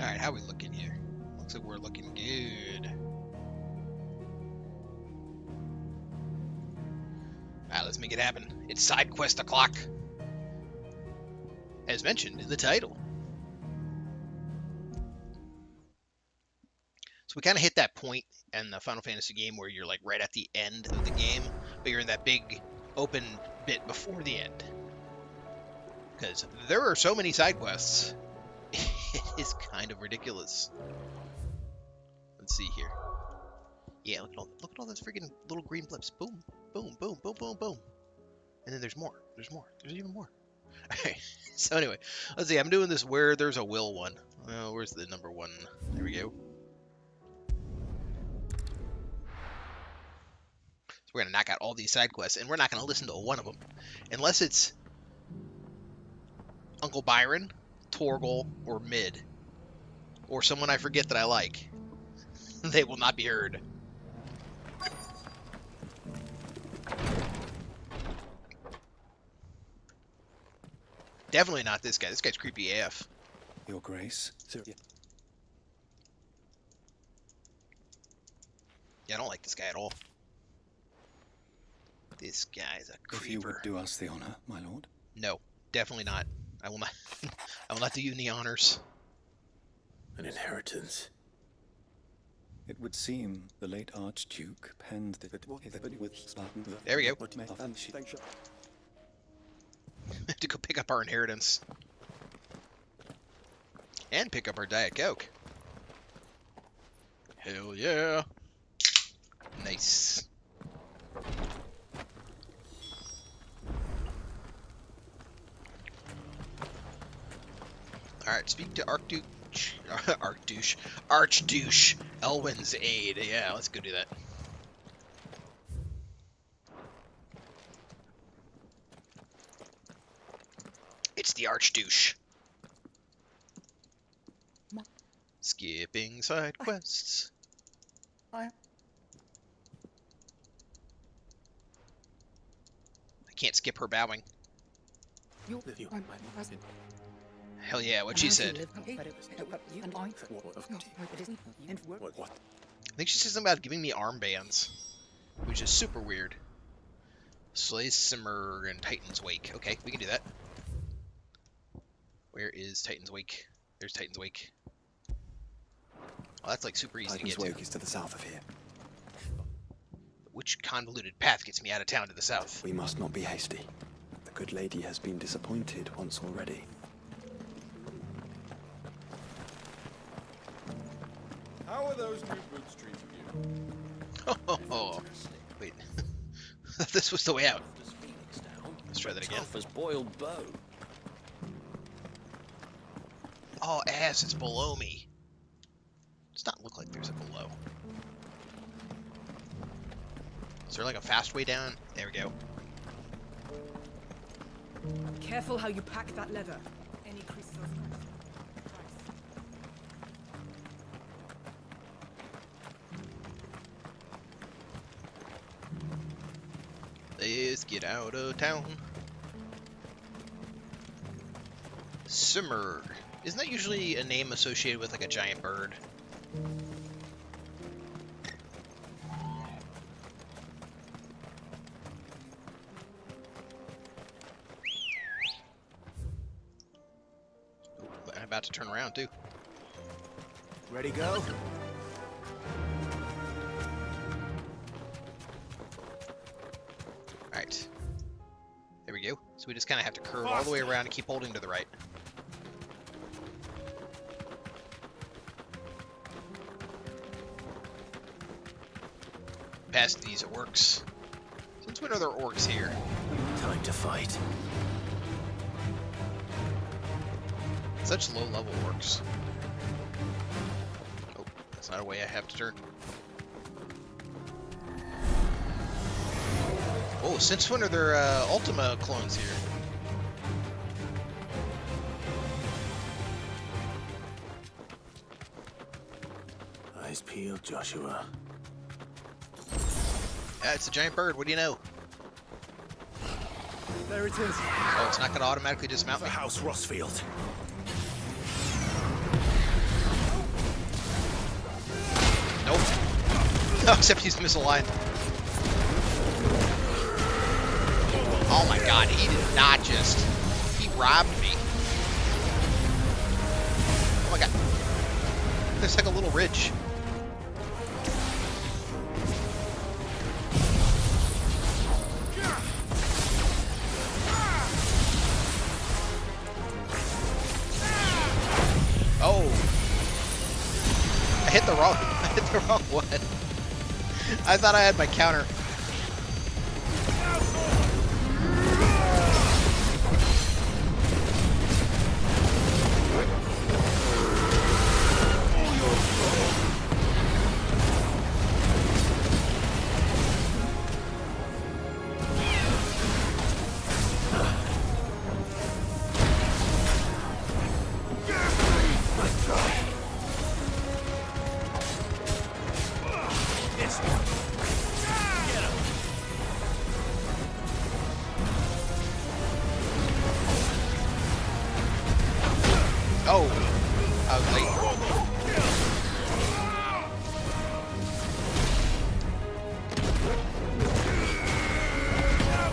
Alright, how we looking here? Looks like we're looking good. Alright, let's make it happen. It's Sidequest-O-Clock. As mentioned in the title. So we kind of hit that point in the Final Fantasy game where you're like right at the end of the game, but you're in that big open bit before the end. Because there are so many side quests. It is kind of ridiculous. Let's see here. Yeah, look at all those freaking little green blips. Boom, boom, boom, boom, boom, boom. And then there's more. There's more. There's even more. Alright, so anyway, let's see. I'm doing this where there's a will one. Where's the number one? There we go. So we're going to knock out all these side quests, and we're not going to listen to one of them. Unless it's Uncle Byron, Torgal, or Mid. Or someone I forget that I like. They will not be heard. Definitely not this guy. This guy's creepy AF. Your Grace. Yeah, I don't like this guy at all. This guy's a creeper. If you would do us the honor, my lord. No, definitely not. I will not. I will not do you any honors. An inheritance. It would seem the late Archduke penned the with There we go. To go pick up our inheritance. And pick up our Diet Coke. Hell yeah. Nice. Alright, speak to Archdouche Elwyn's aide. Yeah, let's go do that. It's the Archdouche. Skipping side quests. I can't skip her bowing. Hell yeah, what she said. I think she said something about giving me armbands, which is super weird. Slays Simmer and Titan's Wake. Okay, we can do that. Where is Titan's Wake? There's Titan's Wake. Oh, that's like super easy to get to. Titan's Wake is to the south of here. Which convoluted path gets me out of town to the south? We must not be hasty. The good lady has been disappointed once already. How are those new boots treating you? Oh, wait. This was the way out. Let's try that again. Tough as boiled bone. Oh, ass, it's below me. Does not look like there's a below. Is there like a fast way down? There we go. Careful how you pack that leather. Any creases or Let's get out of town. Simmer. Isn't that usually a name associated with like a giant bird? Ooh, I'm about to turn around too. Ready, go? Alright. There we go. So we just kind of have to curve all the way around and keep holding to the right. Past these orcs. Since when are there orcs here? Time to fight. Such low-level orcs. Oh, that's not a way I have to turn. Oh, since when are there Ultima clones here? Eyes peeled, Joshua. Yeah, it's a giant bird. What do you know? There it is. Oh, it's not going to automatically dismount The me. House Rossfield. Nope. No, except he's misaligned. Oh my god, he did not just... He robbed me. Oh my god. There's like a little ridge. Oh. I hit the wrong one. I thought I had my counter. Oh, I was late.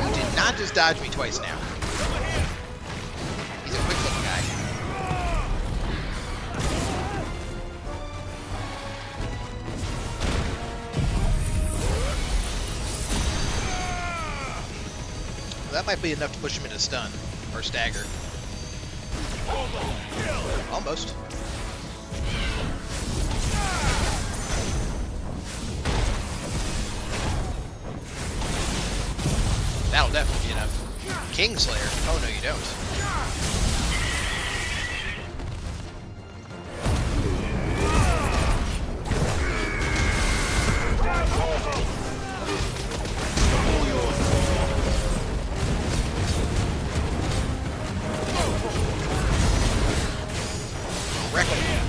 You did not just dodge me twice now. He's a quick little guy. That might be enough to push him into stun or stagger. Almost. That'll definitely be enough. Kingslayer? Oh no, you don't. Wreck him.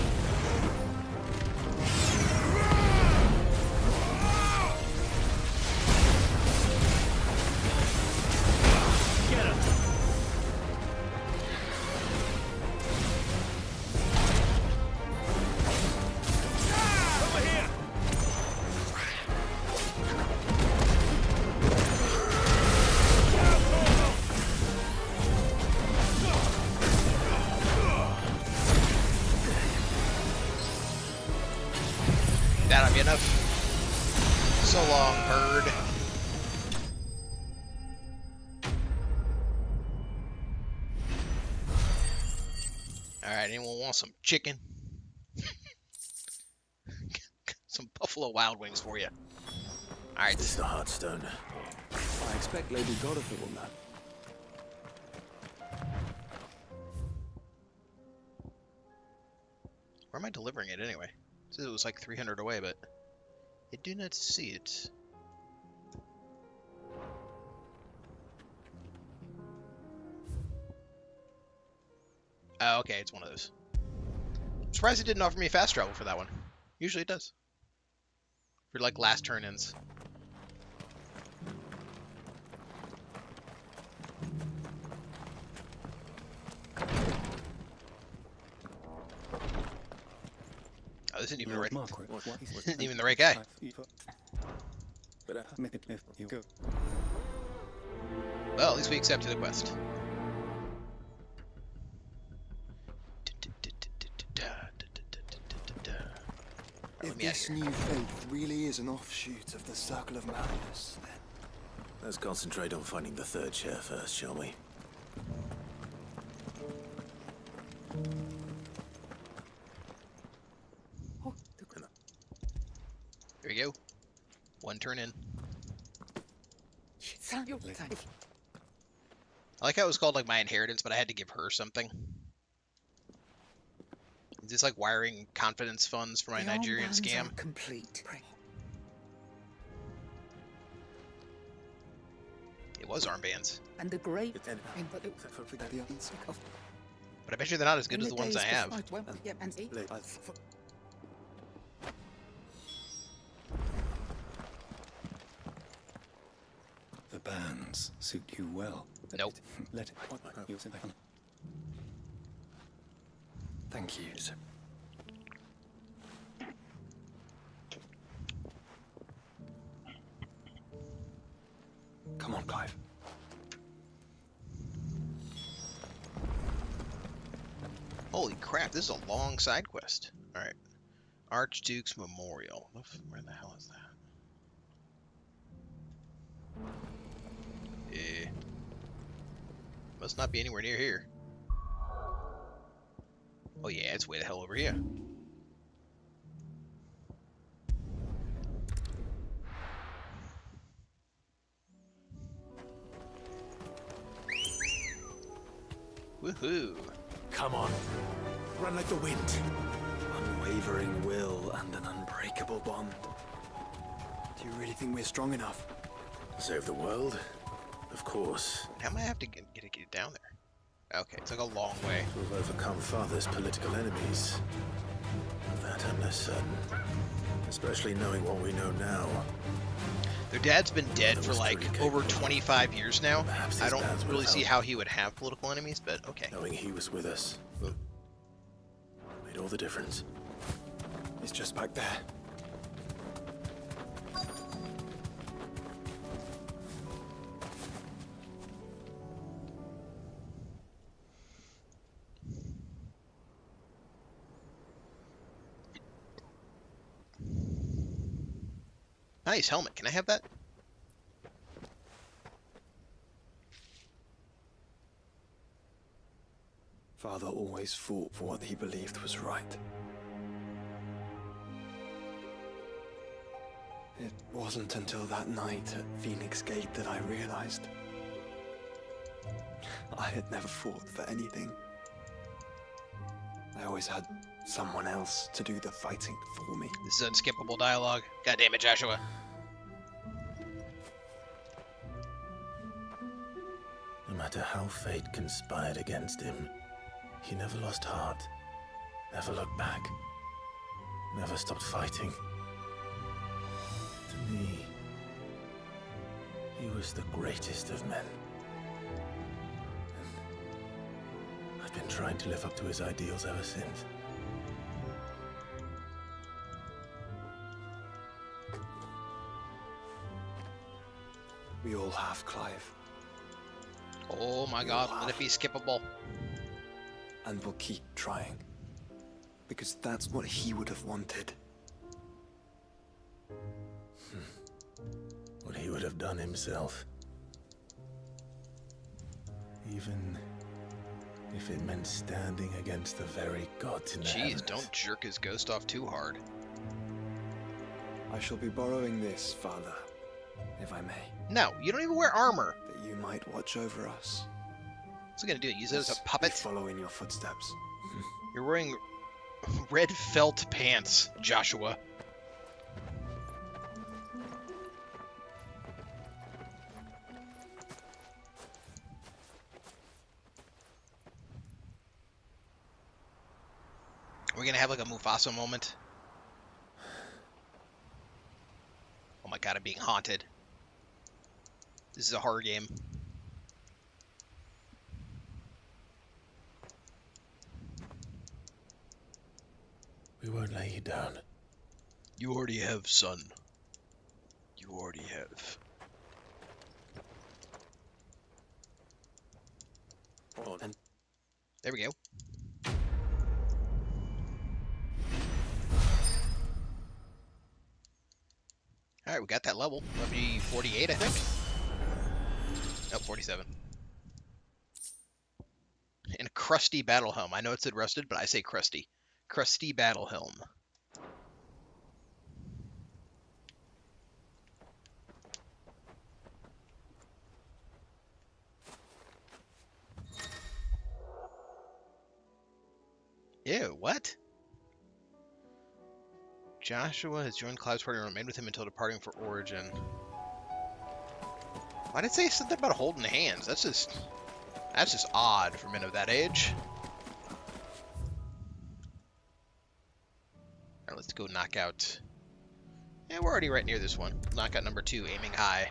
That'll be enough. So long, bird. Alright, anyone want some chicken? Some Buffalo Wild Wings for you. Alright. It's the Heartstone. I expect Lady Godother will know. Where am I delivering it anyway? It says it was like 300 away, but I do not see it. Oh, okay, it's one of those. I'm surprised it didn't offer me fast travel for that one. Usually it does. For like last turn-ins. Oh, this isn't even the right. This isn't even the right guy. Well, at least we accepted the quest. If this new faith really is an offshoot of the Circle of Madness, then... Let's concentrate on finding the third chair first, shall we? Here we go. One turn in. I like how it was called like my inheritance, but I had to give her something. Is this like wiring confidence funds for my Nigerian scam? Complete. It was armbands. And the great. But I bet you they're not as good as the ones I have. The bands suit you well. Nope. Let it. Thank you, sir. Come on, Clive. Holy crap, this is a long side quest. Alright. Archduke's Memorial. Where the hell is that? Must not be anywhere near here. Oh yeah, it's way the hell over here. Woohoo! Come on. Run like the wind. Unwavering will and an unbreakable bond. Do you really think we're strong enough? Save the world? Of course. How am I have to get down there? Okay, it's like a long way. We'll overcome Father's political enemies. That I'm less certain. Especially knowing what we know now. Their dad's been dead for like over 25 years now. Perhaps I his don't dad's really will see help. how he would have political enemies, but okay. Knowing he was with us made all the difference. It's just back there. Nice helmet. Can I have that? Father always fought for what he believed was right. It wasn't until that night at Phoenix Gate that I realized I had never fought for anything. I always had someone else to do the fighting for me. This is unskippable dialogue. God damn it, Joshua. No matter how fate conspired against him, he never lost heart, never looked back, never stopped fighting. To me, he was the greatest of men. And I've been trying to live up to his ideals ever since. We all have, Clive. Oh my god, let it be skippable. And we'll keep trying. Because that's what he would have wanted. What he would have done himself. Even if it meant standing against the very gods in the heavens. Jeez, don't jerk his ghost off too hard. I shall be borrowing this, Father, if I may. No, you don't even wear armor. That you might watch over us. What's he gonna do? Use it as a We puppet? follow in your footsteps. You're wearing red felt pants, Joshua. We're gonna have like a Mufasa moment. Oh my god, I'm being haunted. This is a horror game. We won't lay you down. You already have, son. You already have. Oh, and There we go. Alright, we got that level. Level 48, I think. No, 47. And a crusty battle helm. I know it said rusted, but I say crusty. Crusty battle helm. Ew, what? Joshua has joined Cloud's party and remained with him until departing for Origin. Why did it say something about holding hands? That's just odd for men of that age. Alright, let's go knock out. Yeah, we're already right near this one. Knockout number 2, aiming high.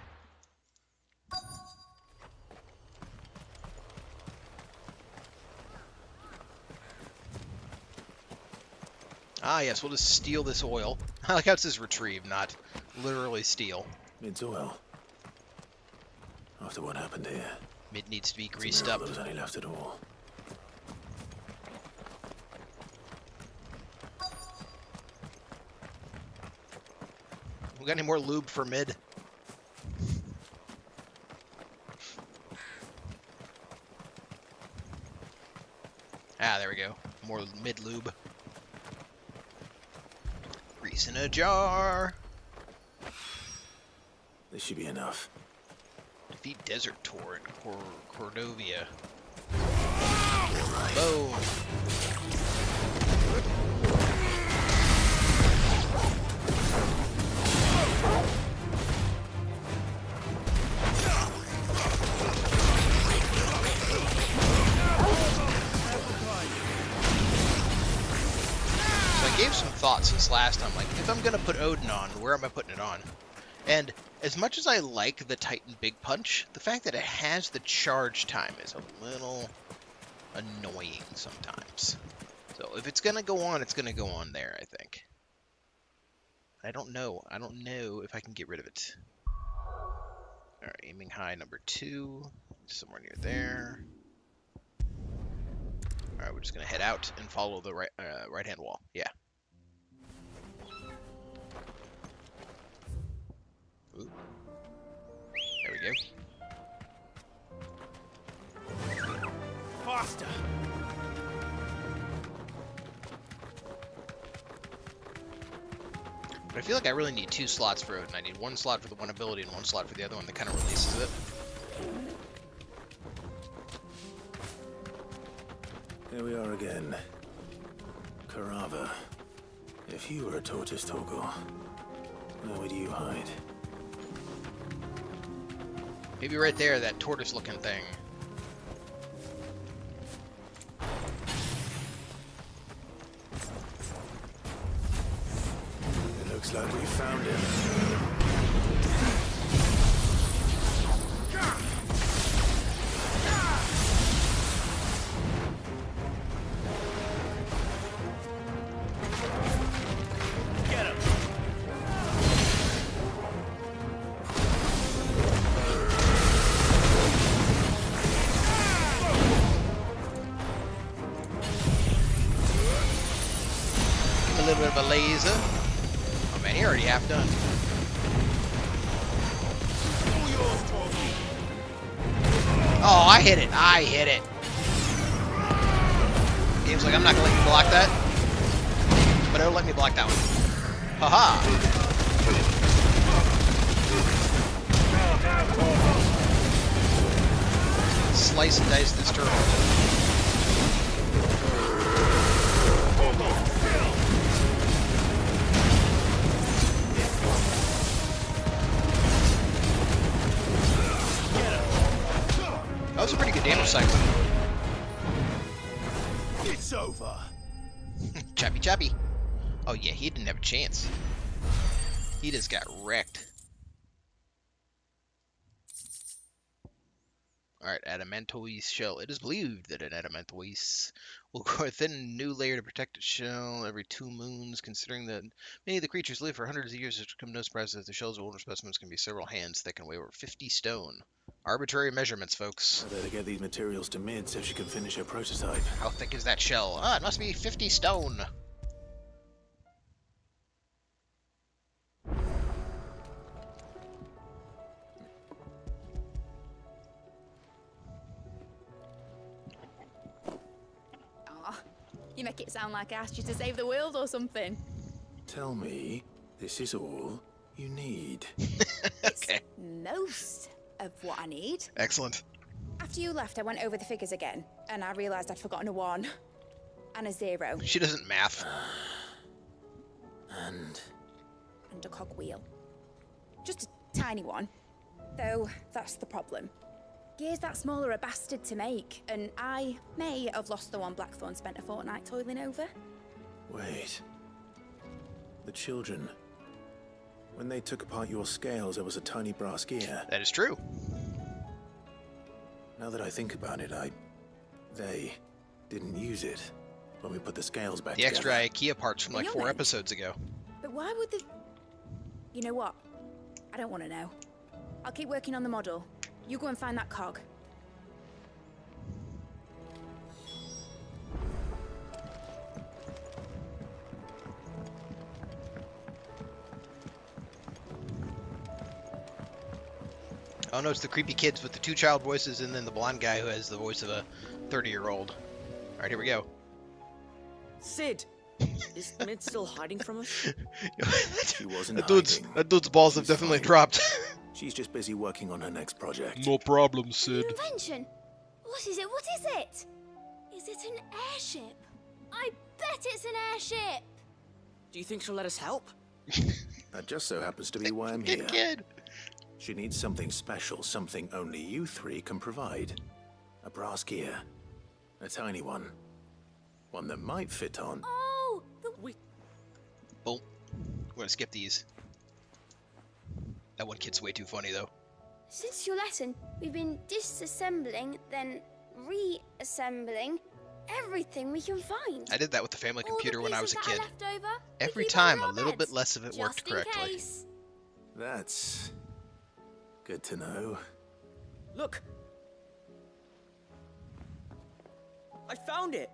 Ah, yes, we'll just steal this oil. I like how it says retrieve, not literally steal. It's oil. After what happened here, Mid needs to be it's a greased miracle up. there was any left at all. We got any more lube for mid? Ah, there we go. More mid lube. Grease in a jar. This should be enough. Defeat Desert Tor in Cordovia. Boom. Gave some thought since last time, like, if I'm gonna put Odin on, where am I putting it on? And as much as I like the Titan Big Punch, the fact that it has the charge time is a little annoying sometimes. So if it's gonna go on, it's gonna go on there, I think. I don't know if I can get rid of it. Alright, aiming high number 2, somewhere near there. Alright, we're just gonna head out and follow the right-hand wall. Yeah. Ooh. There we go. Faster! But I feel like I really need 2 slots for Odin. I need 1 slot for the one ability and 1 slot for the other one that kind of releases it. Here we are again. Karava. If you were a tortoise, Torgor, where would you hide? Maybe right there, that tortoise-looking thing. It looks like we found him. A little bit of a laser. Oh man, you're already half done. Oh, I hit it. I hit it. Game's like, I'm not gonna let you block that. But it'll let me block that one. Haha. Slice and dice this turtle. That was a pretty good damage cycle. It's over. Chappy chappy. Oh yeah, he didn't have a chance. He just got wrecked. Alright, Adamantoise shell. It is believed that an Adamantoise will grow a thin new layer to protect its shell every 2 moons. Considering that many of the creatures live for hundreds of years, it's come no surprise that the shells of older specimens can be several hands thick and weigh over 50 stone. Arbitrary measurements, folks. I better get these materials to Mid so she can finish her prototype. How thick is that shell? Ah, it must be 50 stone. You make it sound like I asked you to save the world or something. Tell me, this is all you need. Okay. It's most of what I need. Excellent. After you left, I went over the figures again, and I realised I'd forgotten a 1 and a 0 She doesn't math. And and a cogwheel. Just a tiny one. Though, that's the problem. Gears that small are a bastard to make, and I may have lost the one Blackthorn spent a fortnight toiling over. wait. The children. When they took apart your scales, there was a tiny brass gear. That is true. Now that I think about it, they didn't use it when we put the scales back The together. extra IKEA parts from like You're 4 right. episodes ago. But why would the... You know what? I don't want to know. I'll keep working on the model. You go and find that cog. Oh no, it's the creepy kids with the 2 child voices and then the blonde guy who has the voice of a 30-year-old. Alright, here we go. Sid! Is Mid still hiding from us? She wasn't That dude's balls have She's definitely fine. dropped. She's just busy working on her next project. No problem, Sid. Invention? What is it? What is it? Is it an airship? I bet it's an airship! Do you think she'll let us help? That just so happens to be why I'm here. Good kid. She needs something special, something only you 3 can provide. A brass gear. A tiny one. One that might fit on. Oh! Boom. We're gonna skip these. That one kid's way too funny, though. Since your lesson, we've been disassembling, then reassembling everything we can find. I did that with the family All the computer when I was a pieces kid. that are left over, we Every keep time, under a our little beds, bit less of it worked just in correctly. case. That's good to know. Look! I found it!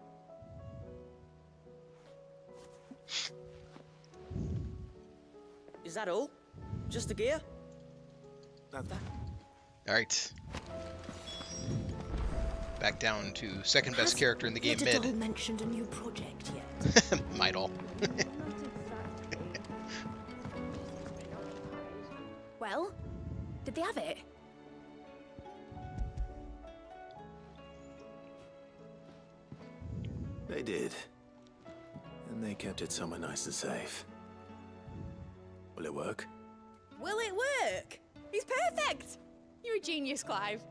Is that all? Just the gear? Alright. Back down to second best character in the game, Little Mid. mentioned a new project yet. Midal. Well, did they have it? They did. And they kept it somewhere nice and safe. Will it work? Will it work? He's perfect! You're a genius, Clive.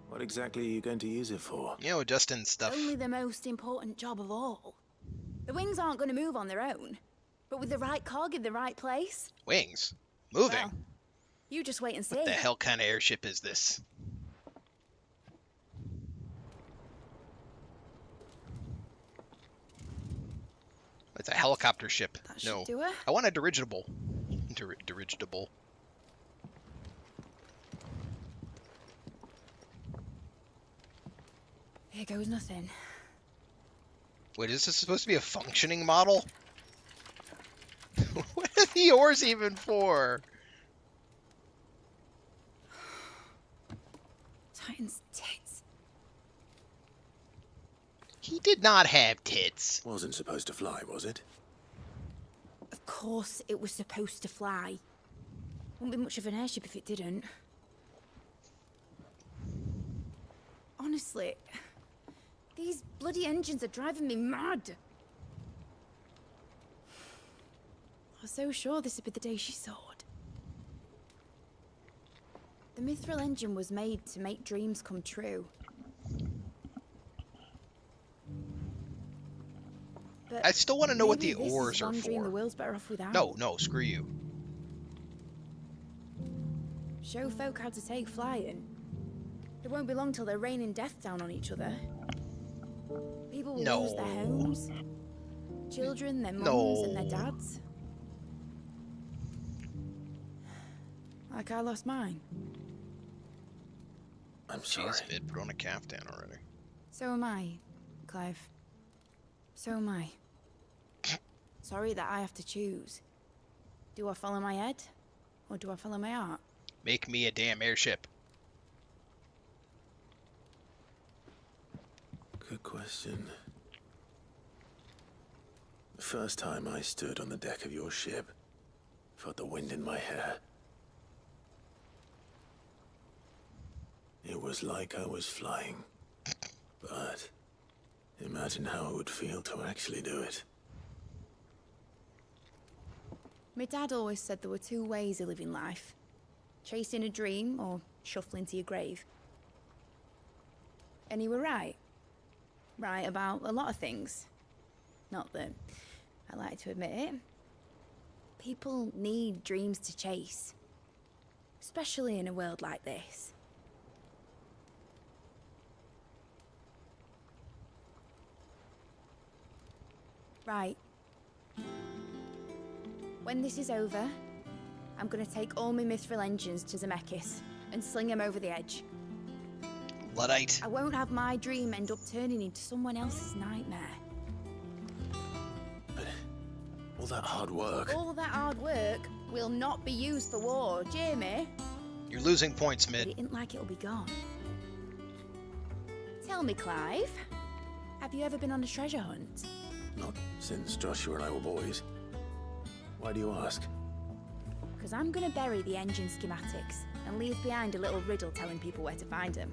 What exactly are you going to use it for? You know, Justin stuff. Only the most important job of all. The wings aren't going to move on their own. But with the right cog in the right place... Wings. Moving. Well, you just wait and see. What the hell kind of airship is this? It's a helicopter ship. That should No. do it. I want a dirigible. Dirigible. Here goes nothing. Wait, is this supposed to be a functioning model? What are the oars even for? Titan's tits. He did not have tits. Wasn't supposed to fly, was it? Of course it was supposed to fly. Wouldn't be much of an airship if it didn't. Honestly, these bloody engines are driving me mad. I was so sure this would be the day she soared. The mithril engine was made to make dreams come true. But I still want to know what the maybe this oars is are one dream the for. world's better off without. No, screw you. Show folk how to take flying. It won't be long till they're raining death down on each other. People will lose their homes. Children, their mums and their dads. Like I lost mine. I'm sorry. Jeez, Mid, put on a caftan already. So am I, Clive. So am I. Sorry that I have to choose. Do I follow my head? Or do I follow my heart? Make me a damn airship. Good question. The first time I stood on the deck of your ship, felt the wind in my hair. It was like I was flying. But imagine how it would feel to actually do it. My dad always said there were 2 ways of living life. Chasing a dream or shuffling to your grave. And he were right. Right about a lot of things. Not that I like to admit it. People need dreams to chase. Especially in a world like this. Right. When this is over, I'm gonna take all my mithril engines to Zemeckis. and sling him over the edge. Luddite. I won't have my dream end up turning into someone else's nightmare. But all that hard work. All that hard work will not be used for war, Jamie. You're losing points, But Mid. it isn't like it'll be gone. Tell me, Clive, have you ever been on a treasure hunt? Not since Joshua and I were boys. Why do you ask? Because I'm going to bury the engine schematics and leave behind a little riddle telling people where to find them.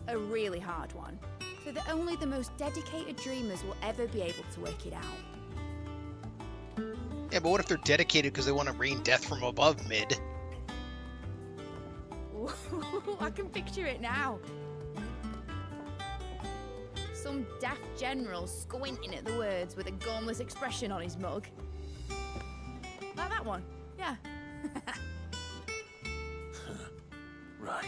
A really hard one, so that only the most dedicated dreamers will ever be able to work it out. Yeah, but what if they're dedicated because they want to rain death from above, Mid? Ooh, I can picture it now. Some daft general squinting at the words with a gormless expression on his mug. Like that one, yeah. Right.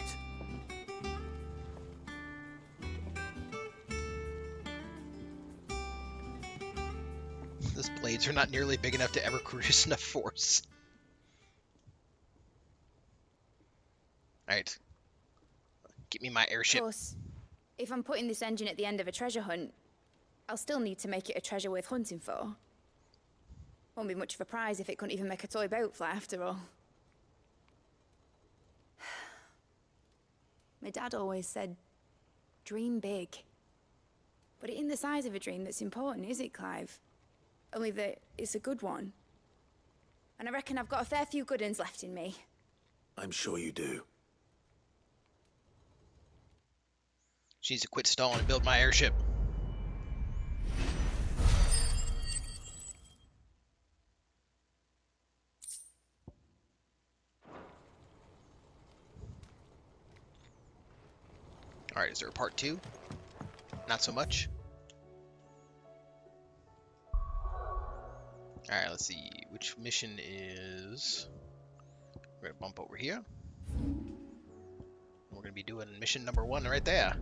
Those blades are not nearly big enough to ever produce enough force. Alright. Give me my Of airship. course, if I'm putting this engine at the end of a treasure hunt, I'll still need to make it a treasure worth hunting for. Won't be much of a prize if it couldn't even make a toy boat fly after all. My dad always said, dream big. But it ain't the size of a dream that's important, is it, Clive? Only that it's a good one. And I reckon I've got a fair few good uns left in me. I'm sure you do. She needs to quit stalling and build my airship. Alright, is there a part 2? Not so much. Alright, let's see. Which mission is... We're going to bump over here. We're going to be doing mission number 1 right there.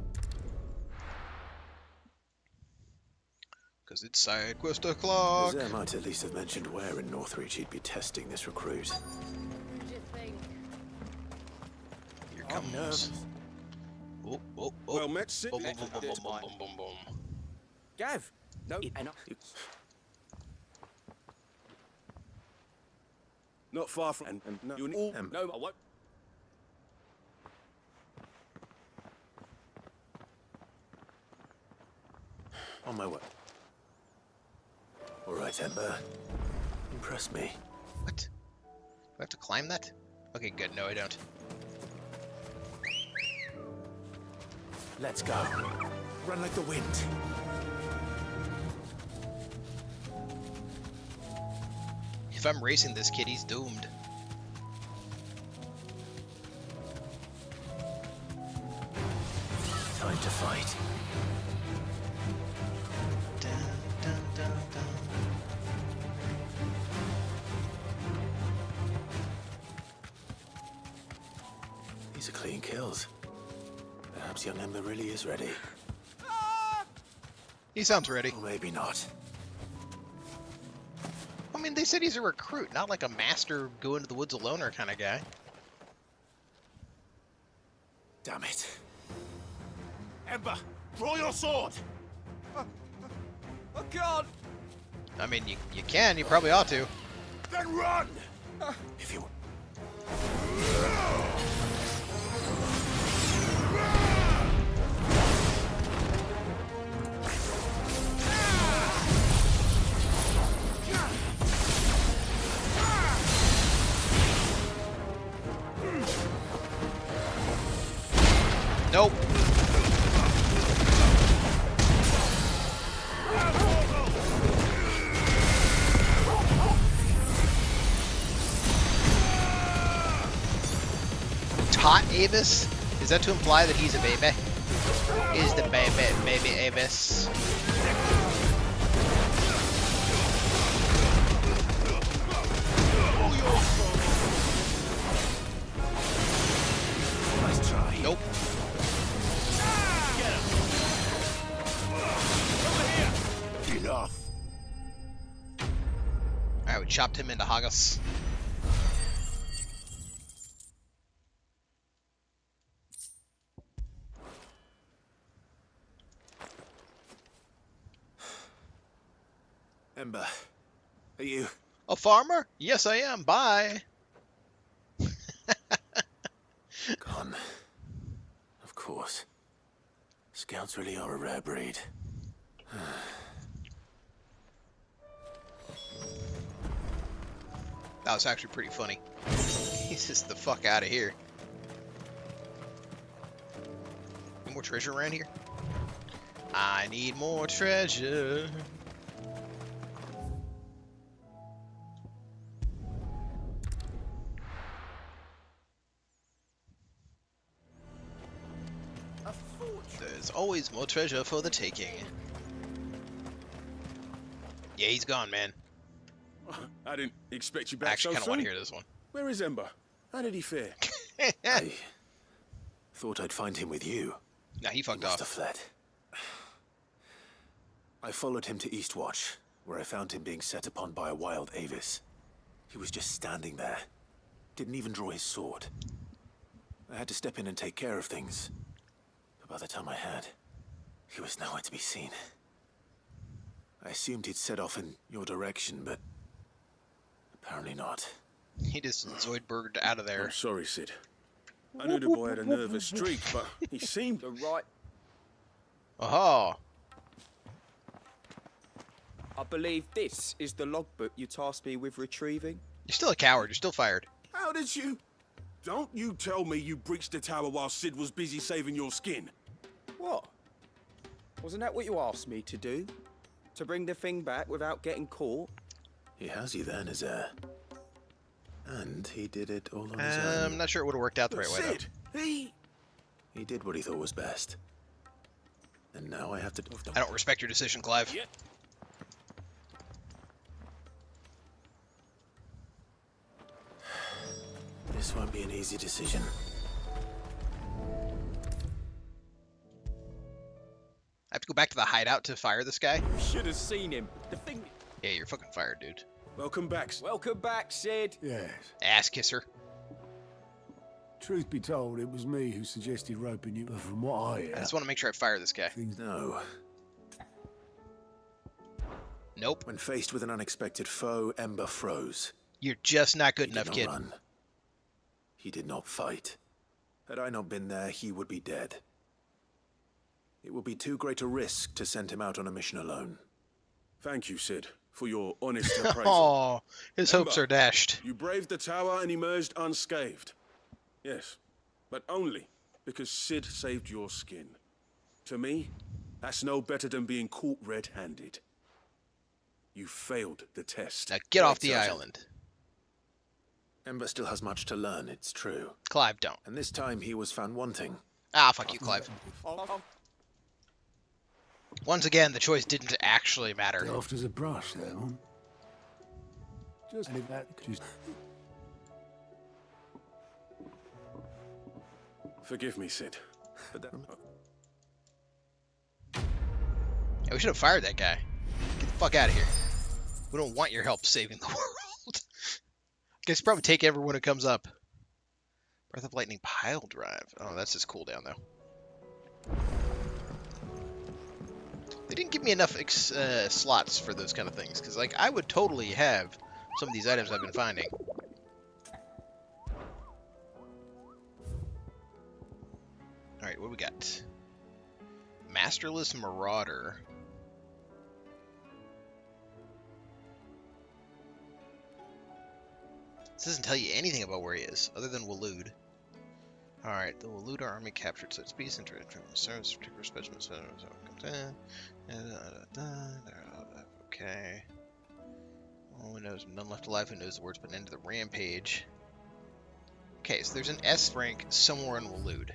Because it's Sidequest-O-Clock. Zare might at least have mentioned where in Northreach he'd be testing this recruit. Here I'm comes... nervous. Oh, oh, oh. Well, let's sit Boom, boom, next boom, to boom, this boom, one. boom, boom, boom. Gav! No, not far from... And no, you all... No, I won't. On my way. All right, Ember. Impress me. What? Do I have to climb that? Okay, good. No, I don't. Let's go. Run like the wind. If I'm racing this kid, he's doomed. Time to fight. Dun, dun, dun, dun. These are clean kills. Perhaps young Ember really is ready. He sounds ready. Or maybe not. I mean, they said he's a recruit, not like a master go into the woods aloner kind of guy. Damn it. Ember, draw your sword! I can't! I mean, you can. You probably ought to. Then run! If you... Nope. Tot Avis? Is that to imply that he's a baby? Is the baby Avis? Nice try. Nope. Enough! Alright, we chopped him into haggis. Ember, are you? A farmer? Yes, I am. Bye. Gone. Of course. Scouts really are a rare breed. That was actually pretty funny. He's just the fuck out of here. Any more treasure around here? I need more treasure. There's always more treasure for the taking. Yeah, he's gone, man. I didn't expect you back I actually so kind of want soon. to hear this one. Where is Ember? How did he fare? I thought I'd find him with you. Nah, he fucked He must off. have fled. I followed him to Eastwatch, where I found him being set upon by a wild Avis. He was just standing there. Didn't even draw his sword. I had to step in and take care of things. But by the time I had, he was nowhere to be seen. I assumed he'd set off in your direction, but apparently not. He just Zoidberged out of there. I'm sorry, Sid. I knew the boy had a nervous streak, but he seemed the right. Oh, I believe this is the logbook you tasked me with retrieving. you're still a coward. You're still fired. How did you? Don't you tell me you breached the tower while Sid was busy saving your skin. What? Wasn't that what you asked me to do? To bring the thing back without getting caught? He has you there, Nazaire. And he did it all on his own. I'm not sure it would have worked out the right way, Sid, he did what he thought was best. And now I have to... though. I don't respect your decision, Clive. Yeah. This won't be an easy decision. I have to go back to the hideout to fire this guy? You should have seen him. The thing. Yeah, you're fucking fired, dude. Welcome back. Welcome back, Sid. Yes. Ass kisser. Truth be told, it was me who suggested roping you, but from what I hear... I just want to make sure I fire this guy. No. Nope. When faced with an unexpected foe, Ember froze. You're just not good He enough, did kid. not run. He did not fight. Had I not been there, he would be dead. It would be too great a risk to send him out on a mission alone. Thank you, Sid, for your honest appraisal. Oh, his Ember, hopes are dashed. You braved the tower and emerged unscathed. Yes, but only because Sid saved your skin. To me, that's no better than being caught red-handed. You failed the test. Now get off the Sergeant. island. Ember still has much to learn, it's true. Clive, don't. And this time he was found wanting. Ah, fuck you, Clive. Once again, the choice didn't actually matter. Off as a brush there, huh? Just leave that. Just... Forgive me, Sid. But that... Yeah, we should have fired that guy. Get the fuck out of here. We don't want your help saving the world. Guess probably take everyone who comes up. Breath of Lightning pile drive. Oh, that's his cooldown though. They didn't give me enough slots for those kind of things, because like I would totally have some of these items I've been finding. All right, what do we got? Masterless Marauder. This doesn't tell you anything about where he is, other than Waloed. Alright, the Waloed army captured such peace and service particular specimens. Okay. Oh, knows none left alive who knows the words, but end of the rampage. Okay, so there's an S rank somewhere in Waloed.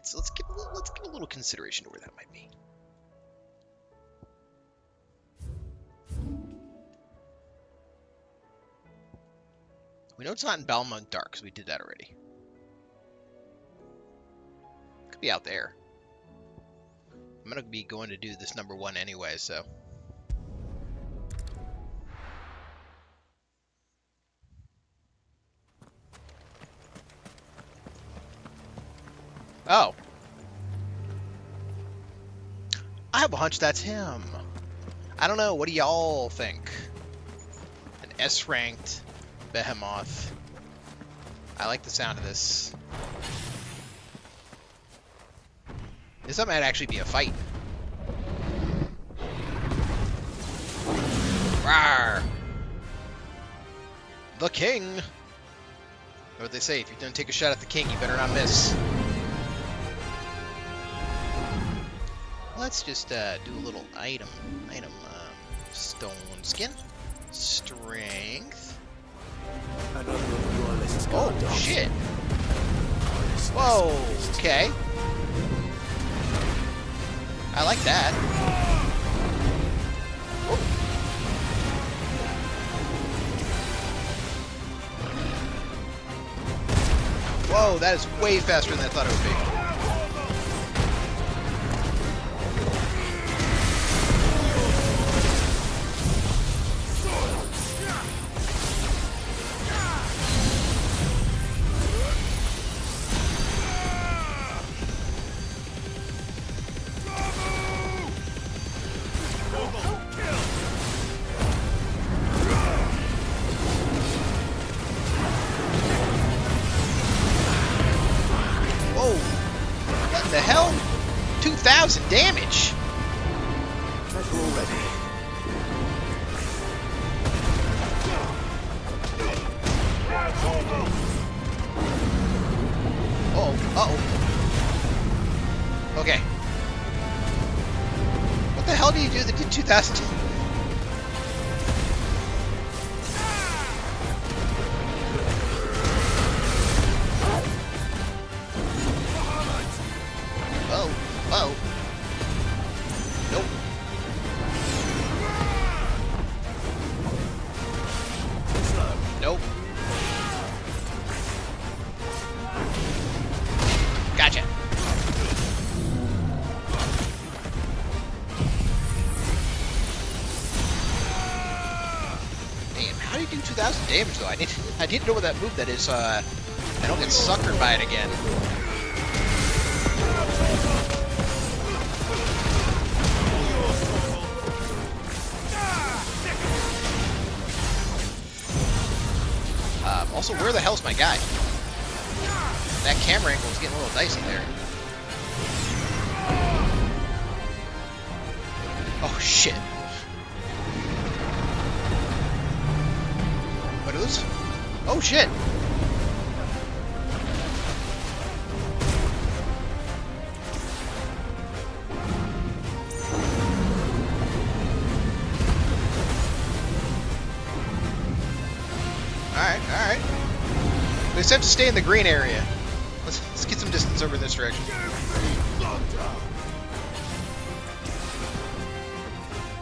So let's give a little consideration to where that might be. We know it's not in Balmont Dark, because we did that already. Could be out there. I'm going to be going to do this #1 anyway, so... Oh. I have a hunch that's him. I don't know. What do y'all think? An S-ranked Behemoth. I like the sound of this. This might actually be a fight. Rawr! The king! What they say, if you're gonna take a shot at the king, you better not miss. Let's just do a little item. Stone skin. Strength. Oh, shit! Whoa, okay. I like that. Whoa. Whoa, that is way faster than I thought it would be. What the hell? 2,000 damage! Oh, uh-oh. Okay. What the hell do you do that did 2,000? Uh-oh. Nope. Nope. Gotcha. Damn, how do you do 2,000 damage though? I need to know what that move that is so I don't get suckered by it again. Also, where the hell's my guy? That camera angle is getting a little dicey there. Oh, shit. What are those? Oh, shit! Alright. We just have to stay in the green area. Let's get some distance over this direction.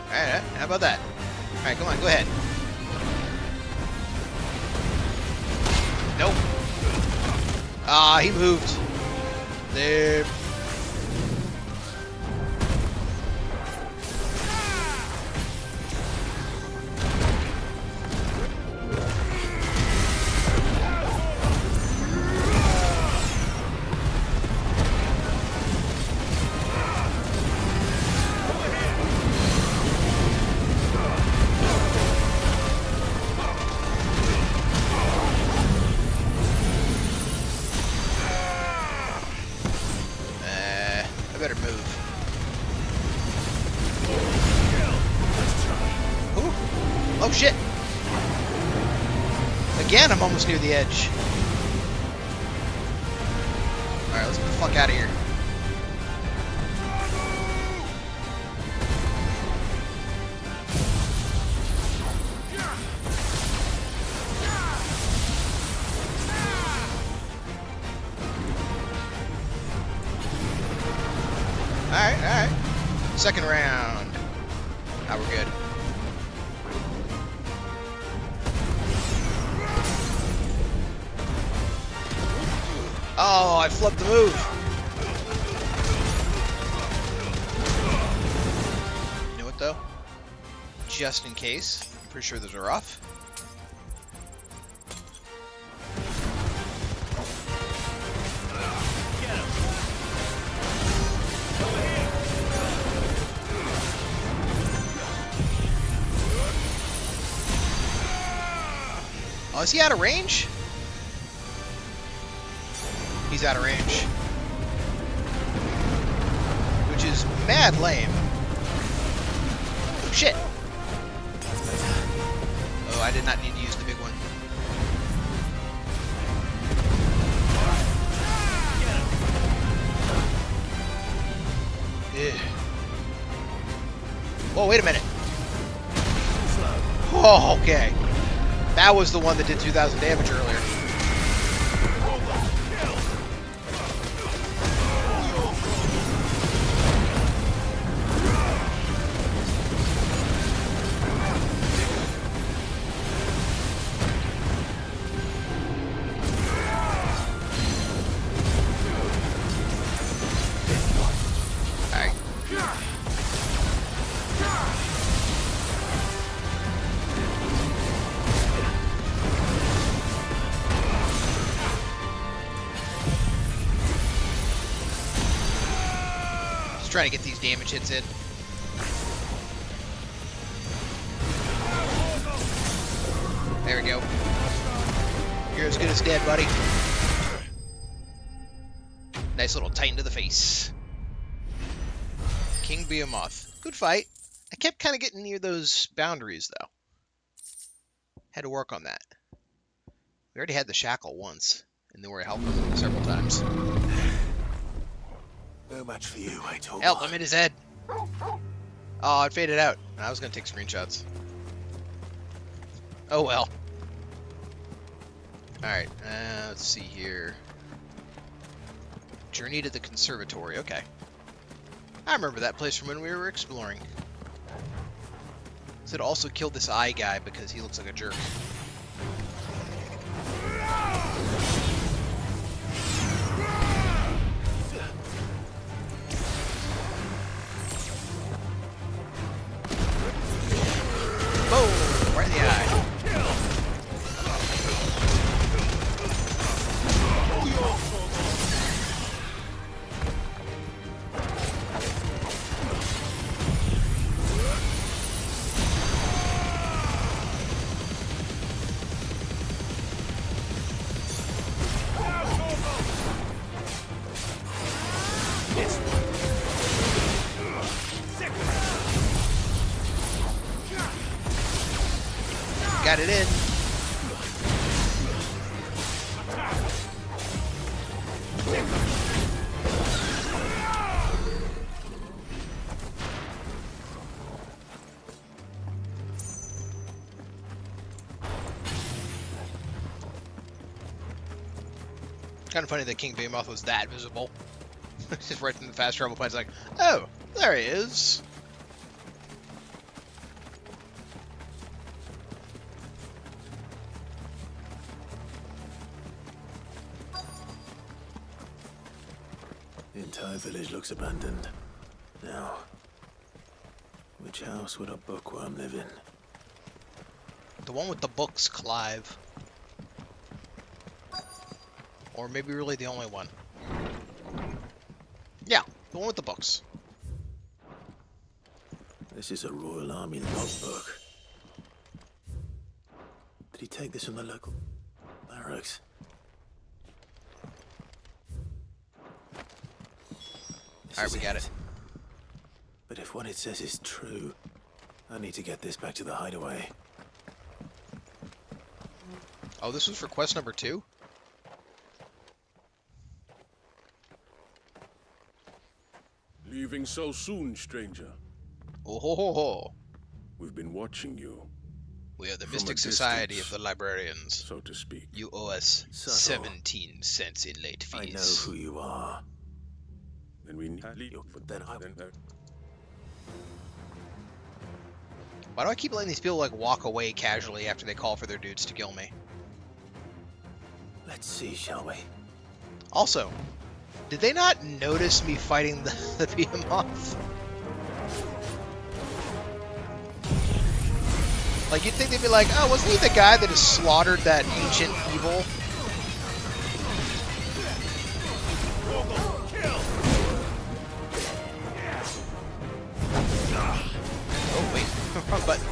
Alright, how about that? Alright, come on, go ahead. Nope. Ah, he moved. There. I better move. Ooh. Oh shit! Again, I'm almost near the edge. Alright, let's get the fuck out of here. Alright. Second round. Now we're good. Oh, I flubbed the move. You know what though? Just in case, I'm pretty sure those are off. Oh, is he out of range? He's out of range. Which is mad lame. Oh, shit. Oh, I did not need to use the big one. Ugh. Oh, wait a minute. Oh, okay. That was the one that did 2,000 damage earlier. Trying to get these damage hits in. There we go. You're as good as dead, buddy. Nice little tighten to the face. King Behemoth. Good fight. I kept kind of getting near those boundaries, though. Had to work on that. We already had the shackle once, and then we were helping him several times. No match for you, I told you. Help, I'm in his head. Oh, it faded out. I was going to take screenshots. Oh, well. Alright, let's see here. Journey to the Conservatory. Okay. I remember that place from when we were exploring. Said also killed this eye guy because he looks like a jerk. Boom! Right in the eye. Got it in. Kind of funny that King Behemoth was that visible. Just right from the fast travel plan. It's like, oh, there he is. The entire village looks abandoned. Now, which house would a bookworm live in? The one with the books, Clive. Or maybe really the only one. Yeah, the one with the books. This is a Royal Army logbook. Did he take this from the local barracks? Alright, we got it. But if what it says is true, I need to get this back to the hideaway. Oh, this was for quest number 2? Leaving so soon, stranger? Oh ho ho ho. We've been watching you. We are the From Mystic a Society distance, of the Librarians. so to speak. You owe us Subtle. 17 cents in late fees. I know who you are. Then we need But then I... Why do I keep letting these people like walk away casually after they call for their dudes to kill me? Let's see, shall we? Also, did they not notice me fighting the Behemoth? Like, you'd think they'd be like, oh, wasn't he the guy that has slaughtered that ancient evil? Oh, wait. Wrong button.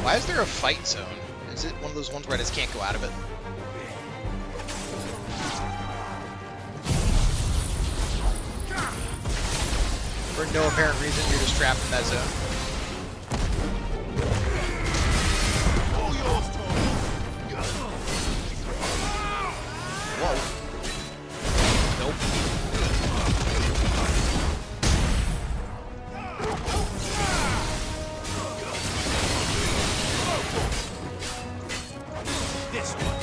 Why is there a fight zone? Is it one of those ones where I just can't go out of it? For no apparent reason, you're just trapped in that zone. Whoa. Nope. This one.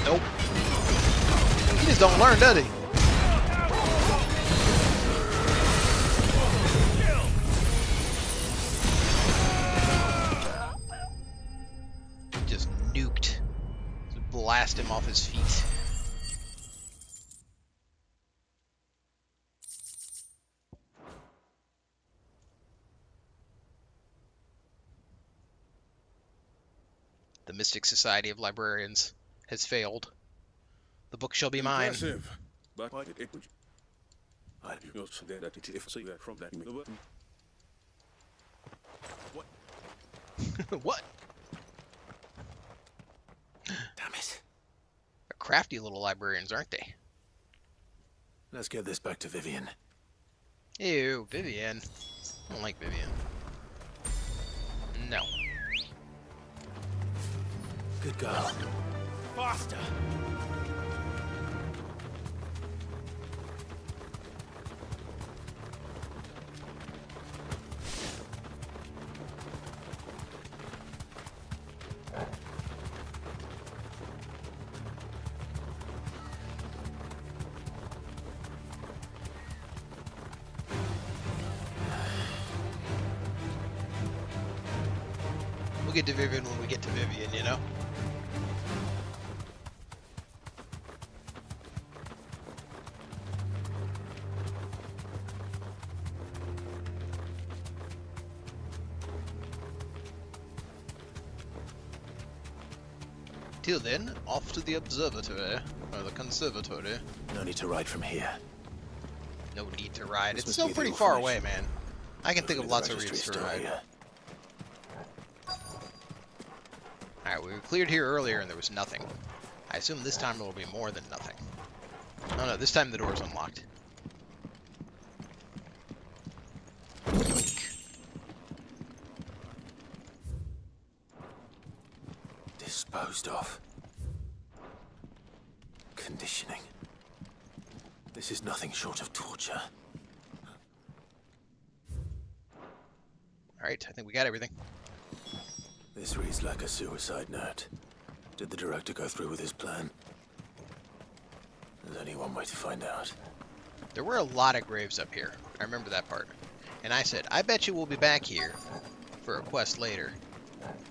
Nope. He just don't learn, does he? Just nuked. Just blast him off his feet. The Mystic Society of Librarians has failed. The book shall be mine. Impressive, but it would. I feel so that if I that from that. What? What? Damn it. They're crafty little librarians, aren't they? Let's get this back to Vivian. Ew, Vivian. I don't like Vivian. No. Good girl. Faster! We'll get to Vivian when we get to Vivian, you know? Till then, off to the observatory, or the conservatory. No need to ride from here. No need to ride. This It's must still be the pretty far away, orphanage. man. I can think of Hopefully the lots of registry's reasons to still ride. here. Alright, we were cleared here earlier and there was nothing. I assume this time there will be more than nothing. Oh no, this time the door's unlocked. Disposed of. Conditioning. This is nothing short of torture. Alright, I think we got everything. This reads like a suicide note. Did the director go through with his plan? There's only one way to find out. There were a lot of graves up here. I remember that part. And I said, I bet you we'll be back here for a quest later.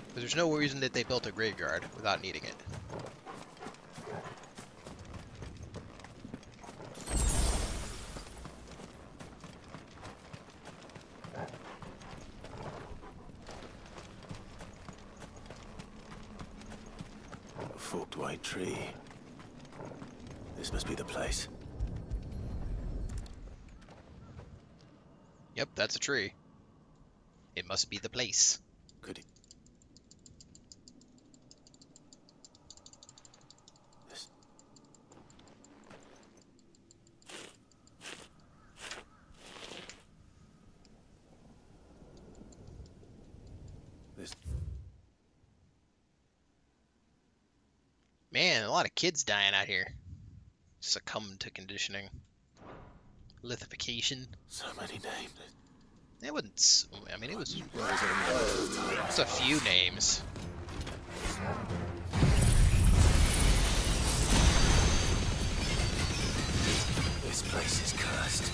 Because there's no reason that they built a graveyard without needing it. A forked white tree. This must be the place. Yep, that's a tree. It must be the place. Could it? This. This. Man, a lot of kids dying out here. Succumbed to conditioning. Lithification. So many names. It wasn't. I mean, it was. It's a few names. This place is cursed.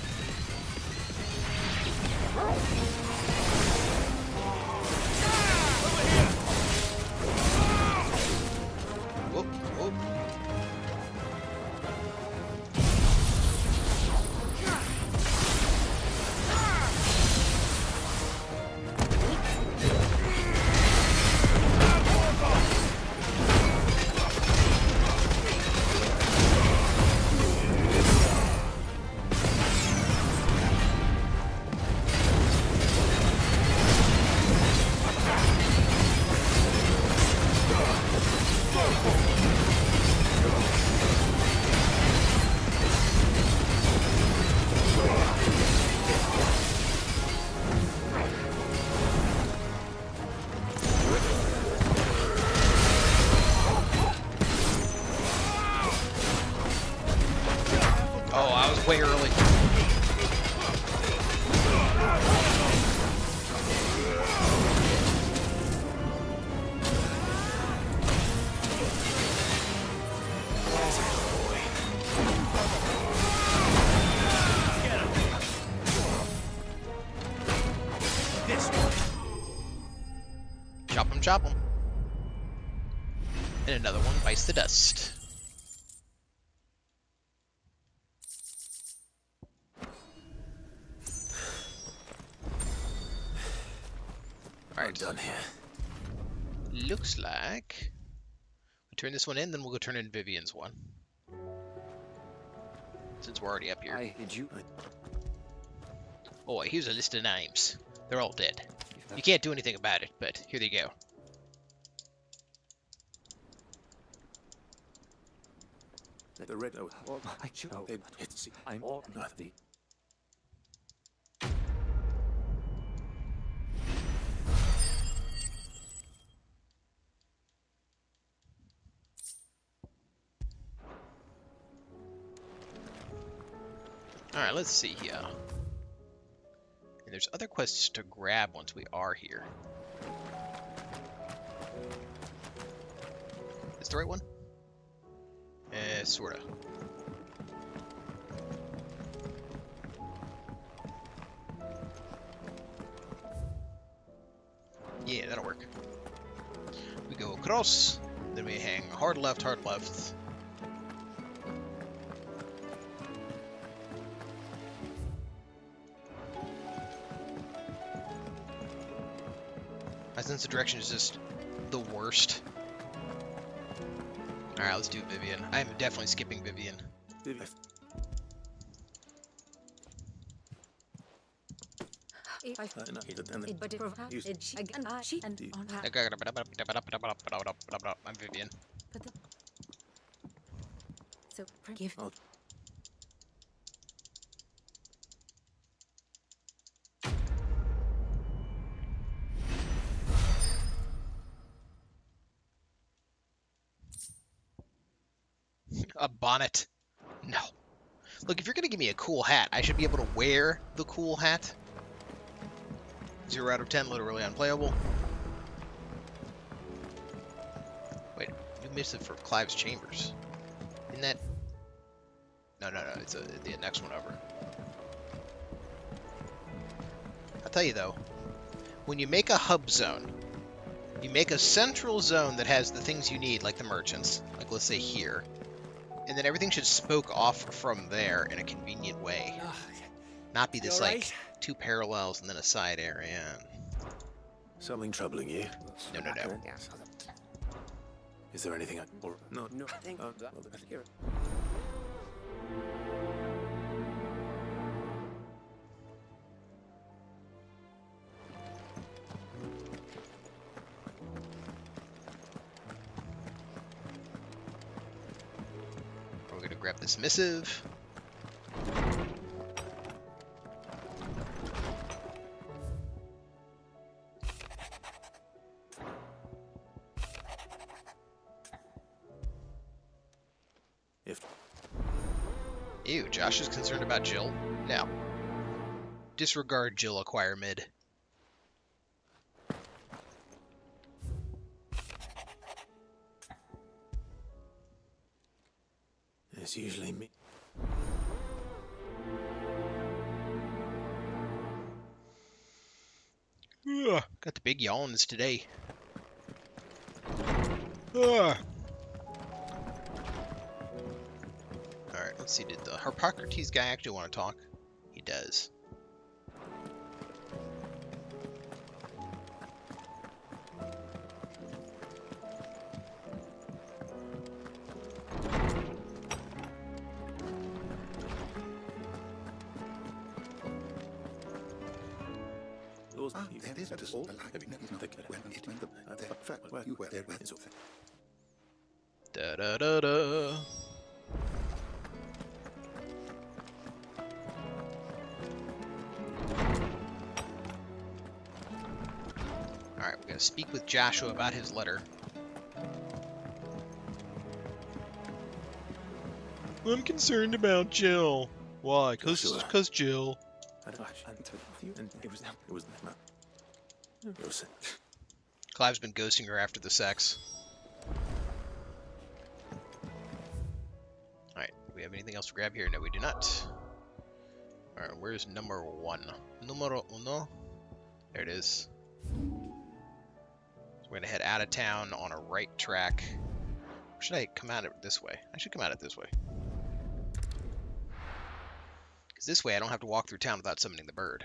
Whoop, whoop. way early. Chop him. And another one bites the dust. Alright. Done here. Looks like we turn this one in, then we'll go turn in Vivian's one. Since we're already up here. Oh, here's a list of names. They're all dead. You can't do anything about it, but here they go. The red. I'm all nothing. Alright, let's see here. And there's other quests to grab once we are here. Is the right one? Sorta. Yeah, that'll work. We go across, then we hang hard left, hard left. My sense of direction is just the worst. Alright, let's do Vivian. I'm definitely skipping Vivian. I'm Vivian. So forgive. A bonnet? No. Look, if you're gonna give me a cool hat, I should be able to wear the cool hat. 0 out of 10, literally unplayable. Wait, you missed it for Clive's Chambers. Isn't that... No, it's the next one over. I'll tell you though, when you make a hub zone, you make a central zone that has the things you need, like the merchants, like let's say here, and then everything should spoke off from there in a convenient way. Not be this like 2 parallels and then a side area. Something troubling you? No. Is there anything or no? We're gonna grab this missive. Ew, Josh is concerned about Jill? No. Disregard Jill, acquire mid. It's usually me. Ugh, got the big yawns today. Ugh. Alright, let's see, did the Harpocrates guy actually want to talk? He does. Da da da da. Alright, we're gonna speak with Joshua about his letter. I'm concerned about Jill. Why? Sure. Cause Jill. Clive's been ghosting her after the sex. Alright, do we have anything else to grab here? No, we do not. Alright, where's number 1? Numero uno? There it is. So we're gonna head out of town on a right track. Or should I come out it this way? I should come out it this way. Because this way I don't have to walk through town without summoning the bird.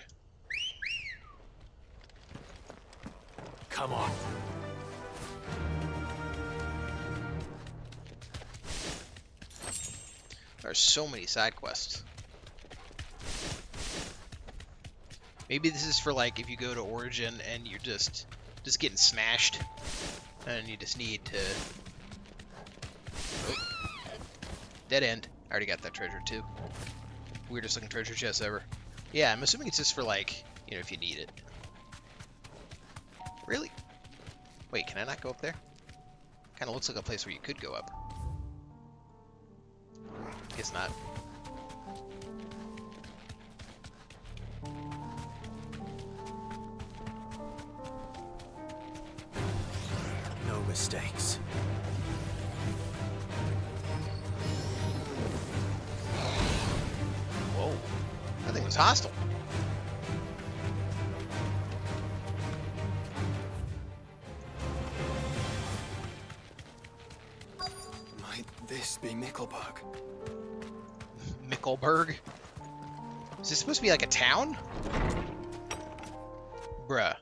Come on. There are so many side quests. Maybe this is for like if you go to Origin and you're just getting smashed, and you just need to. Oh. Dead end. I already got that treasure too. Weirdest looking treasure chest ever. Yeah, I'm assuming it's just for like, you know, if you need it. Really? Wait, can I not go up there? Kind of looks like a place where you could go up. Guess not. No mistakes. Whoa. That thing was hostile. Might this be Mickelberg? Mickelberg? Is this supposed to be like a town? Bruh.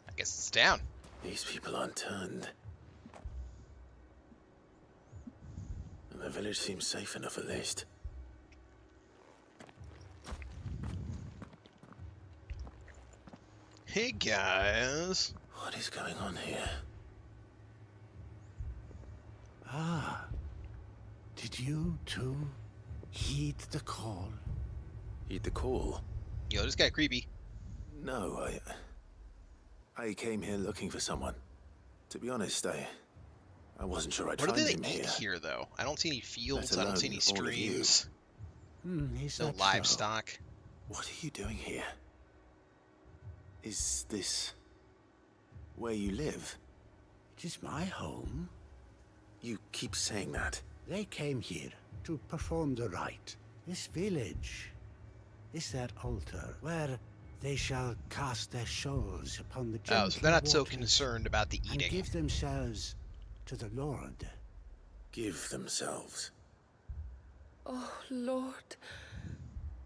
I guess it's down. These people aren't turned. And the village seems safe enough at least. Hey guys. What is going on here? Ah. Did you too heed the call? Heed the call? Yo, this guy creepy. No, I came here looking for someone. To be honest, I wasn't sure I'd What find do him they eat here. here, though? I don't see any fields. Let I don't see alone any all of you. streams. Is No that livestock. What are you doing here? Is this where you live? It is my home. You keep saying that. They came here to perform the rite. This village is their altar, where they shall cast their souls upon the gentle Oh, so they're not so waters concerned about the and eating. give themselves to the Lord. Give themselves. Oh, Lord,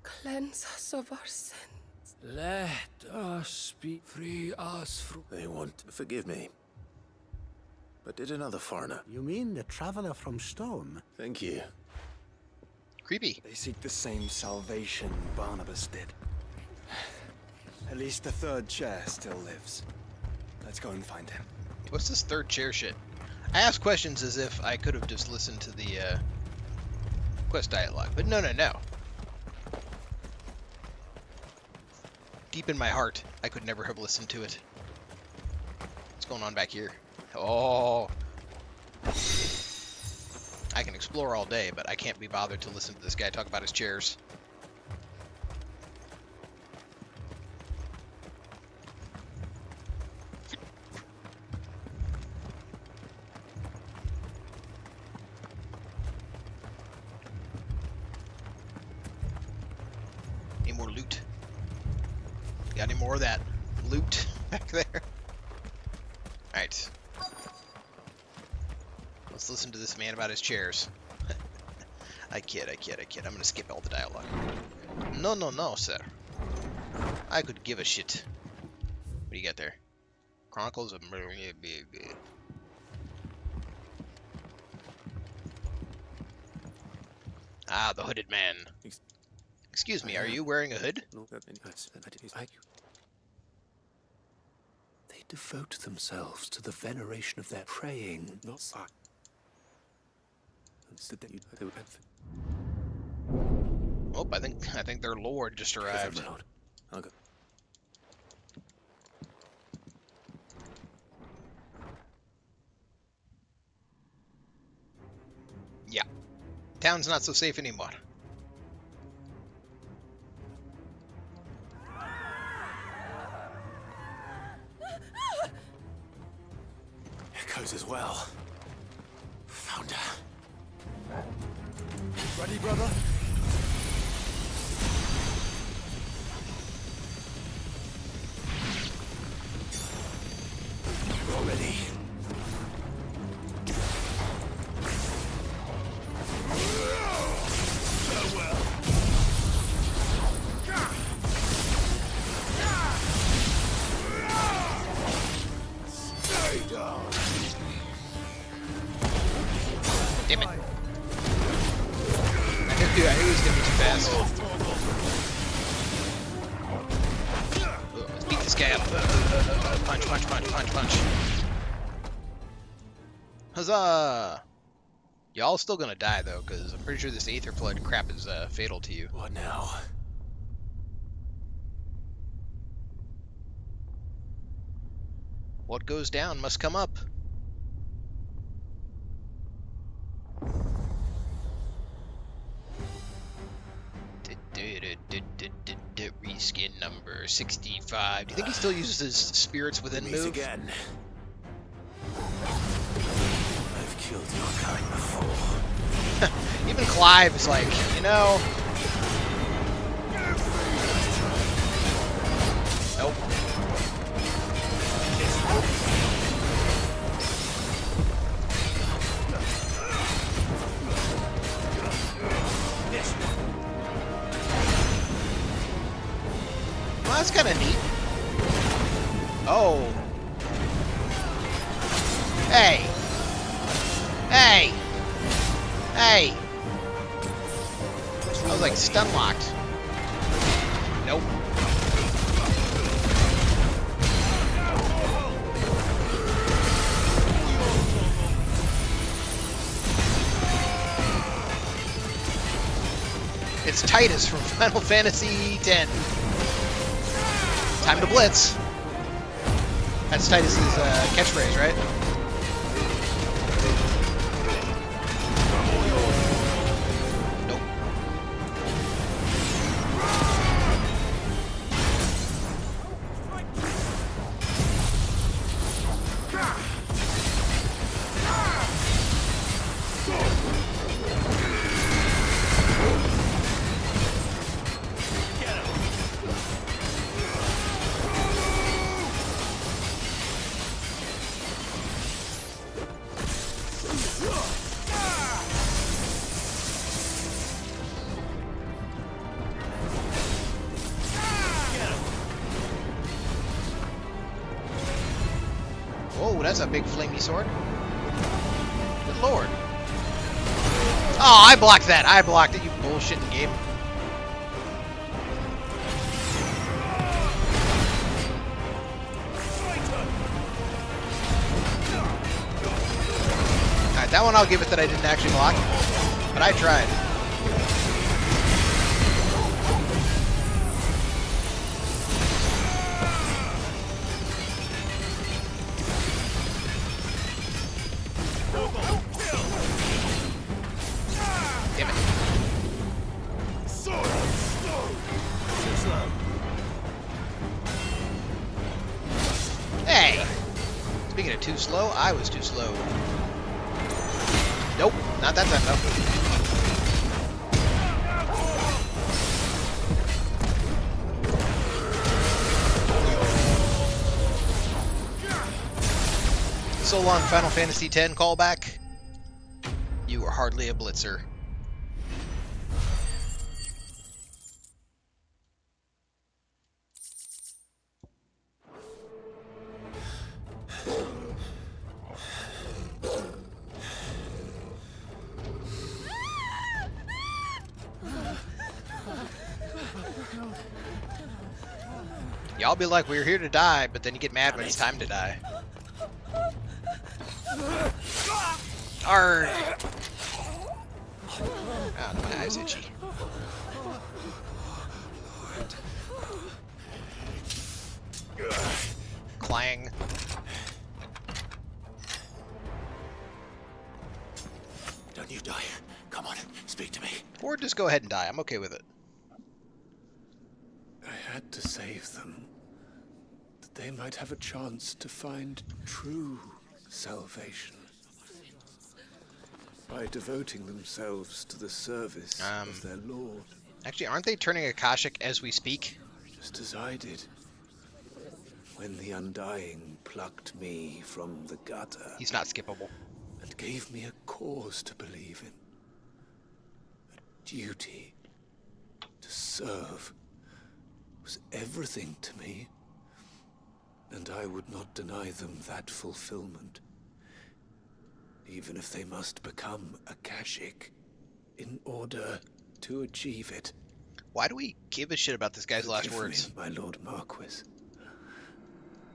cleanse us of our sins. Let us be free us from... They want... Forgive me. But did another foreigner... You mean the traveler from Stone? Thank you. Creepy. They seek the same salvation Barnabas did. At least the third chair still lives. Let's go and find him. What's this third chair shit? I ask questions as if I could have just listened to the quest dialogue, but no. Deep in my heart, I could never have listened to it. What's going on back here? Oh. I can explore all day, but I can't be bothered to listen to this guy talk about his chairs. Any more loot? Got any more of that loot back there? Alright. Let's listen to this man about his chairs. I kid. I'm gonna skip all the dialogue. No, sir. I could give a shit. What do you got there? Chronicles of... Ah, the hooded man. Excuse me, are you wearing a hood? They devote themselves to the veneration of their praying. Oh, I think their lord just arrived. I'll go. Town's not so safe anymore. Echoes as well. Found her. Ready, brother? You're ready. Damn it. I knew he was gonna be too fast. Ugh, let's beat this guy up. Punch, punch, punch, punch, punch. Huzzah! Y'all still gonna die though, because I'm pretty sure this Aether Flood crap is fatal to you. What now? What goes down must come up. Reskin number 65. Do you think he still uses his spirits within move? Again. I've killed your kind before. Even Clive is like, you know. Nope. Well, that's kind of neat. Oh. Hey. Hey. Hey. I was like stun locked. Nope. It's Titus from Final Fantasy X. Time to blitz. That's Titus's catchphrase, right? Nope. Whoa, that's a big flamey sword. Good lord. Oh, I blocked that. I blocked it, you bullshitting game. Alright, that one I'll give it that I didn't actually block. But I tried. Damn it. Hey! Speaking of too slow, I was too slow. Nope, not that time though. So long, Final Fantasy X callback. You were hardly a blitzer. Y'all be like, we're here to die, but then you get mad when it's time to die. Arrgh! Oh, no, my eye's itchy. Clang. don't you die. Come on, speak to me. Or just go ahead and die. I'm okay with it. I had to save them, that they might have a chance to find true salvation. By devoting themselves to the service of their Lord. Actually, aren't they turning Akashic as we speak? Just as I did. When the Undying plucked me from the gutter. He's not skippable. And gave me a cause to believe in. A duty to serve was everything to me. And I would not deny them that fulfillment. Even if they must become Akashic in order to achieve it. Why do we give a shit about this guy's last words? Me, my Lord Marquis.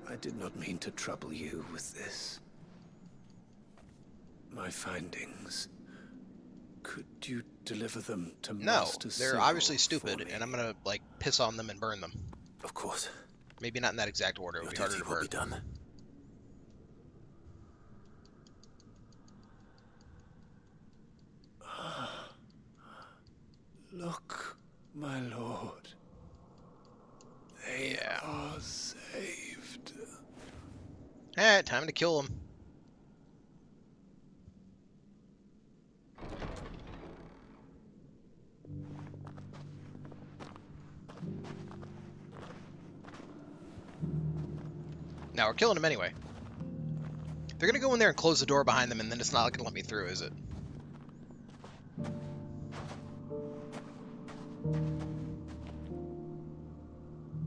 I did not mean to trouble you with this. My findings. Could you deliver them to Master No, they're Cyril obviously stupid, and I'm gonna, like, piss on them and burn them. Of course. Maybe not in that exact order. It would be harder to burn. Be done. Look, my lord. They are saved. Alright, time to kill them. Now we're killing them anyway. They're gonna go in there and close the door behind them, and then it's not gonna let me through, is it?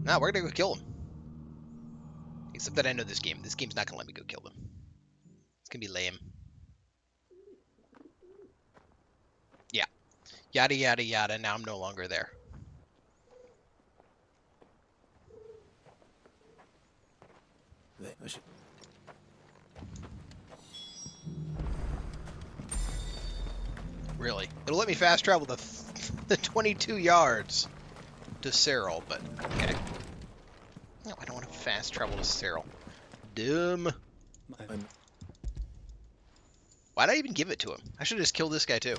No, we're gonna go kill them. Except that I know this game. This game's not gonna let me go kill them. It's gonna be lame. Yeah. Yada yada yada. Now I'm no longer there. Really? It'll let me fast travel the 22 yards to Cyril, but okay. No, I don't want to fast travel to Cyril. Dumb. Why'd I even give it to him? I should have just killed this guy too.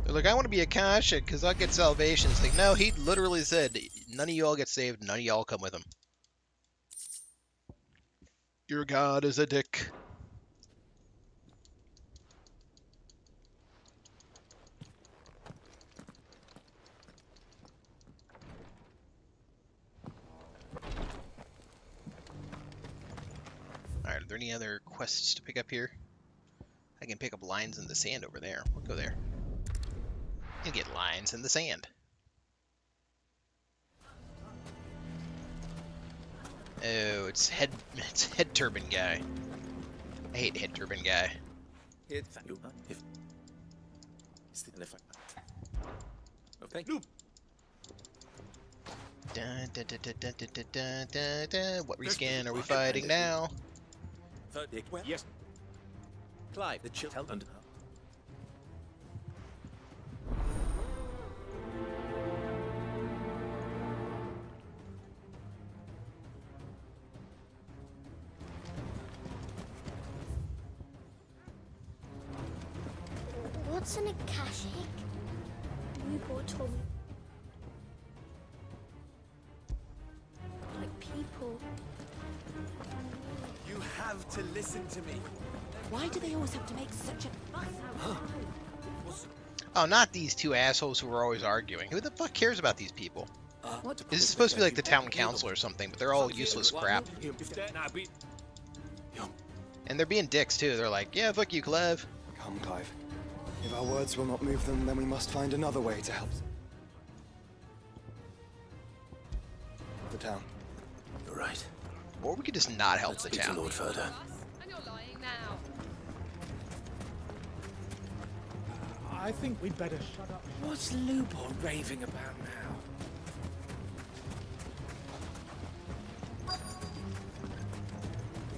They're like, I want to be Akashic because I'll get salvation. It's like, no, he literally said, none of y'all get saved, none of y'all come with him. Your god is a dick. Alright, are there any other quests to pick up here? I can pick up lines in the sand over there. We'll go there. You get lines in the sand. Oh, it's head turban guy. I hate head turban guy. Thank you. What rescan are we fighting now? Yes. Clive, the chill under. What's an Akashic? Newport told me. Like people. You have to listen to me. Why do they always have to make such a fuss? Oh, not these two assholes who are always arguing. Who the fuck cares about these people? This is supposed to be like the town council or something, but they're all useless crap. And they're being dicks too. They're like, yeah, fuck you, Clev. Come, Clive. If our words will not move them, then we must find another way to help the town. You're right. Or we could just not help the Speak town. to Lord further. And you're lying now. I think we'd better shut up. What's Lupol raving about now?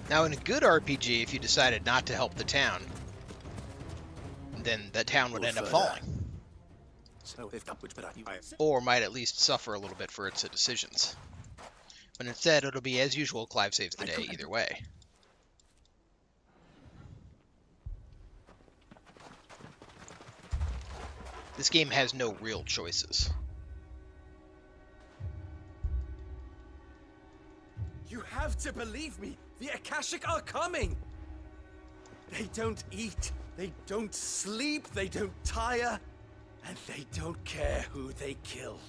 Now, in a good RPG, if you decided not to help the town, then the town would end up falling. So they've come, which, but I Or might at least suffer a little bit for its decisions. But instead, it'll be as usual, Clive saves the day either way. This game has no real choices. You have to believe me. The Akashic are coming. They don't eat. They don't sleep. They don't tire. And they don't care who they kill.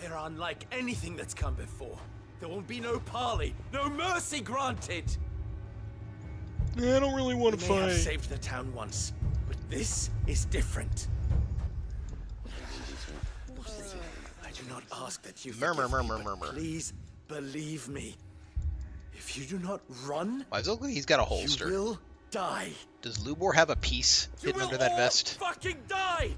They're unlike anything that's come before. There won't be no parley, no mercy granted. I don't really want to We may have fight. saved the town once, but this is different. I do not ask that you Murmur, forgive me, murmur, but murmur. please believe me. If you do not run, Why does it look like he's got a holster? you will die. Does Lubor have a piece You hidden will under that all vest? fucking die.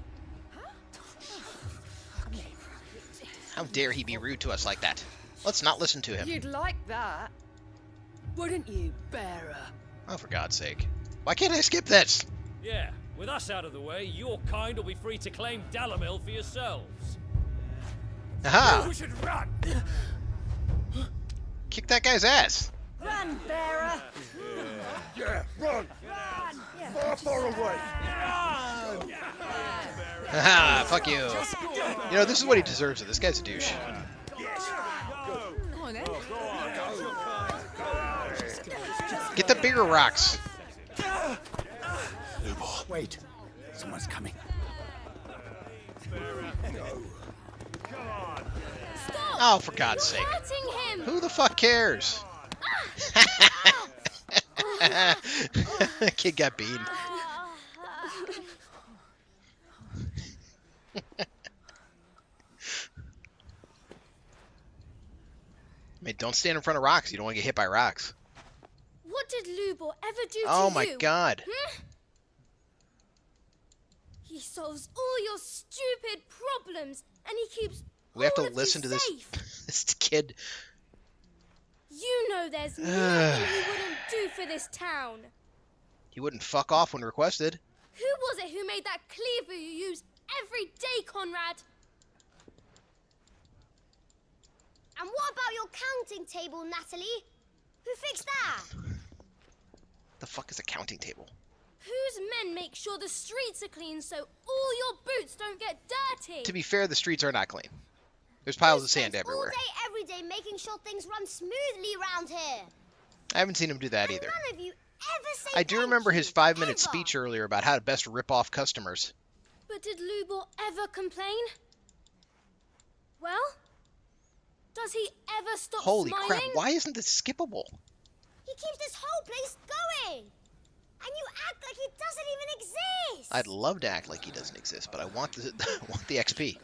How dare he be rude to us like that? Let's not listen to him. You'd like that, wouldn't you, bearer? Oh, for God's sake. Why can't I skip this? Yeah, with us out of the way, your kind will be free to claim Dalamil for yourselves. Aha! You should run. Kick that guy's ass. Run, bearer! Yeah, run. Far, far away. Haha, fuck you. You know, this is what he deserves. This guy's a douche. Go on, then. Get the bigger rocks. Wait, someone's coming. Oh, for God's sake. Hurting him. Who the fuck cares? Kid got beaten. I mean, don't stand in front of rocks. You don't want to get hit by rocks. What did Lubor ever do to you? Oh my God. He solves all your stupid problems, and he keeps We have all to of listen you to this safe. this kid. You know there's nothing he wouldn't do for this town. He wouldn't fuck off when requested. Who was it who made that cleaver you use every day, Conrad? And what about your counting table, Natalie? Who fixed that? The fuck is a counting table? Whose men make sure the streets are clean so all your boots don't get dirty? To be fair, the streets are not clean. There's piles of sand everywhere. All day, every day, making sure things run smoothly around here. I haven't seen him do that either. None of you ever say I do thank remember you, his 5-minute ever. speech earlier about how to best rip off customers. But did Lubor ever complain? Well, does he ever stop Holy smiling? crap, why isn't this skippable? He keeps this whole place going. And you act like he doesn't even exist. I'd love to act like he doesn't exist, but I want the, I want the XP.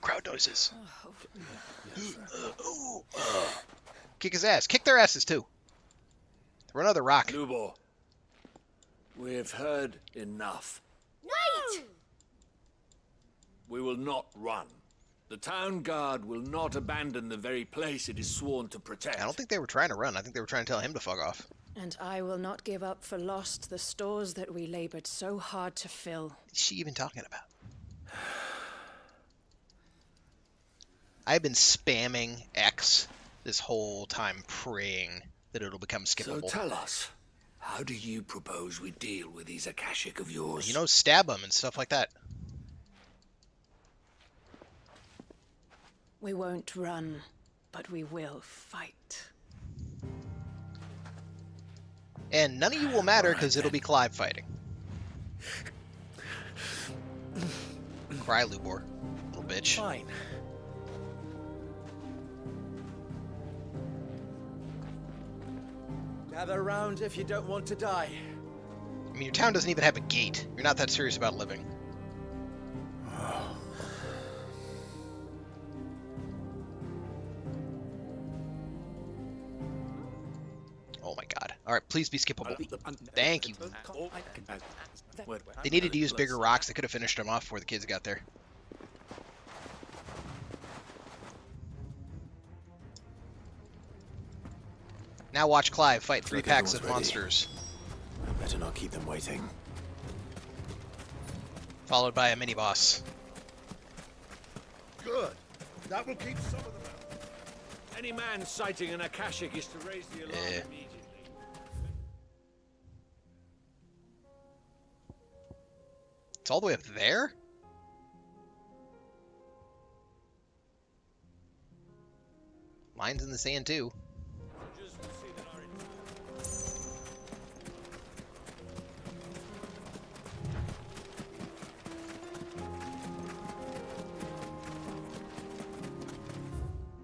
Crowd noises. Kick his ass. Kick their asses too. Throw another rock. Lubor, we have heard enough. Wait! We will not run. The town guard will not abandon the very place it is sworn to protect. I don't think they were trying to run. I think they were trying to tell him to fuck off. And I will not give up for lost the stores that we labored so hard to fill. What is she even talking about? I've been spamming X this whole time, praying that it'll become So skippable. tell us, how do you propose we deal with these Akashic of yours? You know, stab them and stuff like that. We won't run, but we will fight. And none of you will matter because it'll be Clive fighting. Cry, Lubor. Little bitch. Fine. Gather round if you don't want to die. I mean, your town doesn't even have a gate. You're not that serious about living. Oh my god. Alright, please be skippable. Thank you. They needed to use bigger rocks. They could have finished them off before the kids got there. Now watch Clive fight 3 packs of monsters. I better not keep them waiting. Followed by a mini boss. Good. That will keep some of them out. Any man sighting an Akashic is to raise the alarm immediately. It's all the way up there? Lines in the sand too.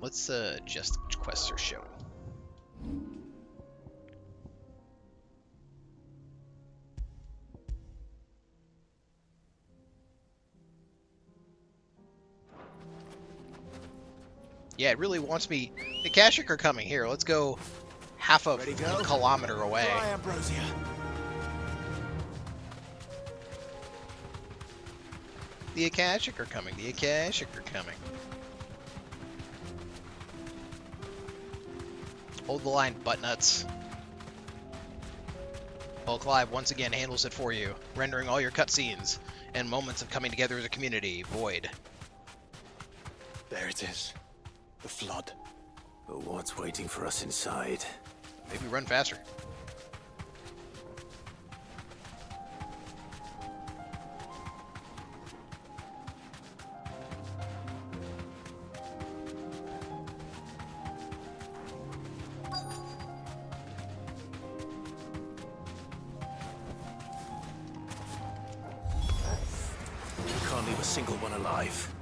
Let's adjust which quests are showing. Yeah, it really wants me. The Akashic are coming. Here, let's go half a kilometer away. Try Ambrosia. The Akashic are coming. The Akashic are coming. Hold the line, buttnuts. Well, Clive once again handles it for you, rendering all your cutscenes and moments of coming together as a community void. There it is. The flood. But what's waiting for us inside? Maybe run faster. Can't leave a single one alive.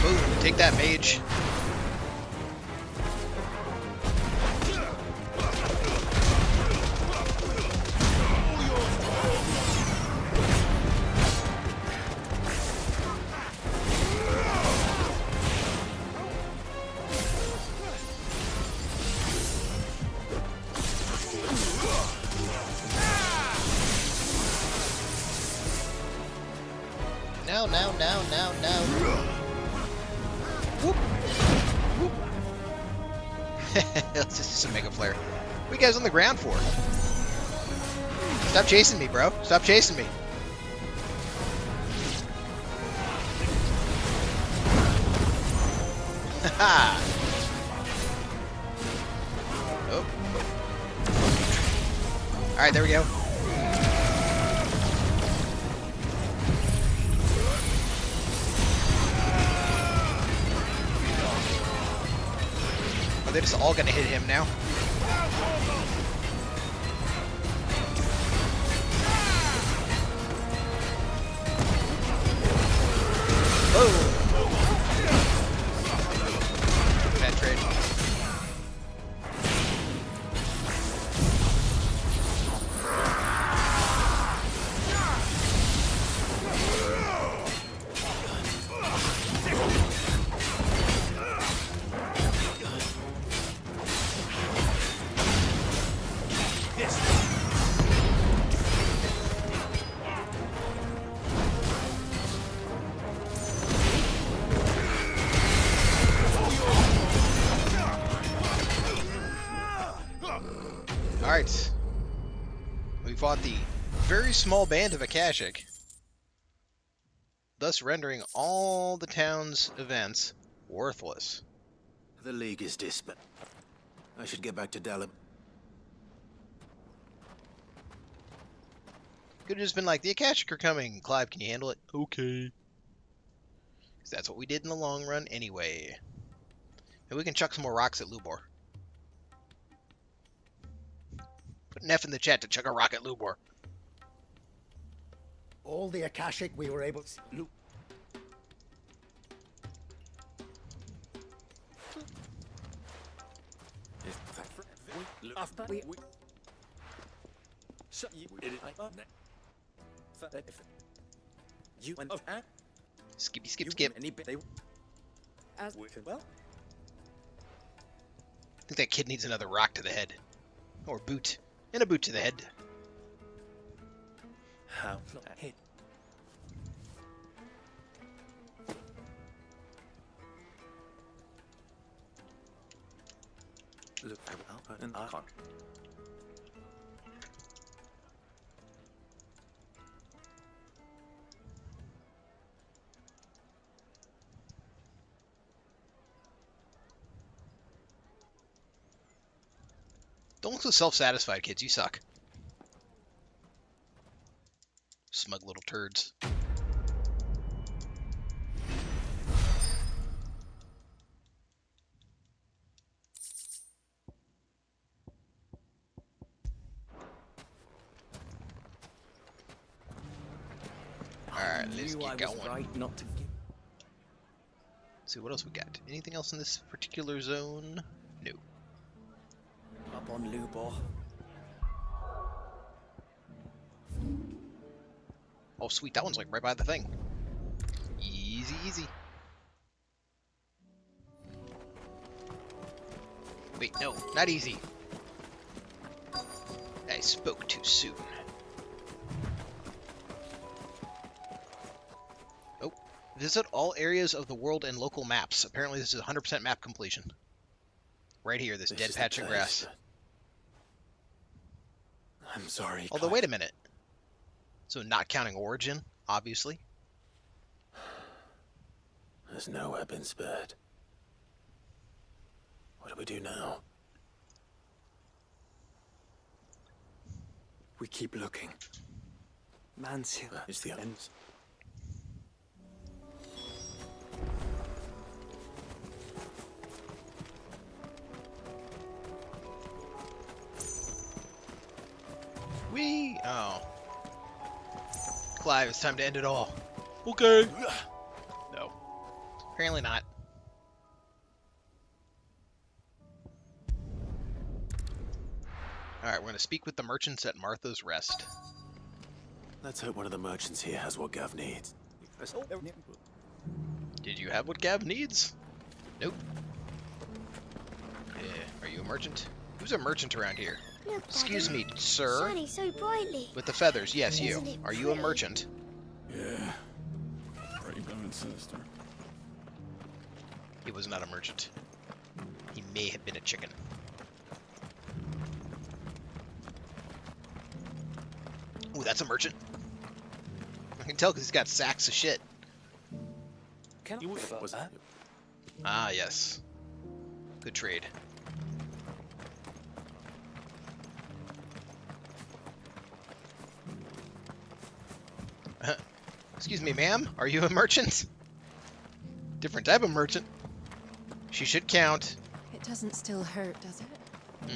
Boom, take that, mage. No. Whoop. Whoop. Let's just do some Mega Flare. What are you guys on the ground for? Stop chasing me, bro. Stop chasing me. Haha. Oh. Alright, there we go. They're just all gonna hit him now. Oh! Bad trade. Alright. We fought the very small band of Akashic, thus rendering all the town's events worthless. The League is disbanded. I should get back to Dalim. Could have just been like, the Akashic are coming. Clive, can you handle it? Okay. Because that's what we did in the long run anyway. And we can chuck some more rocks at Lubor. Put an F in the chat to chuck a rock at Lubor. All the Akashic we were able to... Skip. Well, I think that kid needs another rock to the head. Or boot. And a boot to the head. how? Hey. Look out and I can't. Don't look so self-satisfied, kids. You suck. Smug little turds. Alright, let's get going. Right not to give. Let's see what else we got. Anything else in this particular zone? No. Up on Lubor. Oh, sweet. That one's like right by the thing. Easy, easy. Wait, no, not easy. I spoke too soon. Oh, visit all areas of the world and local maps. Apparently this is 100% map completion. Right here, this dead patch of grass. I'm sorry. Although, wait a minute. So not counting Origin, obviously. There's nowhere been spared. What do we do now? We keep looking. Man's here. It's the ends. Whee! Oh. Clive, it's time to end it all. Okay. No. Apparently not. Alright, we're going to speak with the merchants at Martha's Rest. Let's hope one of the merchants here has what Gav needs. Did you have what Gav needs? Nope. Yeah, are you a merchant? Who's a merchant around here? Look, Excuse Daddy. me, sir? Shining so brightly. With the feathers, yes, you. Isn't it Are you a pretty? merchant? Yeah. Pretty blooming sinister. He was not a merchant. He may have been a chicken. Ooh, that's a merchant. I can tell because he's got sacks of shit. Was that? Ah, yes. Good trade. Excuse me, ma'am. Are you a merchant? Different type of merchant. She should count. It doesn't still hurt, does it?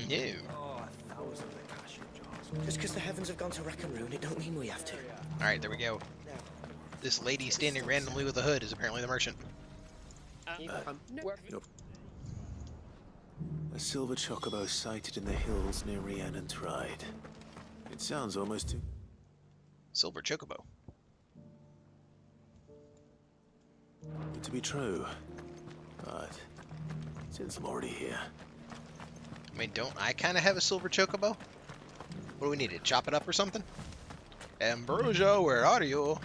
No. Oh, 1,000 Akashic jars. Just because the heavens have gone to Rackaroon, it don't mean we have to. Alright, there we go. This lady standing randomly with a hood is apparently the merchant. A silver chocobo sighted in the hills near Rhiannon Ride. It sounds almost too... Silver chocobo. Good to be true. But since I'm already here... I mean, don't I kind of have a silver chocobo? What do we need to chop it up or something? Ambrosia, where are you?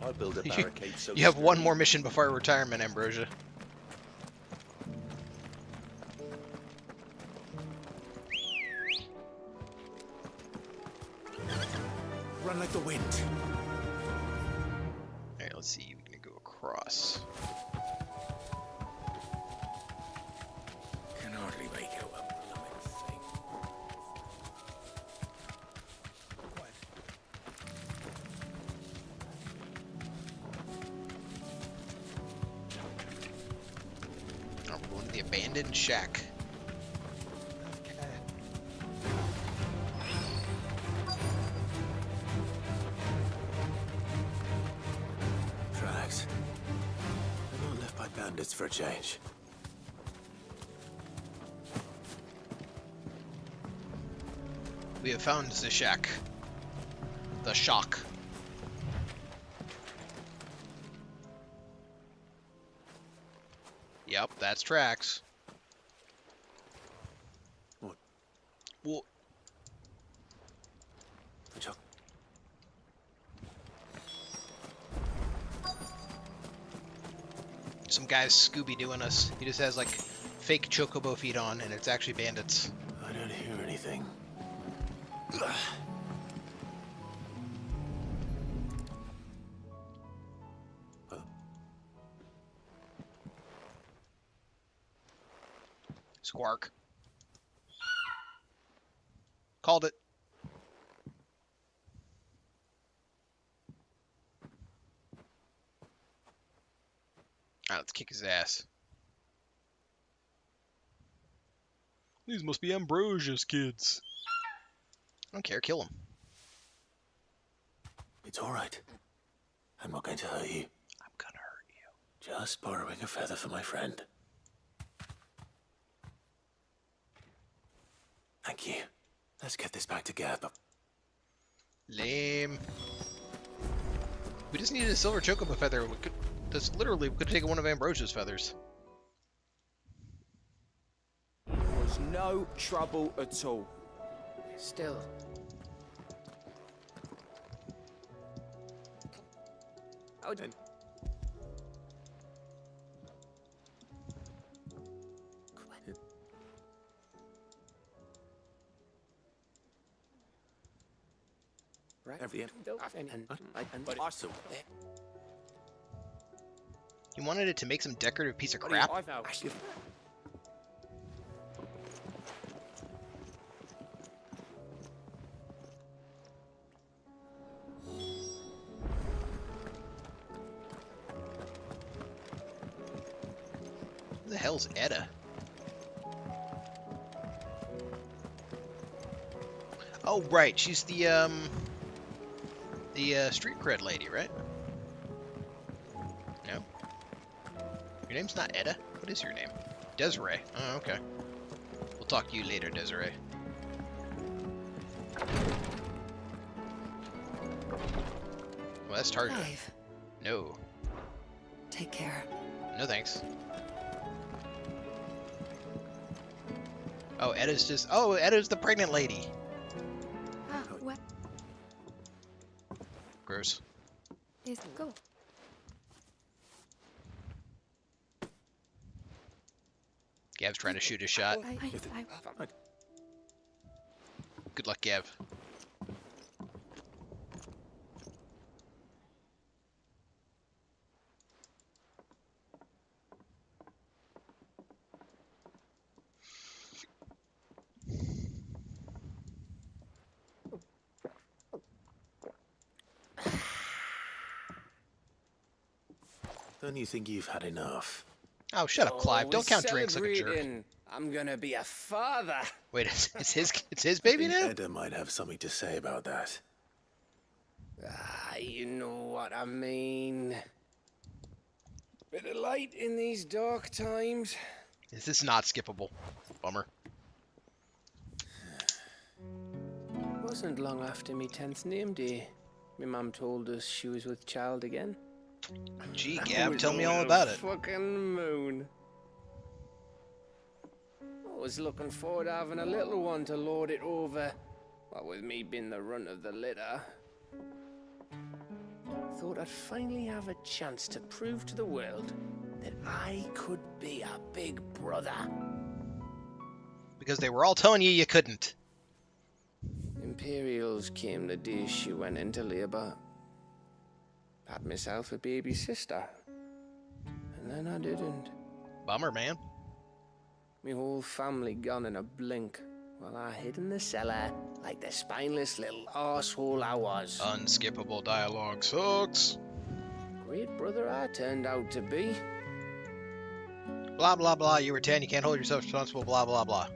I'll build a barricade so You have one more mission before retirement, Ambrosia. Run like the wind. Alright, let's see. We're gonna go across. Can hardly make out a blooming thing. Oh, we're going to the abandoned shack. Tracks. They're not left by bandits for a change. We have found the shack. The shock. Yep, that's tracks. What? Well, some guy's Scooby-Dooing us. He just has like fake chocobo feet on, and it's actually bandits. I don't hear anything. Squark. Called it. Alright, let's kick his ass. These must be Ambrosia's kids. I don't care, kill him. It's all right. I'm not going to hurt you. I'm gonna hurt you. Just borrowing a feather for my friend. Thank you. Let's get this back together. Lame. We just needed a silver chocobo feather. We could have taken one of Ambrosia's feathers. Was no trouble at all. Still. Oh, Right. Every end. But also, You wanted it to make some decorative piece of crap? Who the hell's Edda? Oh, right. She's the street cred lady, right? No? Your name's not Edda? What is your name? Desiree. Oh, okay. We'll talk to you later, Desiree. Well, that's target. Clive. No. Take care. No thanks. Oh, Edda's just... Oh, Edda's the pregnant lady. What? Gross. Is go. Gav's trying to shoot a shot. Good luck, Gav. Don't you think you've had enough? Oh, shut up, Clive. Don't count drinks like a jerk. I'm gonna be a father. Wait, it's his baby now? Edda might have something to say about that. Ah, you know what I mean. Bit of light in these dark times. This is not skippable. Bummer. Wasn't long after me 10th name day. My mum told us she was with child again. Gee, Gab, tell me all about it. Fucking moon. I was looking forward to having a little one to lord it over. What with me being the runt of the litter. Thought I'd finally have a chance to prove to the world that I could be a big brother. Because they were all telling you couldn't. Imperials came the day she went into labour. Had myself a baby sister. And then I didn't. Bummer, man. Me whole family gone in a blink, while I hid in the cellar like the spineless little arsehole I was. Unskippable dialogue sucks. Great brother I turned out to be. Blah, blah, blah. You were 10. You can't hold yourself responsible. Blah, blah, blah.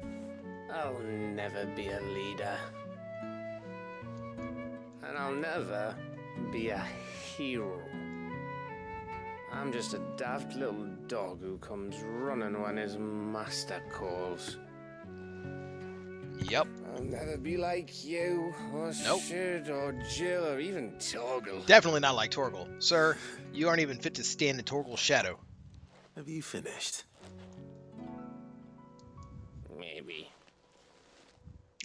I'll never be a leader. And I'll never be a hero. I'm just a daft little dog who comes running when his master calls. Yep. I'll never be like you, or Sid, or Jill, or even Torgal. Definitely not like Torgal. Sir, you aren't even fit to stand in Torgal's shadow. Have you finished? Maybe.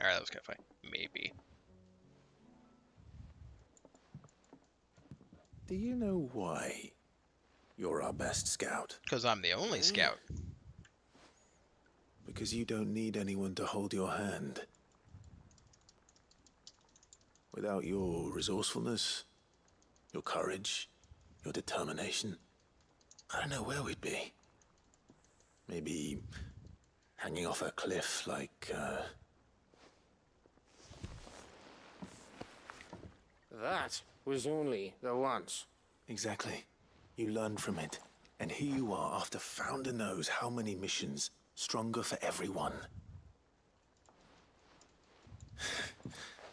Alright, that was kind of funny. Maybe. Do you know why you're our best scout? Because I'm the only scout. Because you don't need anyone to hold your hand. Without your resourcefulness, your courage, your determination, I don't know where we'd be. Maybe hanging off a cliff like, That was only the once. Exactly. You learned from it. And here you are after Founder knows how many missions, stronger for everyone.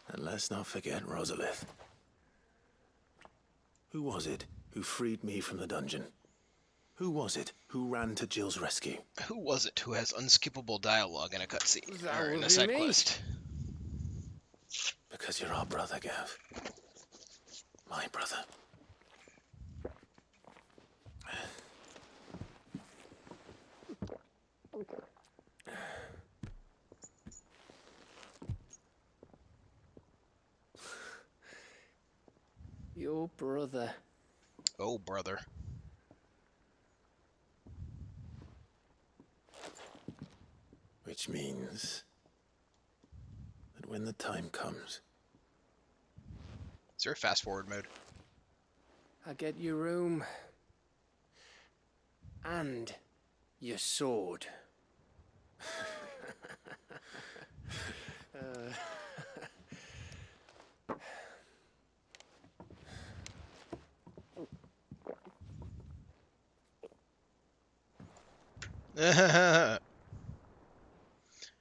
And let's not forget Rosalith. Who was it who freed me from the dungeon? Who was it who ran to Jill's rescue? Who was it who has unskippable dialogue in a cutscene? That Or in would a be side me. quest? Because you're our brother, Gav. My brother. Your brother. Oh, brother. Which means that when the time comes... Is there a fast forward mode? I get your room. And your sword.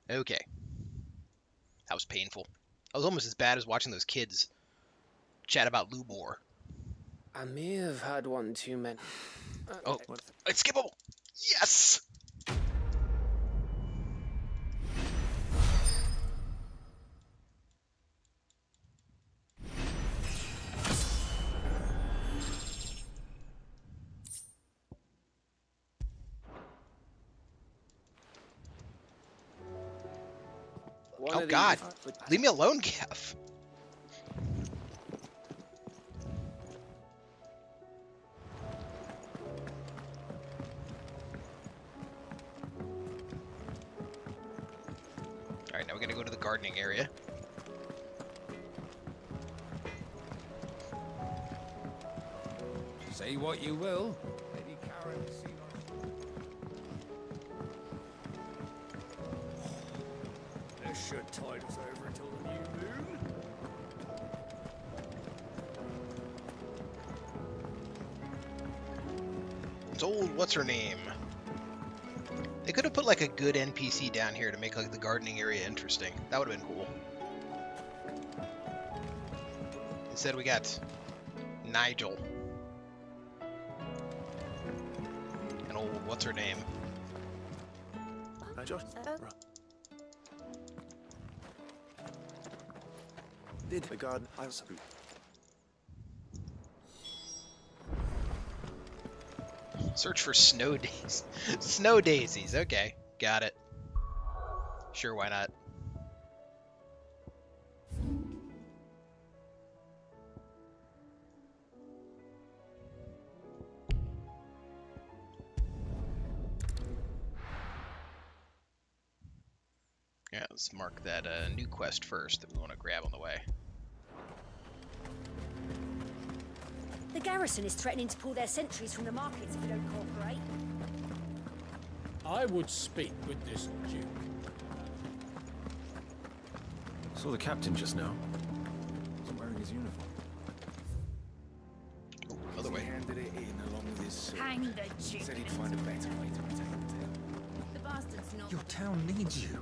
Okay. That was painful. That was almost as bad as watching those kids chat about Lubor. I may have had one too many. Oh, it's skippable! Yes! Oh God! Leave me alone, Gav. Alright, now we're gonna go to the gardening area. Say what you will. Lady Karen has seen us. This should tide us over till the new moon. It's old, what's her name? They could have put like a good NPC down here to make like the gardening area interesting. That would have been cool. Instead we got Nigel. And old, what's her name? Nigel? Did the garden... I was... Search for snow daisies. Snow daisies, okay. Got it. Sure, why not? Yeah, let's mark that new quest first that we want to grab on the way. The garrison is threatening to pull their sentries from the markets if we don't cooperate. I would speak with this Duke. Saw the captain just now. Wasn't wearing his uniform. Oh, other way. Handed it in along with his sword. Hang the Duke. Said he'd find a better way to protect the town. The bastard's not... Your town needs you.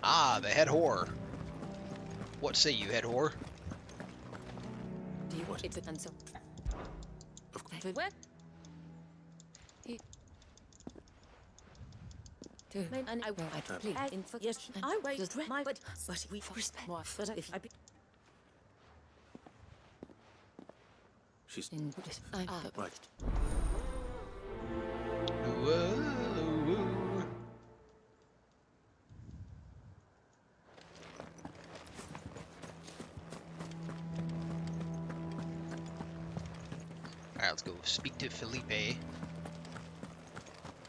Ah, the head whore. What say you, head whore? Do you want it to answer? Where? And I will please in for Yes, I wait my... But we respect more for if I... She's... in right. Alright, let's go speak to Felipe.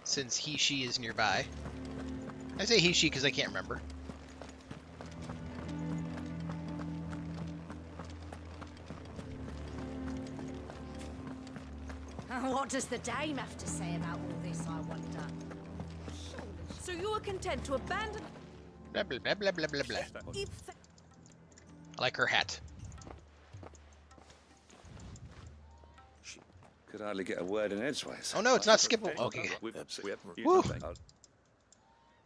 Since she is nearby. I say she because I can't remember. What does the dame have to say about all this, I wonder? So you are content to abandon... Blah, blah, blah, blah, blah, blah, blah. I like her hat. Could hardly get a word in edgeways. Oh no, it's not skippable. Okay. Woo! Woo!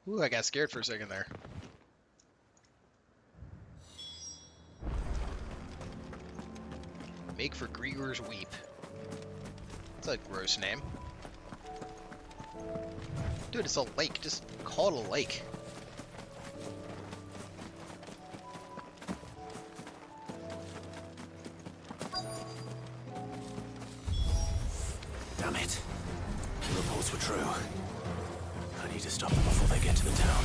Ooh, I got scared for a second there. Make for Grieger's Weep. That's a gross name. Dude, it's a lake. Just call it a lake. Damn it. The reports were true. I need to stop them before they get to the town.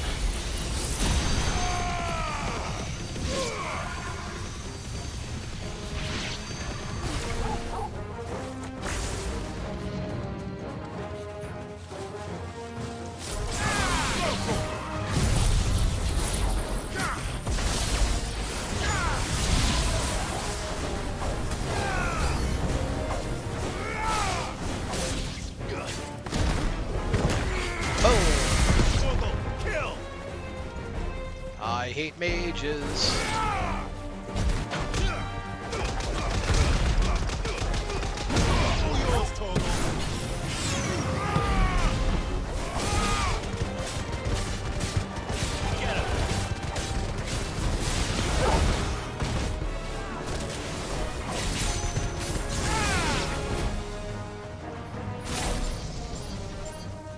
I hate mages.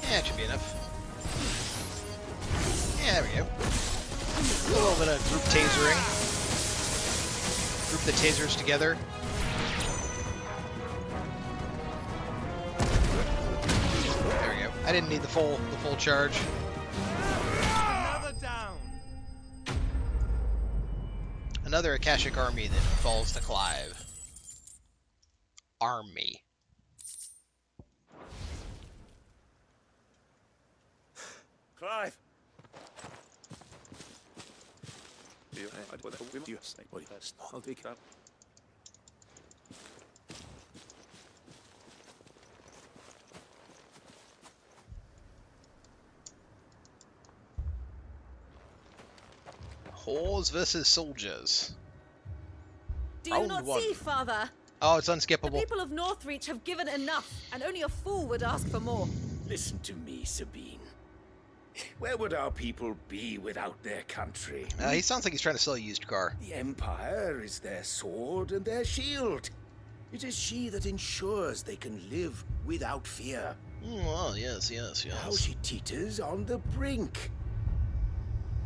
Yeah, it should be enough. Yeah, there we go. A little bit of group tasering. Group the tasers together. There we go. I didn't need the full charge. Another down. Another Akashic army that falls to Clive. Army. Clive! I'll take it. Whores versus soldiers. Do you Round not one. see, Father? Oh, it's The unskippable. people of Northreach have given enough, and only a fool would ask for more. Listen to me, Sabine. Where would our people be without their country? He sounds like he's trying to sell a used car. The Empire is their sword and their shield. It is she that ensures they can live without fear. Well, yes. Now she teeters on the brink.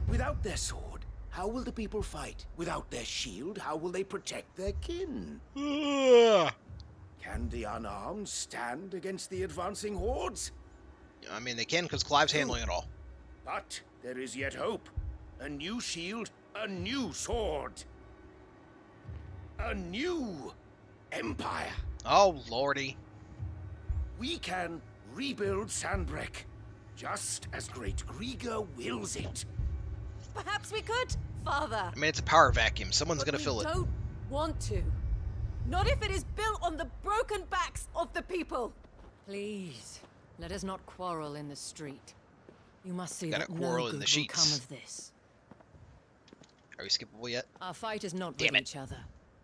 Without their sword, how will the people fight? Without their shield, how will they protect their kin? Can the unarmed stand against the advancing hordes? I mean, they can because Clive's handling it all. But there is yet hope. A new shield, a new sword. A new empire. Oh, lordy. We can rebuild Sandbreck, just as Great Grieger wills it. Perhaps we could, Father. I mean, it's a power vacuum. Someone's But gonna fill it. we don't want to. Not if it is built on the broken backs of the people. Please, let us not quarrel in the street. You must see Gotta that quarrel no in good the will sheets. come of this. Are we skippable yet? Our fight is not Damn with it. each other,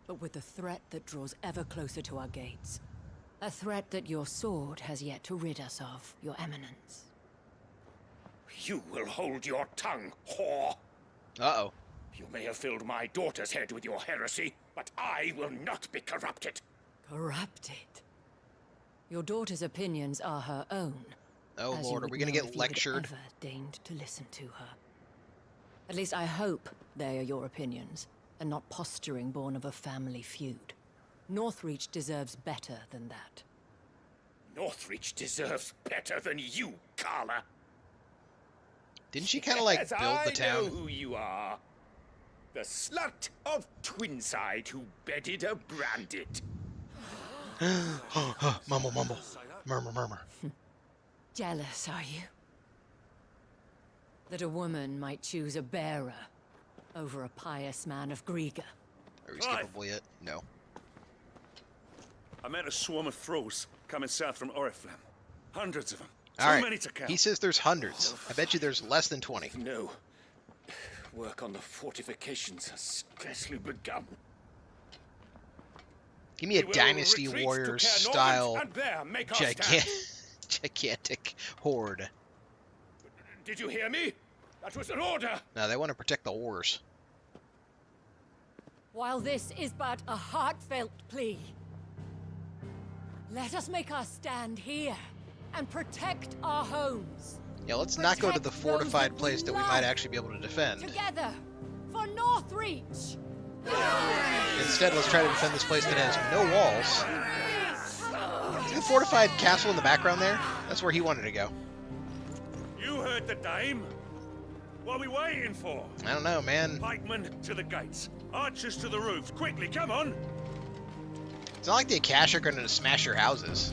but with the threat that draws ever closer to our gates. A threat that your sword has yet to rid us of, Your Eminence. You will hold your tongue, whore. Uh-oh. You may have filled my daughter's head with your heresy, but I will not be corrupted. Corrupted? Your daughter's opinions are her own. Oh, as you Lord, are would we gonna know get if you had lectured? ever deigned to listen to her. At least I hope they are your opinions, and not posturing born of a family feud. Northreach deserves better than that. Northreach deserves better than you, Carla. Didn't she kind of like Yes, build the I town? know who you are. The slut of Twinside who bedded a Brandit. Mumble, mumble. Murmur, murmur. Jealous, are you? That a woman might choose a bearer over a pious man of Griega. Are we skippable yet? No. I met a swarm of thralls coming south from Oriflamme. Hundreds of them. All Too right. many to count. He says there's hundreds. I bet you there's less than 20. No. Work on the fortifications has scarcely begun. Give me a We will Dynasty retreat to Warriors Caer style Norvent and there make our stand. gigantic horde. Did you hear me? That was an order. No, they want to protect the wars. While this is but a heartfelt plea, let us make our stand here and protect our homes. Yeah, let's not go to the fortified place that we might actually be able to defend. Together for Northreach. Instead, let's try to defend this place that has no walls. See the fortified castle in the background there? That's where he wanted to go. You heard the dame. What are we waiting for? I don't know, man. Pikemen to the gates. Archers to the roofs. Quickly, come on. It's not like the Akashic are going to smash your houses.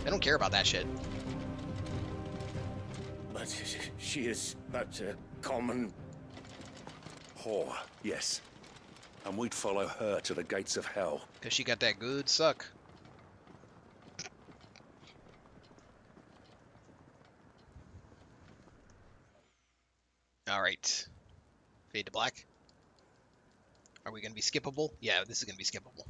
They don't care about that shit. But she is but a common whore, yes. And we'd follow her to the gates of hell. Because she got that good suck. Alright. Fade to black. Are we going to be skippable? Yeah, this is going to be skippable.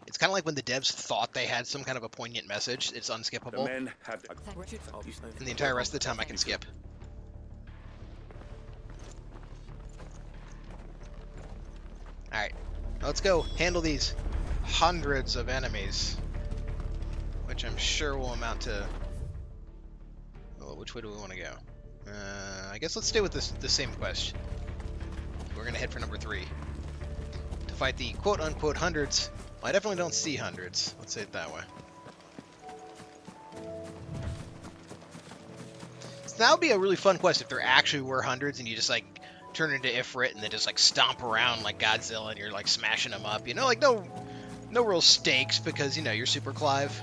It's kind of like when the devs thought they had some kind of a poignant message. It's unskippable. The men have... And the entire rest of the time I can skip. Alright. Let's go handle these hundreds of enemies. Which I'm sure will amount to... Oh, which way do we want to go? I guess let's stay with the same quest. We're going to head for number 3. To fight the quote-unquote hundreds. Well, I definitely don't see hundreds. Let's say it that way. So that would be a really fun quest if there actually were hundreds and you just like turn into Ifrit and then just like stomp around like Godzilla and you're like smashing them up. You know, like no real stakes because, you know, you're Super Clive.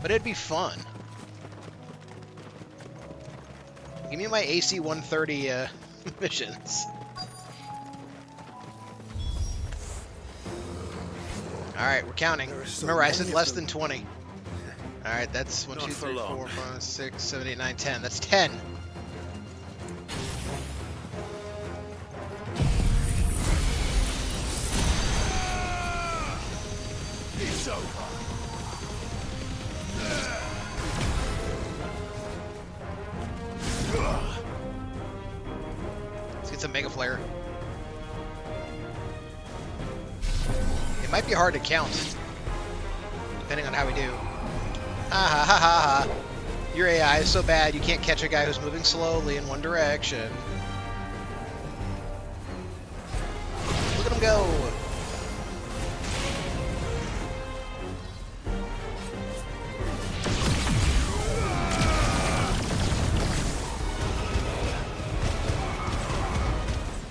But it'd be fun. Give me my AC 130 missions. Alright, we're counting. Remember, I said less than 20. Alright, that's 1, 2, 3, 4, 5, 6, 7, 8, 9, 10. That's 10. It's over. Let's get some Mega Flare. It might be hard to count, depending on how we do. Ha ha ha ha ha. Your AI is so bad you can't catch a guy who's moving slowly in one direction. Look at him go.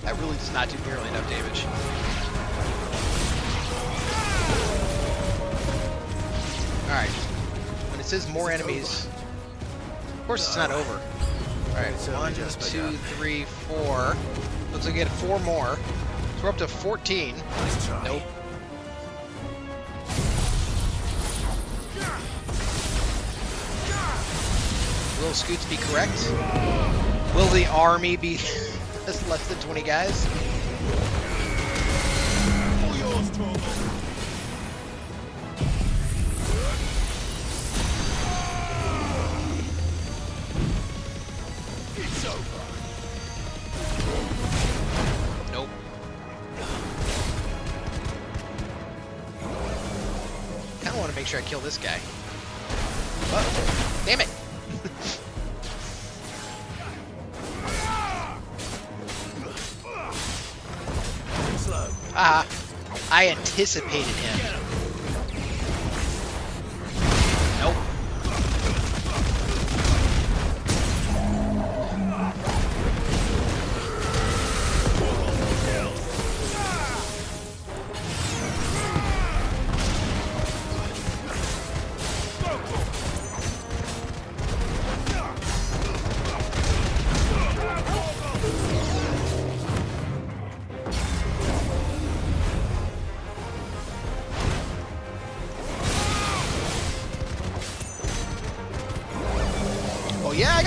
That really does not do nearly enough damage. Alright. When it says more enemies, of course it's not over. Alright, 1, 2, 3, 4. Looks like we get 4 more. So we're up to 14. Nope. Will Scoots be correct? Will the army be less than 20 guys? All yours, Torvald. It's over. Nope. Kinda want to make sure I kill this guy. Oh, damn it! Slow. Ah, I anticipated him.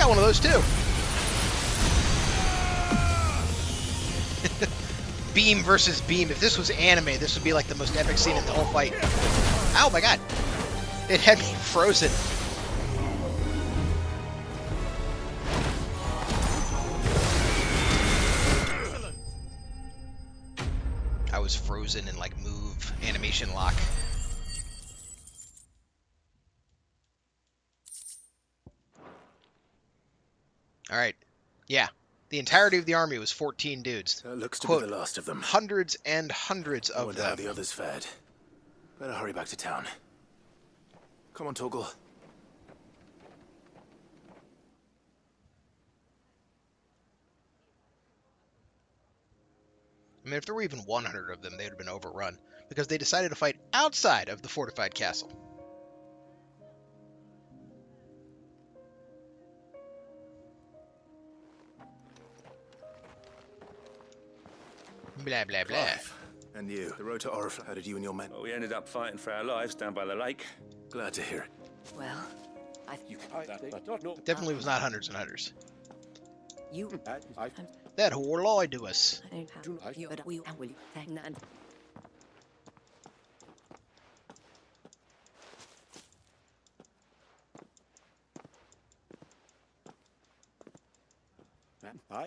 got one of those too. Beam versus beam. If this was anime, this would be like the most epic scene in the whole fight. Oh my god. It had me frozen. I was frozen in like move animation lock. Alright. Yeah. The entirety of the army was 14 dudes. That looks to Quote, be the last of them. Hundreds and hundreds I of wonder how them. the others fared. Better hurry back to town. Come on, Torgal. I mean, if there were even 100 of them, they would have been overrun, because they decided to fight outside of the fortified castle. Blah, blah, blah. Clive, and you, the road to Oriflamme, how did you and your men? Well, we ended up fighting for our lives down by the lake. Glad to hear it. Well, Definitely was not hundreds and hundreds. You. That whore lied to us.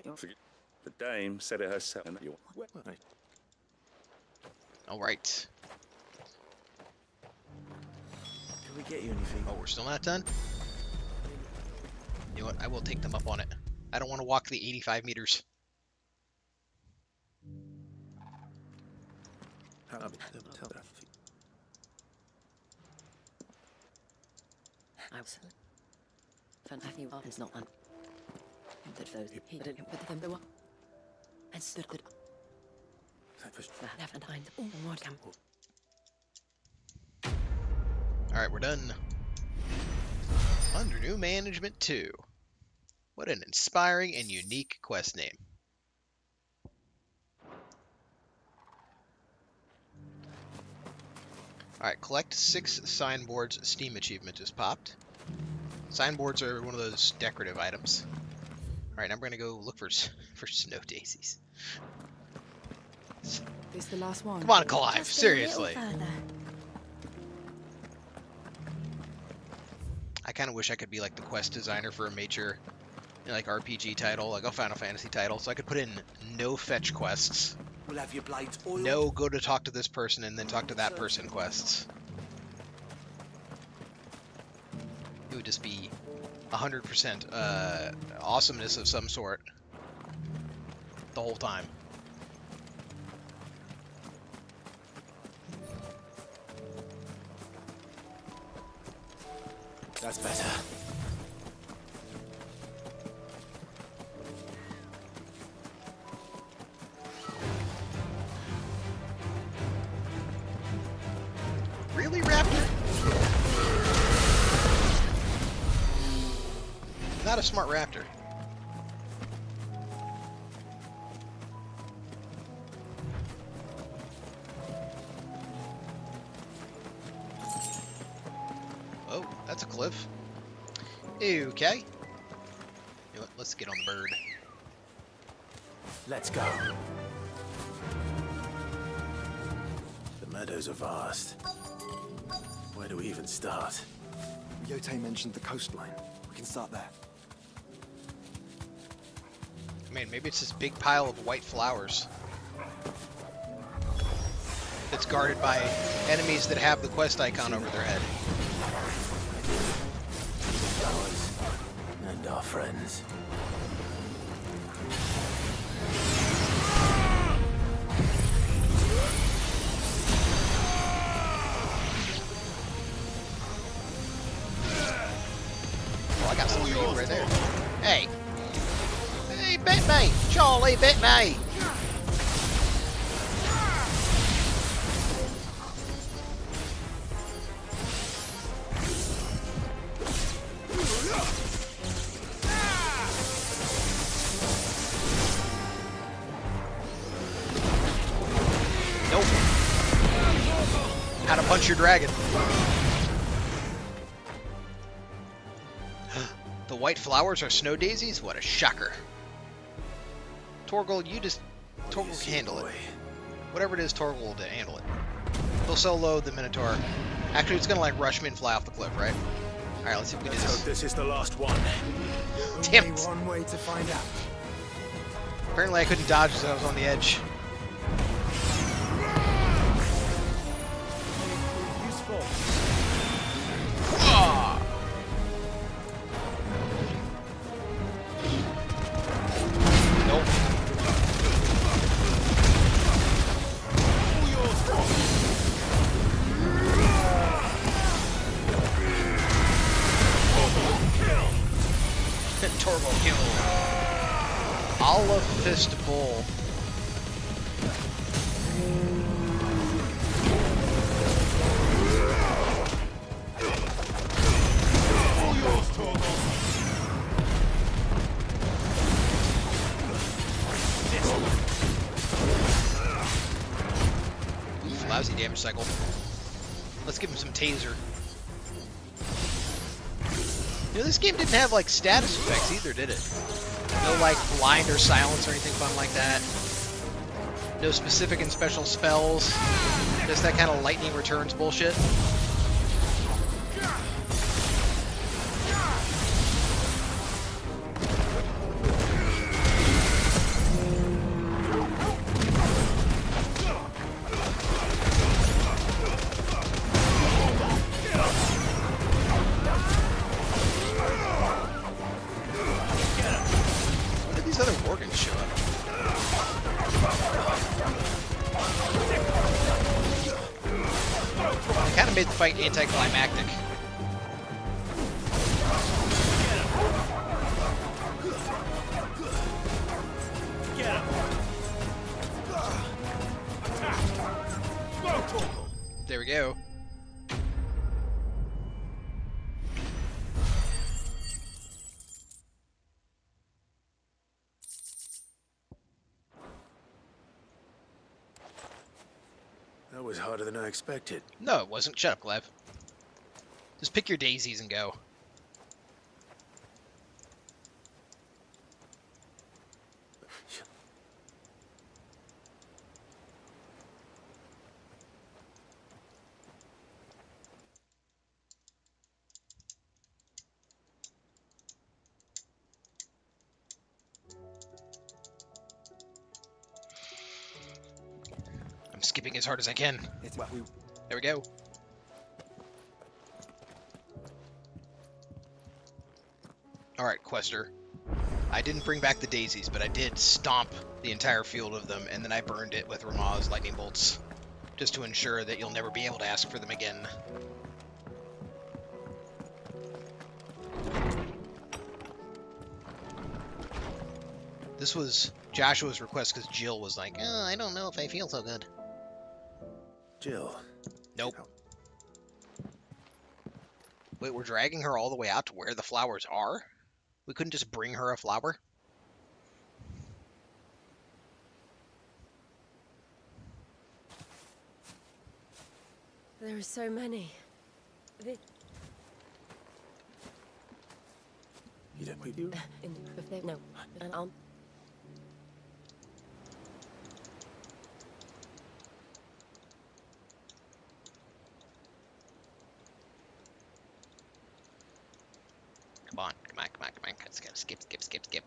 Don't forget, the dame said it herself. All right. Can we get you anything? Oh, we're still not done? You know what? I will take them up on it. I don't want to walk the 85 meters. Is not one. That those he did with them the one. And stood good. Left behind all what come. Alright, we're done. Under new management 2. What an inspiring and unique quest name. Alright, collect 6 signboards. Steam achievement just popped. Signboards are one of those decorative items. Alright, now we're gonna go look for snow daisies. Is the last one? Come on, Clive, seriously. I kind of wish I could be like the quest designer for a major, like RPG title, like a Final Fantasy title, so I could put in no fetch quests, We'll have your blades oiled. no go to talk to this person and then talk to that person quests. It would just be 100% awesomeness of some sort the whole time. That's better. Really, Raptor? Not a smart raptor. Oh, that's a cliff. Okay. You know what? Let's get on the bird. Let's go. The meadows are vast. Where do we even start? Yote mentioned the coastline. We can start there. Man, maybe it's this big pile of white flowers that's guarded by enemies that have the quest icon over their head. Ours and our friends. Oh, I got some for you right there. Hey! He bit me! Charlie bit me! Nope. How to punch your dragon. The white flowers are snow daisies? What a shocker. Torgal, Torgal can handle it. Whatever it is, Torgal will handle it. He'll solo the Minotaur. Actually, it's gonna like rush me and fly off the cliff, right? Alright, let's see if we can do Let's this. hope this is the last one. Damn Only it. one way to find out. Apparently I couldn't dodge as I was on the edge. Useful. Ah! Nope. Turbo kill. Olive Fist Bull. Oof, lousy damage cycle. Let's give him some taser. You know, this game didn't have, like, status effects either, did it? No, like, blind or silence or anything fun like that. No specific and special spells. Just that kind of lightning returns bullshit. Made the fight anticlimactic. There we go. That was harder than I expected. No, it wasn't. Shut up, Gleb. Just pick your daisies and go. I'm skipping as hard as I can. There we go. Alright, Quester. I didn't bring back the daisies, but I did stomp the entire field of them, and then I burned it with Ramah's lightning bolts, just to ensure that you'll never be able to ask for them again. This was Joshua's request because Jill was like, oh, I don't know if I feel so good. Jill. Nope. Wait, we're dragging her all the way out to where the flowers are? We couldn't just bring her a flower? There are so many. You don't with you? No. Come on, come on, come on, come on. Let's go. Skip, skip, skip, skip.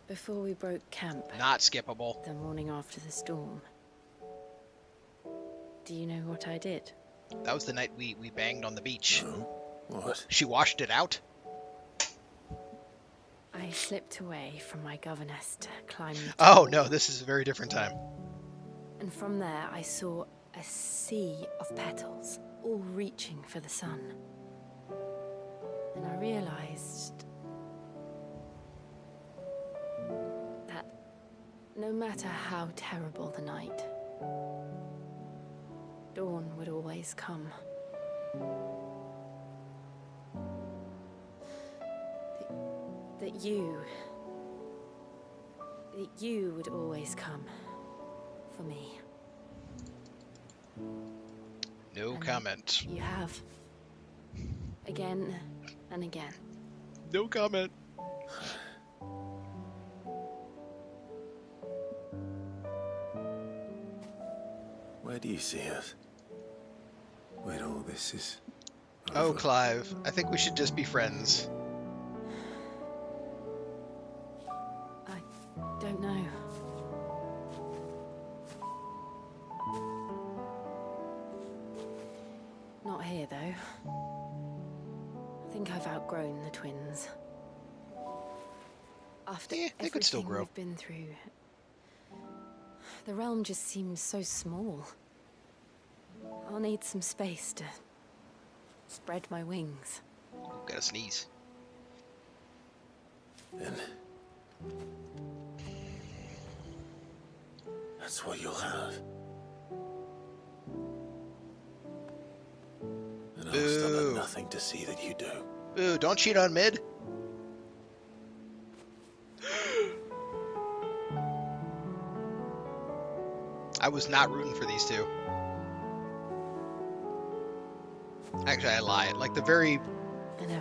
Before we broke camp. Not skippable. The morning after the storm. Do you know what I did? That was the night we banged on the beach. Oh, what? She washed it out? I slipped away from my governess to climb the Oh no, this is a very different time. And from there I saw a sea of petals, all reaching for the sun. And I realized that no matter how terrible the night, dawn would always come. That you would always come. for me. No comment. You have. Again and again. No comment. Where do you see us? When all this is Oh, over? Clive, I think we should just be friends. I don't know. Not here, though. I think I've outgrown the twins. After they could still grow. we've been through, the realm just seems so small. I'll need some space to spread my wings. Gotta sneeze. Then that's what you'll have. And I'll stop at nothing to see that you do. Ooh, don't cheat on mid. I was not rooting for these two. Actually, I lied. Like the very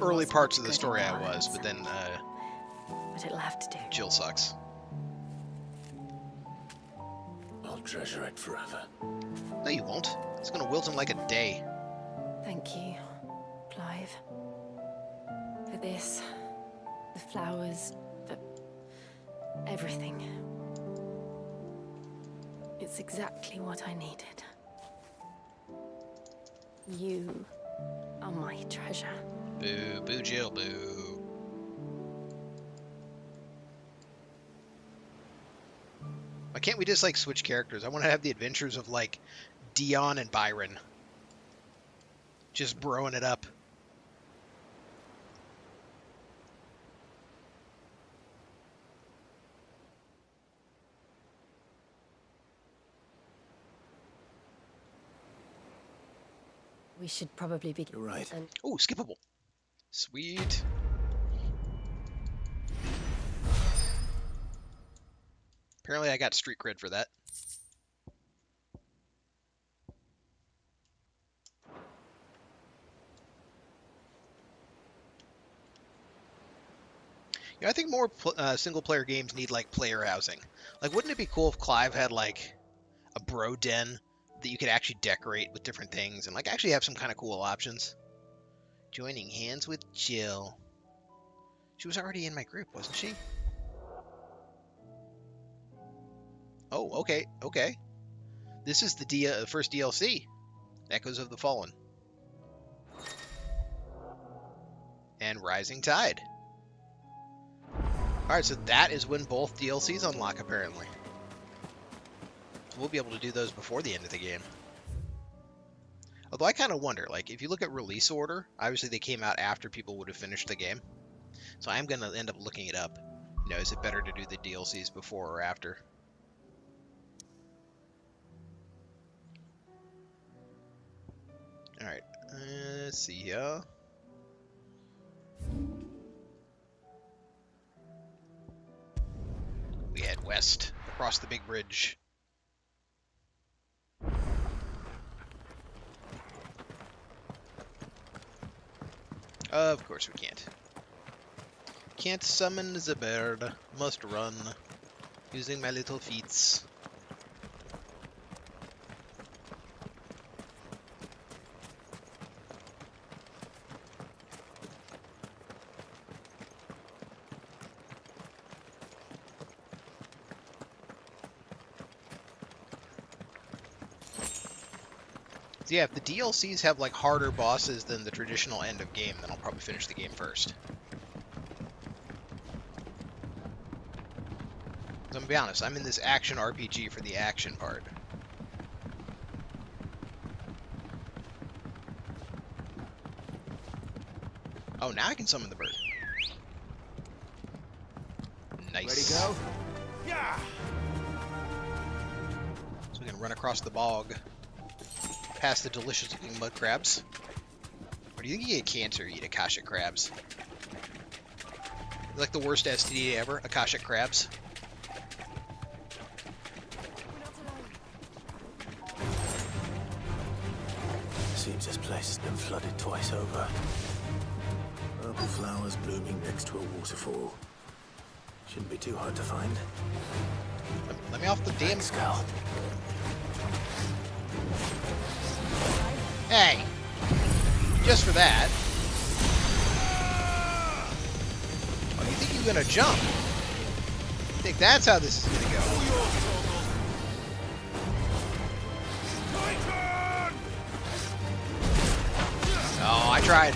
early parts of the story I was, but then But it'll have to do. Jill sucks. I'll treasure it forever. No, you won't. It's gonna wilt in like a day. Thank you, Clive. For this, the flowers, for everything. It's exactly what I needed. You are my treasure. Boo, boo, Jill, boo. Why can't we just like switch characters? I want to have the adventures of like Dion and Byron. Just broing it up. We should probably be. You're right. Oh, skippable. Sweet. Apparently I got street cred for that. You know, I think more single-player games need, like, player housing. Like, wouldn't it be cool if Clive had, like, a bro den that you could actually decorate with different things and, like, actually have some kind of cool options? Joining hands with Jill. She was already in my group, wasn't she? Oh, okay, okay. This is the first DLC. Echoes of the Fallen. And Rising Tide. Alright, so that is when both DLCs unlock, apparently. We'll be able to do those before the end of the game. Although I kind of wonder, like, if you look at release order, obviously they came out after people would have finished the game. So I'm going to end up looking it up. You know, is it better to do the DLCs before or after? Alright, let's see here. We head west, across the big bridge. Of course we can't. Can't summon the bird. Must run. Using my little feet. Yeah, if the DLCs have like harder bosses than the traditional end of game, then I'll probably finish the game first. I'm gonna be honest, I'm in this action RPG for the action part. Oh, now I can summon the bird. Nice. Ready to go? Yeah. So we can run across the bog. Past the delicious looking mud crabs. Or do you think you get cancer eat Akashic crabs? Like the worst STD ever, Akashic crabs. Seems this place has been flooded twice over. Purple flowers blooming next to a waterfall. Shouldn't be too hard to find. Let me off the damn skull. Hey! Just for that. Oh, you think you're gonna jump? I think that's how this is gonna go. Oh, I tried.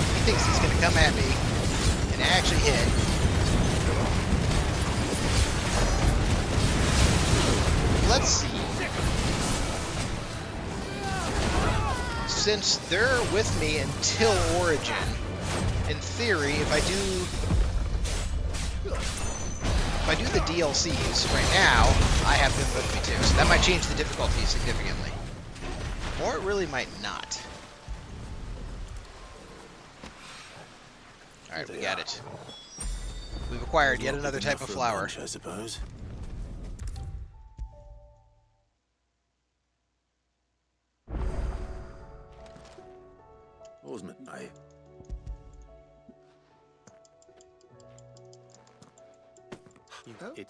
He thinks he's gonna come at me and actually hit. Let's see. Since they're with me until Origin, in theory, if I do the DLCs right now, I have them with me too. So that might change the difficulty significantly. Or it really might not. Alright, we got it. We've acquired yet another type of flower. I suppose. Osman, It...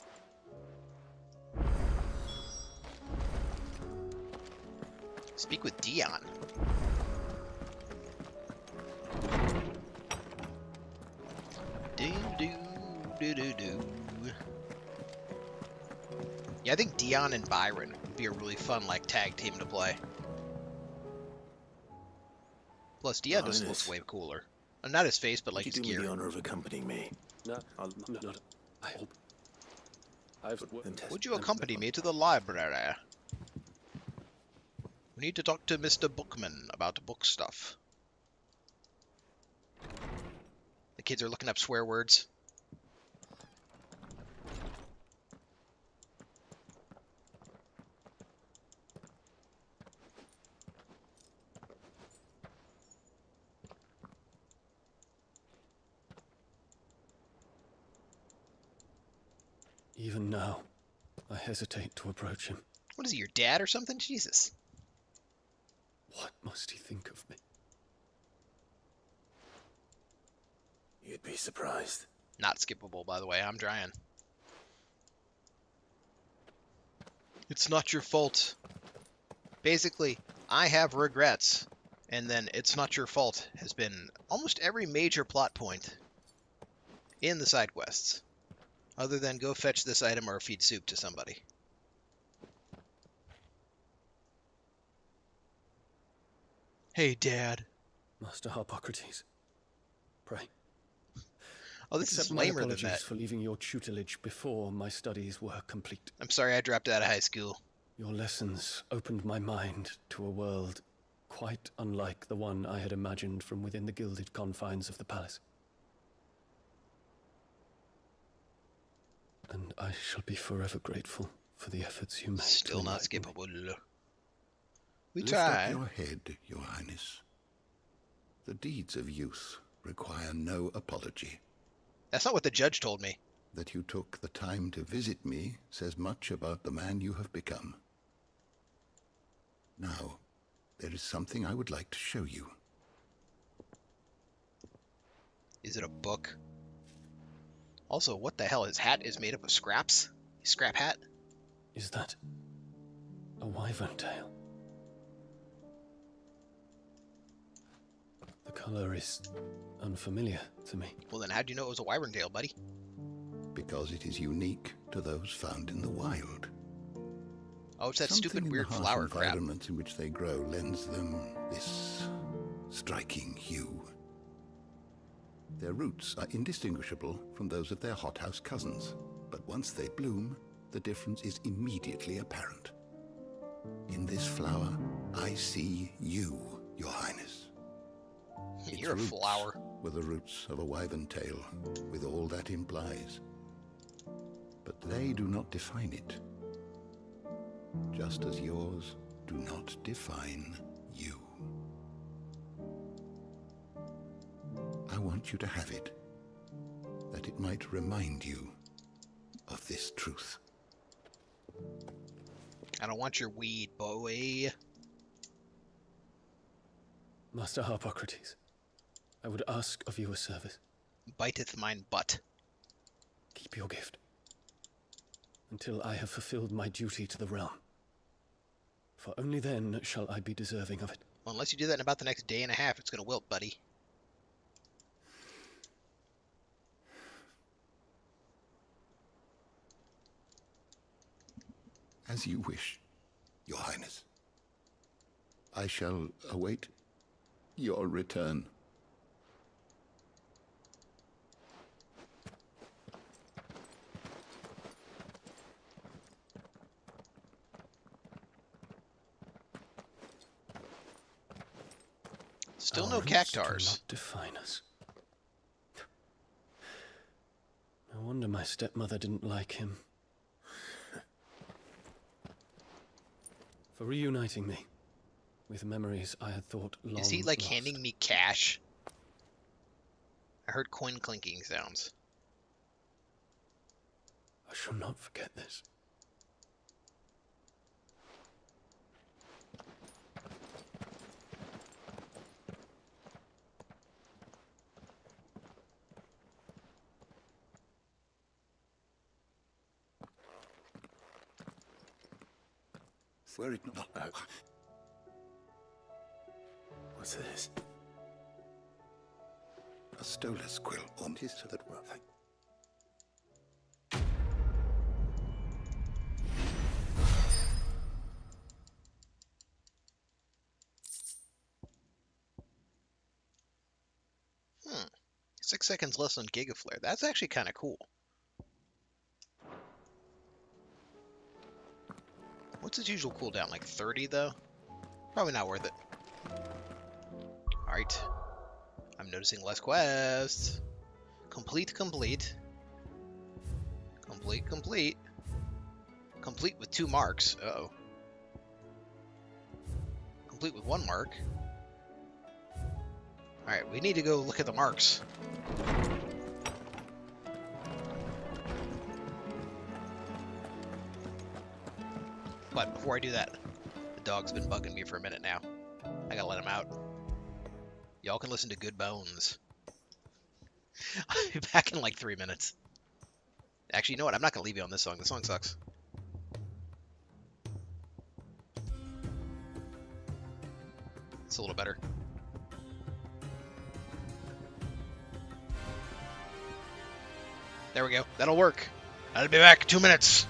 Speak with Dion. Yeah, I think Dion and Byron would be a really fun, like, tag team to play. Plus, Dion just looks way cooler. Not his face, but like his gear. Do me the honor of accompanying me. No, I'm not. Would you accompany me to the library? We need to talk to Mr. Bookman about book stuff. The kids are looking up swear words. Even now, I hesitate to approach him. What is he, your dad or something? Jesus. What must he think of me? You'd be surprised. Not skippable, by the way. I'm trying. It's not your fault. Basically, I have regrets. And then it's not your fault has been almost every major plot point in the side quests. Other than go fetch this item or feed soup to somebody. Hey, Dad. Master Harpocrates, pray. Oh, this is lamer than that. Apologies for leaving your tutelage before my studies were complete. I'm sorry I dropped out of high school. Your lessons opened my mind to a world quite unlike the one I had imagined from within the gilded confines of the palace. And I shall be forever grateful for the efforts you made. Still not skippable. We Lift try. up your head, Your Highness. The deeds of youth require no apology. That's not what the judge told me. That you took the time to visit me says much about the man you have become. Now, there is something I would like to show you. Is it a book? Also, what the hell? His hat is made up of scraps? Scrap hat? Is that a wyvern tail? The color is unfamiliar to me. Well then, how do you know it was a wyvern tail, buddy? Because it is unique to those found in the wild. Oh, it's that Something stupid in weird the harsh flower crap. environment in which they grow lends them this striking hue. Their roots are indistinguishable from those of their hothouse cousins, but once they bloom, the difference is immediately apparent. In this flower, I see you, Your Highness. You're a flower. Were the roots of a wyvern tail, with all that implies. but they do not define it. Just as yours do not define you. I want you to have it, that it might remind you of this truth. I don't want your weed, boy. Master Harpocrates, I would ask of you a service. Biteth mine butt. Keep your gift, until I have fulfilled my duty to the realm. For only then shall I be deserving of it. Well, unless you do that in about the next day and a half, it's going to wilt, buddy. As you wish, Your Highness. I shall await your return. Still no Our roots cactars. do not define us. No wonder my stepmother didn't like him. For reuniting me with memories I had thought long Is he like lost. handing me cash? I heard coin clinking sounds. I shall not forget this. Were it not out. What's this? A stolas quill, or Tis so that well. Hmm. 6 seconds less on Gigaflare. That's actually kind of cool. What's its usual cooldown? Like 30 though? Probably not worth it. Alright. I'm noticing less quests. Complete. Complete with 2 marks. Uh-oh. Complete with 1 mark. Alright, we need to go look at the marks. But before I do that, the dog's been bugging me for a minute now. I gotta let him out. Y'all can listen to Good Bones. I'll be back in like 3 minutes. Actually, you know what? I'm not gonna leave you on this song. The song sucks. It's a little better. There we go. That'll work. I'll be back. 2 minutes.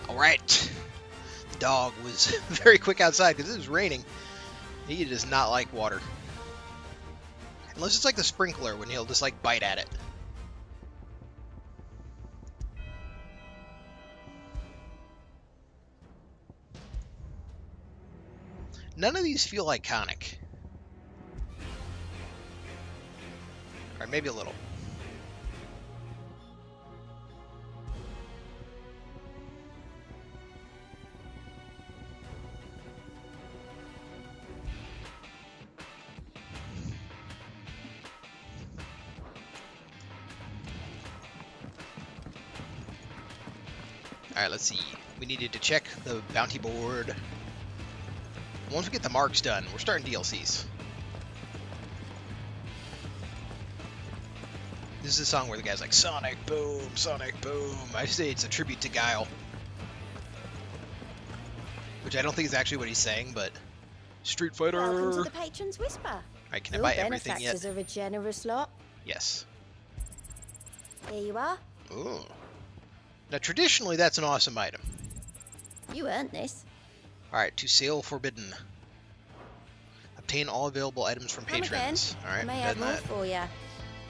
Alright. The dog was very quick outside because it was raining. He does not like water. Unless it's like the sprinkler when he'll just like bite at it. None of these feel iconic. Or maybe a little. Alright, let's see. We needed to check the bounty board. Once we get the marks done, we're starting DLCs. This is a song where the guy's like, Sonic Boom, Sonic Boom. I say it's a tribute to Guile. Which I don't think is actually what he's saying, but... Street Fighter! Welcome to the Patron's Whisper. Alright, can I buy everything yet? Benefactors are a generous lot. Yes. Here you are. Ooh. Now, traditionally, that's an awesome item. You earned this. Alright, to sale forbidden. Obtain all available items from patrons. Alright, I may done have more that. for you.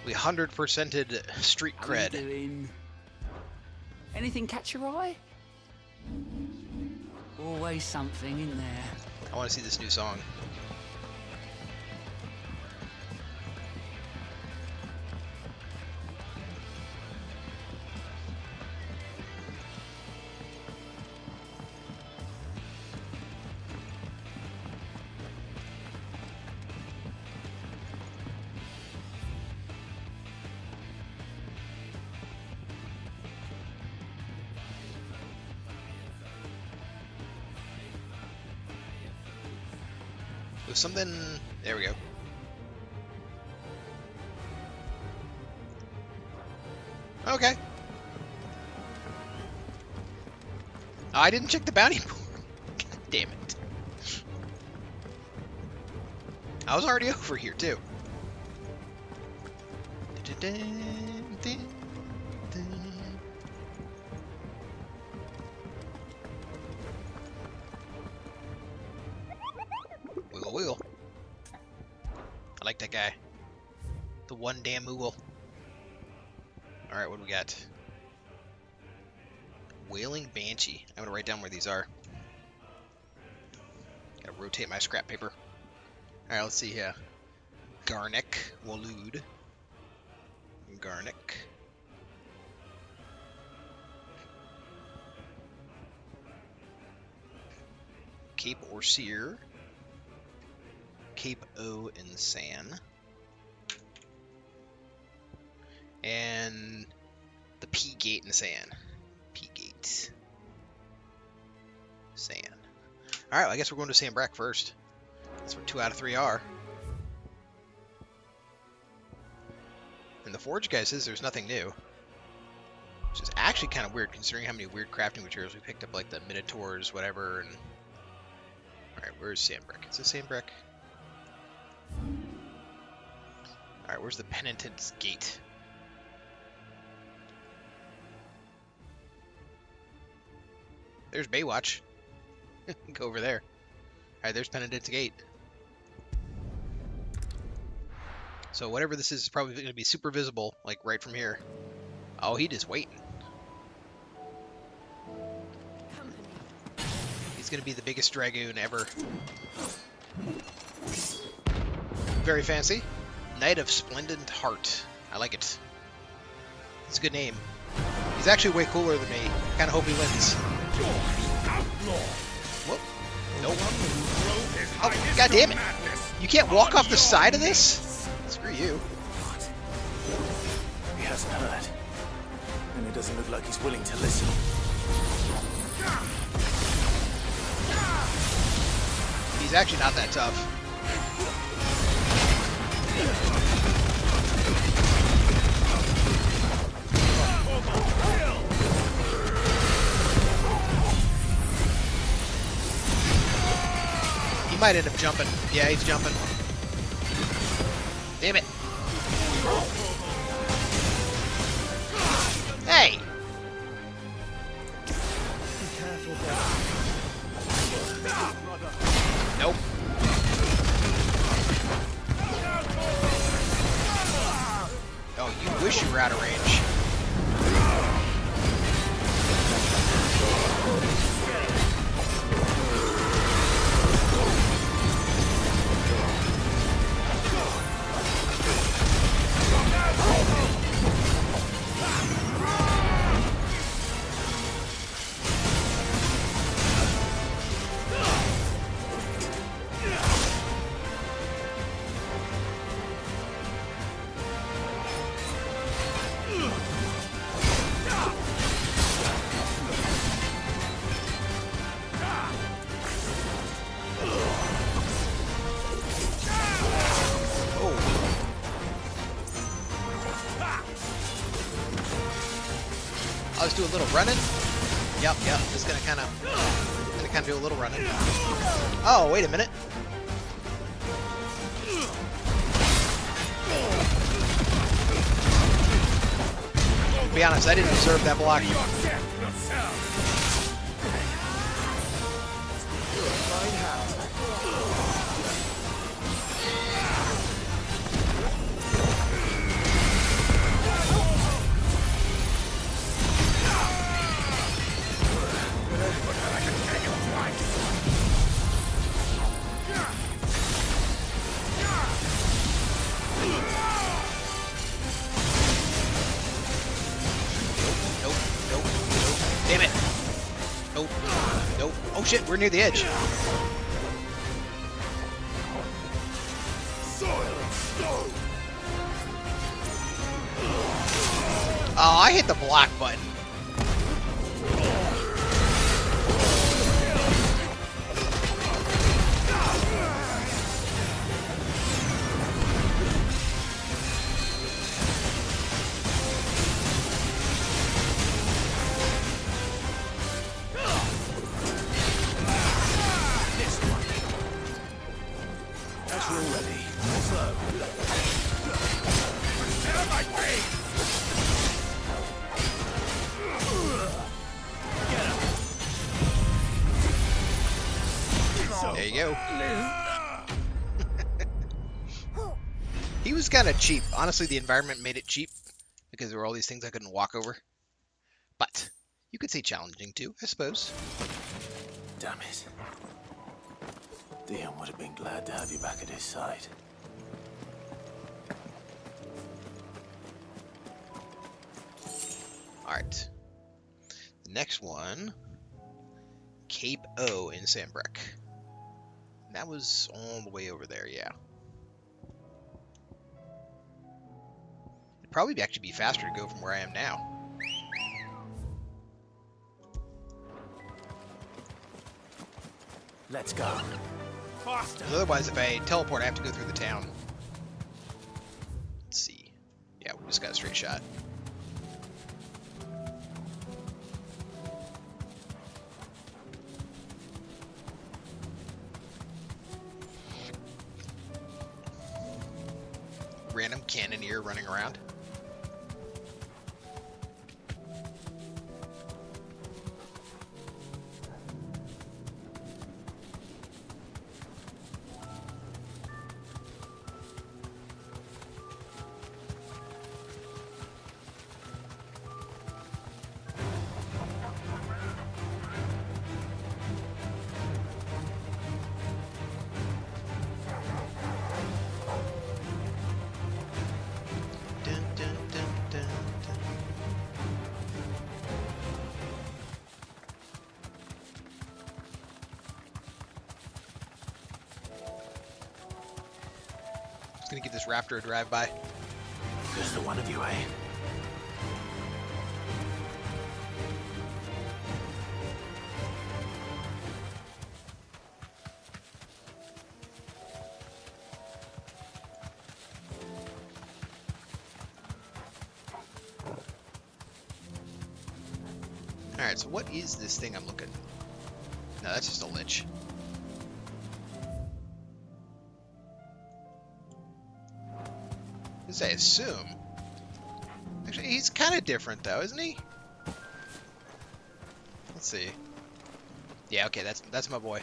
We 100%ed street cred. Anything catch your eye? Always something in there. I want to see this new song. With something... There we go. Okay. Oh, I didn't check the bounty board. God damn it. I was already over here, too. Wiggle wiggle. I like that guy. The one damn Moogle. Alright, what do we got? Wailing Banshee. I'm gonna write down where these are. Gotta rotate my scrap paper. Alright, let's see here. Garnek. Walud. Garnek. Cape Orseer. Cape O in San. And the P Gate in San. P Gate. San. Alright, well, I guess we're going to San Brack first. That's where 2 out of 3 are. And the Forge guy says there's nothing new. Which is actually kind of weird considering how many weird crafting materials we picked up, like the Minotaurs, whatever, and... Alright, where's San Brack? Is this San Brack? Alright, where's the Penitent's Gate? There's Baywatch. Go over there. Alright, there's Penitent's Gate. So whatever this is probably going to be super visible, like right from here. Oh, he just waiting. He's going to be the biggest dragoon ever. Very fancy. Knight of Splendid Heart. I like it. It's a good name. He's actually way cooler than me. Kind of hope he wins. Whoop. Nope. Oh, God damn it. You can't walk off the side of this? Screw you. He hasn't heard. And it doesn't look like he's willing to listen. He's actually not that tough. He might end up jumping. Yeah, he's jumping. Damn it. Hey! wish you were out of range. Let's do a little running. Yep. Just gonna kind of do a little running. Oh, wait a minute. To be honest, I didn't deserve that block. Damn it. Nope. Oh shit, we're near the edge. Oh, I hit the block button. There you go. He was kind of cheap. Honestly, the environment made it cheap because there were all these things I couldn't walk over. But you could say challenging too, I suppose. Damn it. Dion would have been glad to have you back at his side. Alright. The next one, Cape O in Sandbreck. That was all the way over there, yeah. It'd probably actually be faster to go from where I am now. Let's go. Faster. Otherwise, if I teleport, I have to go through the town. Let's see. Yeah, we just got a straight shot. Random cannoneer running around. Gonna give this raptor a drive-by. Just the one of you, eh? Alright, so what is this thing I'm looking? No, that's just a lich. I assume. Actually, he's kind of different though, isn't he? Let's see. Yeah, okay, that's my boy.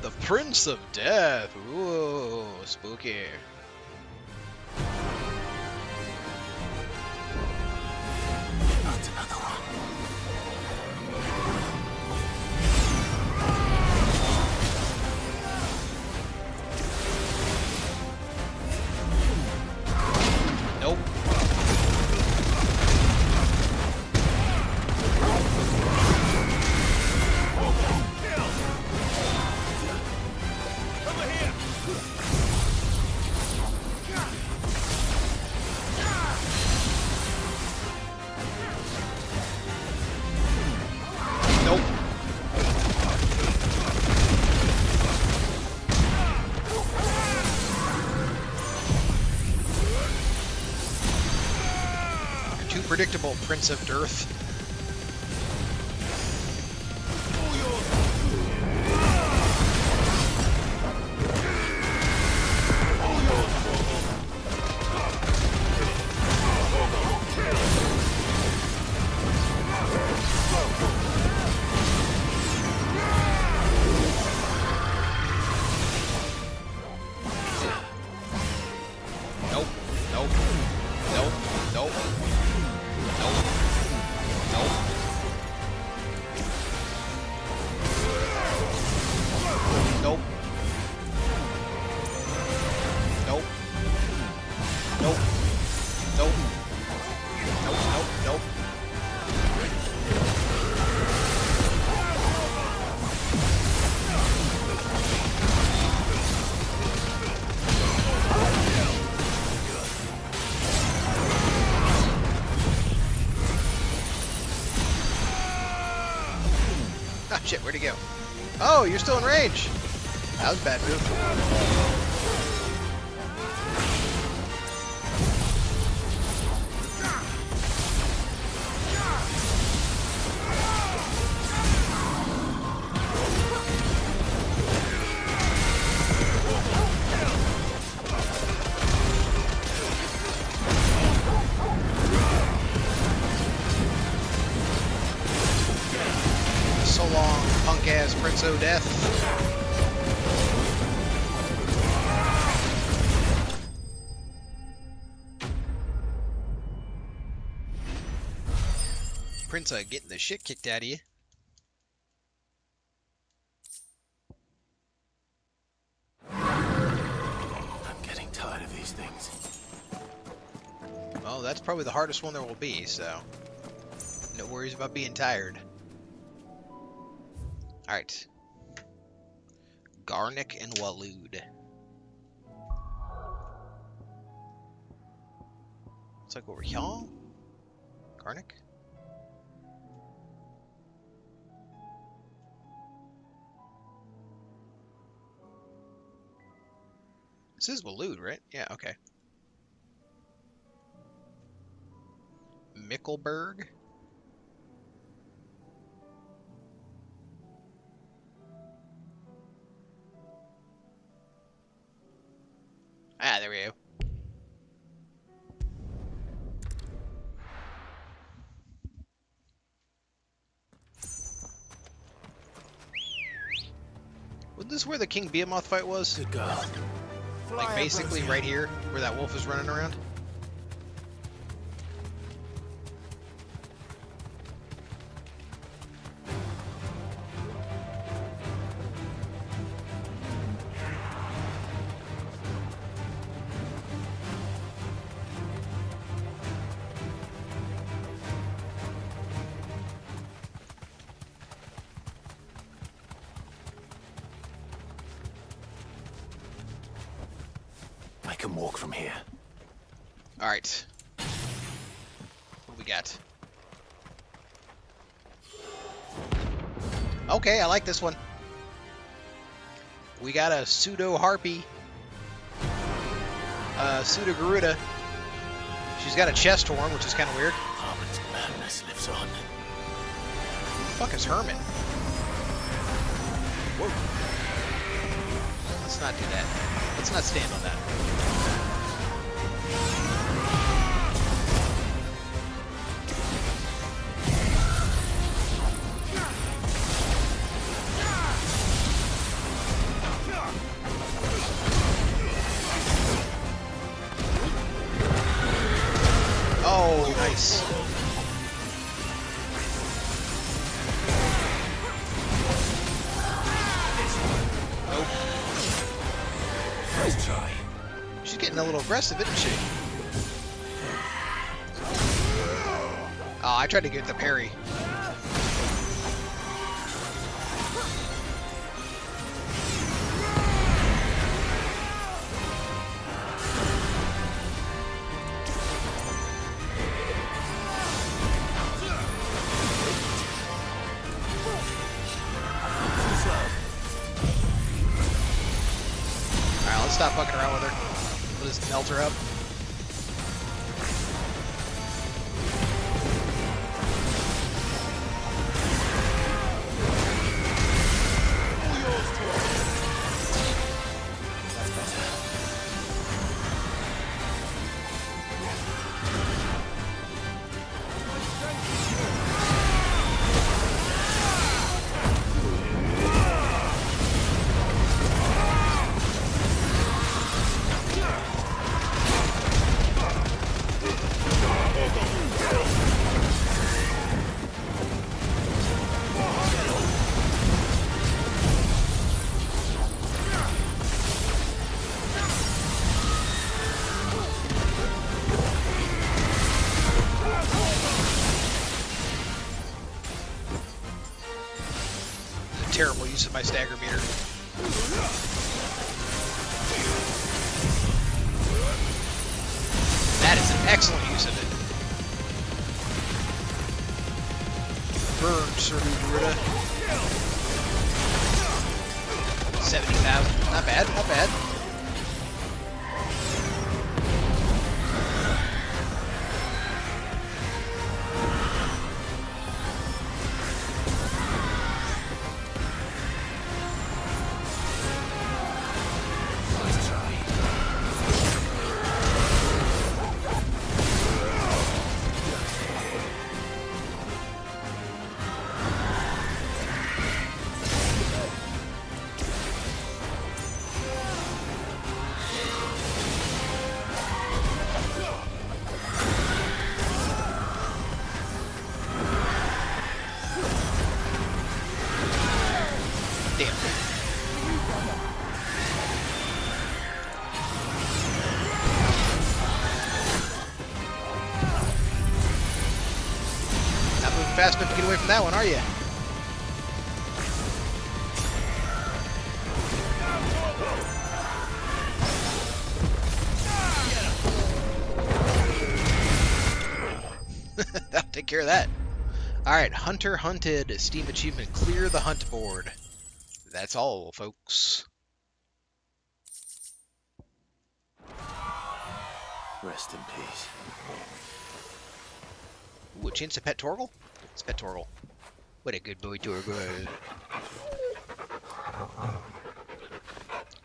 The Prince of Death. Ooh, spooky. predictable Prince of Dearth. Ah, shit, where'd he go? Oh, you're still in range! That was a bad move. So long, punk-ass Prince O-Death. Prince getting the shit kicked out of you. I'm getting tired of these things. Well, that's probably the hardest one there will be, so no worries about being tired. Alright. Garnick and Waloed. Looks like over here. Garnick? This is Waloed, right? Yeah, okay. Mickelberg? Ah, there we go. Wasn't this where the King Behemoth fight was? Good girl. Like basically right here, where that wolf is running around? I can walk from here. Alright. What do we got? Okay, I like this one. We got a pseudo harpy. Pseudo Garuda. She's got a chest horn, which is kind of weird. Harmon's madness lives on. Who the fuck is Herman? Whoa. Let's not do that. Let's not stand on that. Oh, nice. Nope. Nice try. She's getting a little aggressive, isn't she? Oh, I tried to get the parry. Alright, let's stop fucking around with her. We'll just melt her up. use of my stagger meter. That is an excellent use of it. Burn, Sir Garuda. 70,000. Not bad, not bad. Fast enough to get away from that one, are you? That'll take care of that. Alright, Hunter hunted. Steam achievement. Clear the hunt board. That's all, folks. Rest in peace. Ooh, a chance to pet Torgal? Let's pet Torgal. What a good boy, Torgal.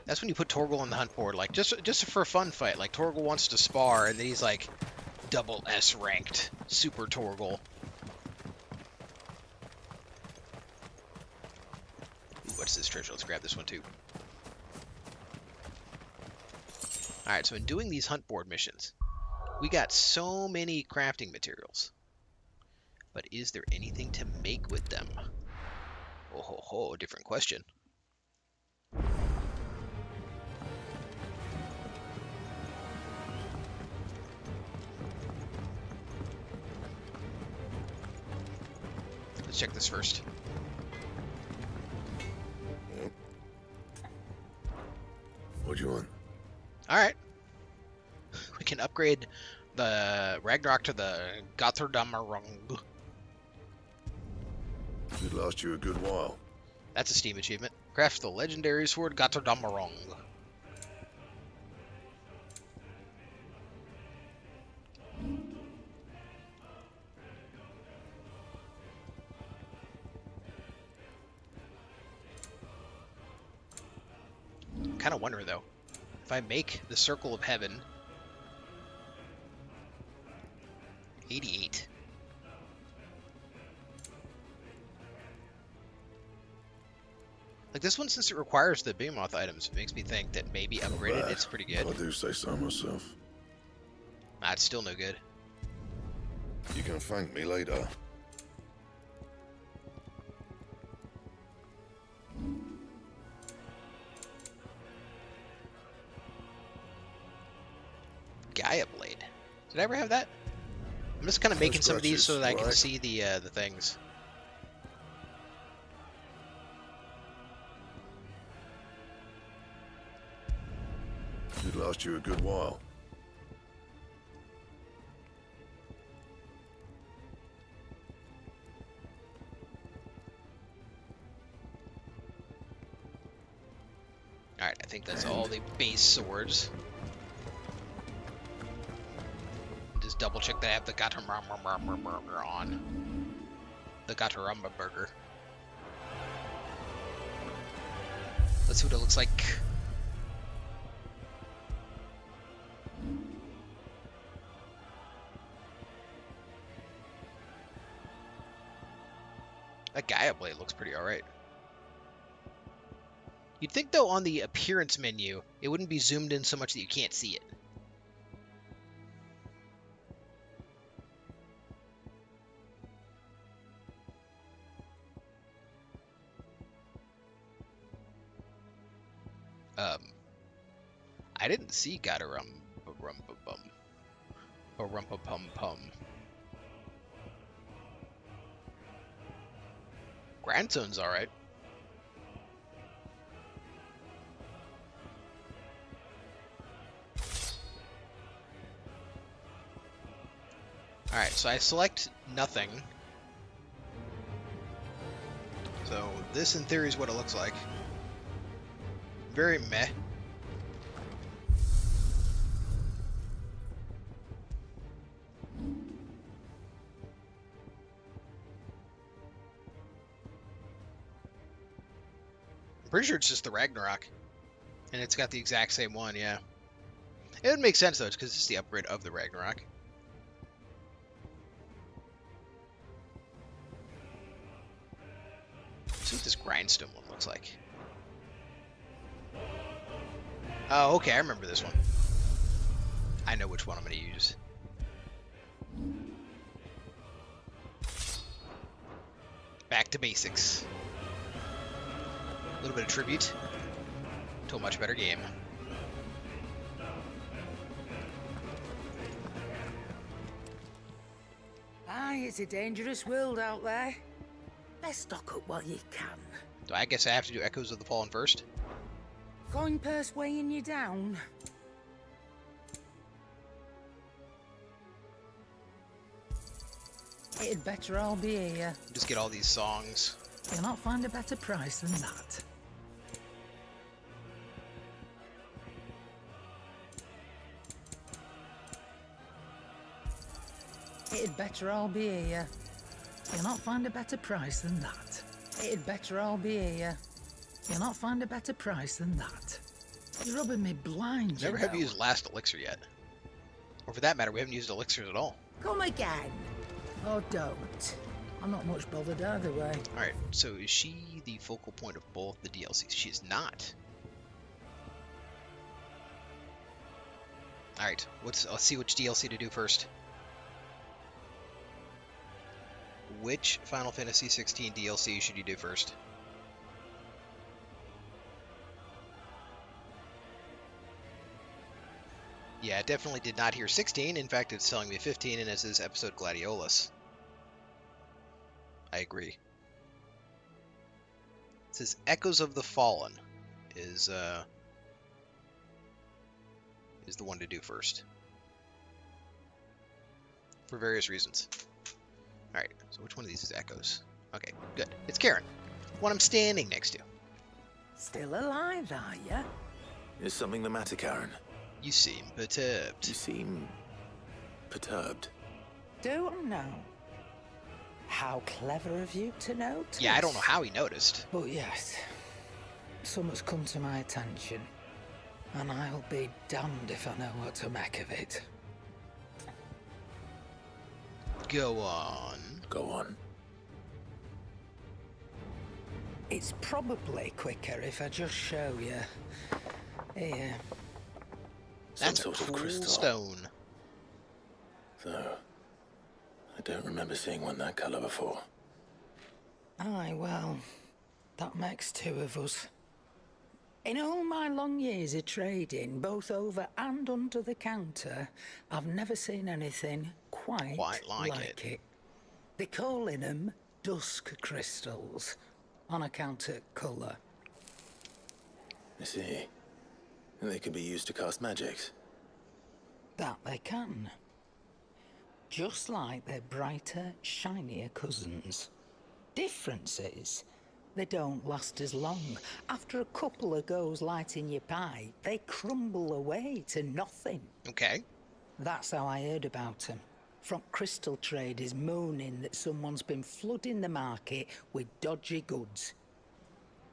That's when you put Torgal on the hunt board, like just for a fun fight. Like Torgal wants to spar, and then he's like double S ranked, super Torgal. Ooh, what's this treasure? Let's grab this one too. All right, so in doing these hunt board missions, we got so many crafting materials. But is there anything to make with them? Oh ho ho, different question. Let's check this first. What do you want? Alright. We can upgrade the Ragnarok to the Gotthardammerung. It last you a good while. That's a Steam achievement. Craft the legendary sword Gotthardammerung. I'm kind of wondering though, if I make the Circle of Heaven 88. Like this one, since it requires the Behemoth items, it makes me think that maybe upgraded it's pretty good. I do say so myself. Nah, it's still no good. You can thank me later. Gaia Blade. Did I ever have that? I'm just kind of making some of these so that I can see the things. It last you a good while. Alright, I think that's all the base swords. Just double check that I have the Gotthardammerung on. The Gotthardammerung. Let's see what it looks like. That Gaia Blade looks pretty alright. You'd think, though, on the appearance menu, it wouldn't be zoomed in so much that you can't see it. I didn't see Barumpa-Pum-Pum. Grandzone's alright. Alright, so I select nothing. So this in theory is what it looks like. Very meh. I'm pretty sure it's just the Ragnarok. And it's got the exact same one, yeah. It would make sense though, it's because it's the upgrade of the Ragnarok. Let's see what this grindstone one looks like. Oh, okay, I remember this one. I know which one I'm going to use. Back to basics. A little bit of tribute to a much better game. Aye, it's a dangerous world out there. Let's stock up while you can. So I guess I have to do Echoes of the Fallen first. Coin purse weighing you down. It'd better all be here. Just get all these songs. You'll not find a better price than that. It'd better all be here. You'll not find a better price than that. It'd better all be here. You'll not find a better price than that. You're rubbing me blind, Never have used Last Elixir yet. Or for that matter, we haven't used Elixirs at all. Come again. Or don't. I'm not much bothered either way. Alright, so is she the focal point of both the DLCs? She is not. Alright, let's see which DLC to do first. Which Final Fantasy 16 DLC should you do first? Yeah, I definitely did not hear 16. In fact, it's telling me 15, and it says episode Gladiolus. I agree. It says Echoes of the Fallen is the one to do first. For various reasons. Alright, so which one of these is Echoes? Okay, good. It's Karen. One I'm standing next to. Still alive, are ya? Is something the matter, Karen? You seem perturbed. You seem perturbed. Don't know. How clever of you to notice. Yeah, I don't know how he noticed. But yes, something's come to my attention, and I'll be damned if I know what to make of it. Go on. Go on. It's probably quicker if I just show you. Here. That's a sort of cool crystal. stone. So, I don't remember seeing one that colour before. Aye, well, that makes two of us. In all my long years of trading, both over and under the counter, I've never seen anything quite like it. They're calling them dusk crystals, on account of colour. I see. And they can be used to cast magics. That they can. Just like their brighter, shinier cousins. Difference is, they don't last as long. After a couple of goes lighting your pie, they crumble away to nothing. Okay. That's how I heard about them. From crystal traders moaning that someone's been flooding the market with dodgy goods.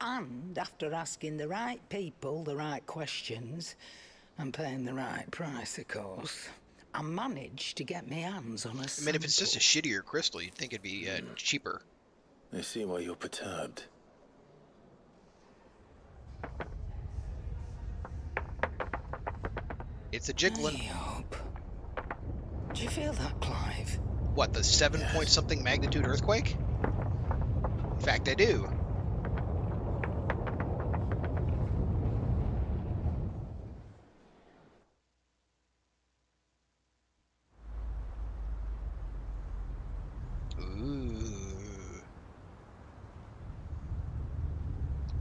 And after asking the right people the right questions, and paying the right price, of course, I managed to get my hands on a sample. I mean, if it's just a shittier crystal, you'd think it'd be cheaper. I see why you're perturbed. It's a jiggling. Do you feel that, Clive? What, the 7-point-something magnitude earthquake? In fact, I do.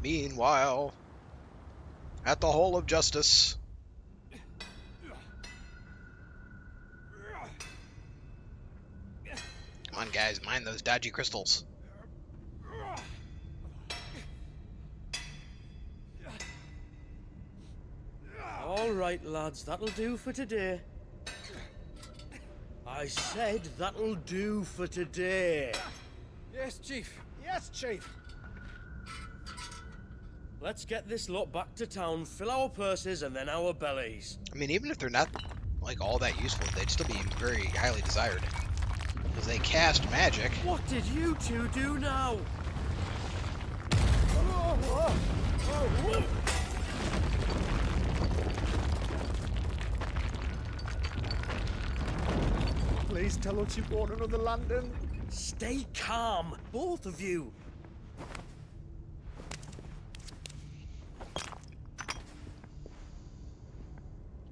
Meanwhile, at the Hall of Justice. Come on, guys, mind those dodgy crystals. All right, lads, that'll do for today. I said that'll do for today. Yes, Chief. Yes, Chief. Let's get this lot back to town, fill our purses, and then our bellies. I mean, even if they're not, like, all that useful, they'd still be very highly desired. Because they cast magic. What did you two do now? Please tell us you bought another lantern. Stay calm, both of you.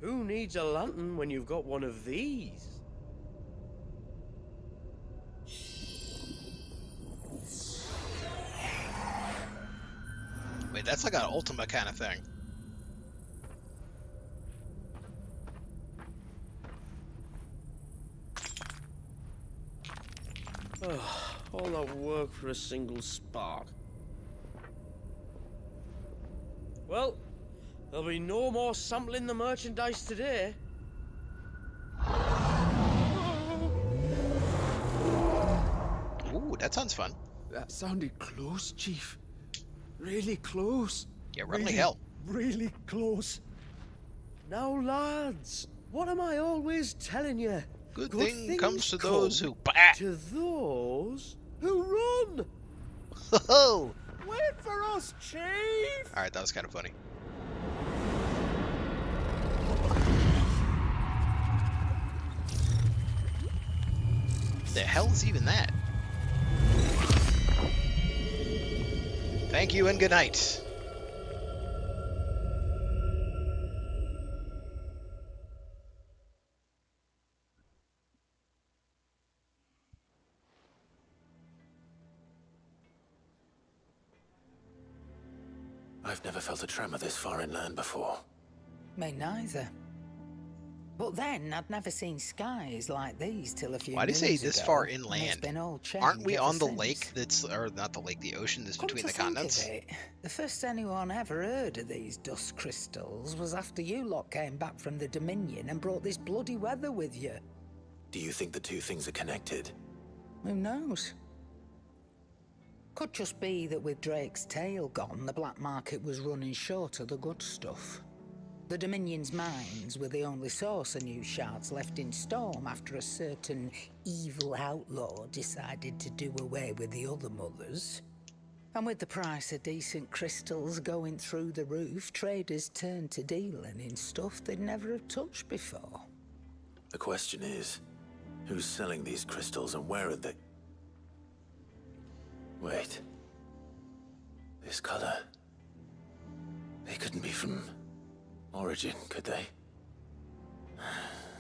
Who needs a lantern when you've got one of these? Wait, that's like an Ultima kind of thing. All that work for a single spark. Well, there'll be no more sampling the merchandise today. Ooh, that sounds fun. That sounded close, Chief. Really close. Yeah, run like really, hell. Really close. Now, lads, what am I always telling you? Good Good thing things comes to come those who... To those who run. Ho-ho! Wait for us, Chief. Alright, that was kind of funny. The hell's even that? Thank you and good night. I've never felt a tremor this far inland before. Me neither. But then, I'd never seen skies like these till a few Why do you years say this ago, far and it's inland? been all Aren't we changed on ever the since. lake that's... or not the lake, the ocean that's Come between to the think continents? of it, the first anyone ever heard of these dust crystals was after you lot came back from the Dominion and brought this bloody weather with you. Do you think the two things are connected? Who knows? Could just be that with Drake's tail gone, the black market was running short of the good stuff. The Dominion's mines were the only source of new shards left in Storm after a certain evil outlaw decided to do away with the other mothers. And with the price of decent crystals going through the roof, traders turned to dealing in stuff they'd never have touched before. The question is, who's selling these crystals and where are they? Wait. This color. They couldn't be from Origin, could they?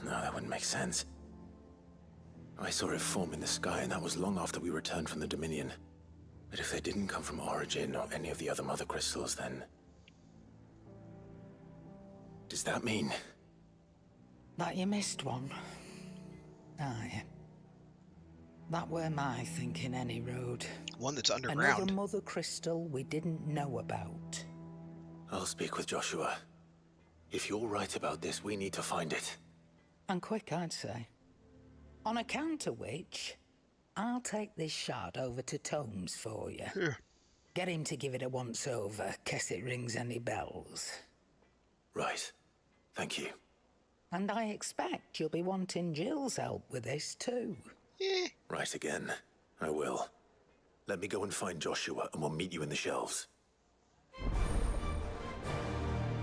No, that wouldn't make sense. I saw it form in the sky, and that was long after we returned from the Dominion. But if they didn't come from Origin or any of the other mother crystals, then... does that mean... That you missed one? Aye. That were my thinking, any road. One that's underground. Another mother crystal we didn't know about. I'll speak with Joshua. If you're right about this, we need to find it. And quick, I'd say. On account of which, I'll take this shard over to Tomes for you. Sure. Get him to give it a once-over, case it rings any bells. Right. Thank you. And I expect you'll be wanting Jill's help with this, too. Yeah. Right again. I will. Let me go and find Joshua, and we'll meet you in the shelves.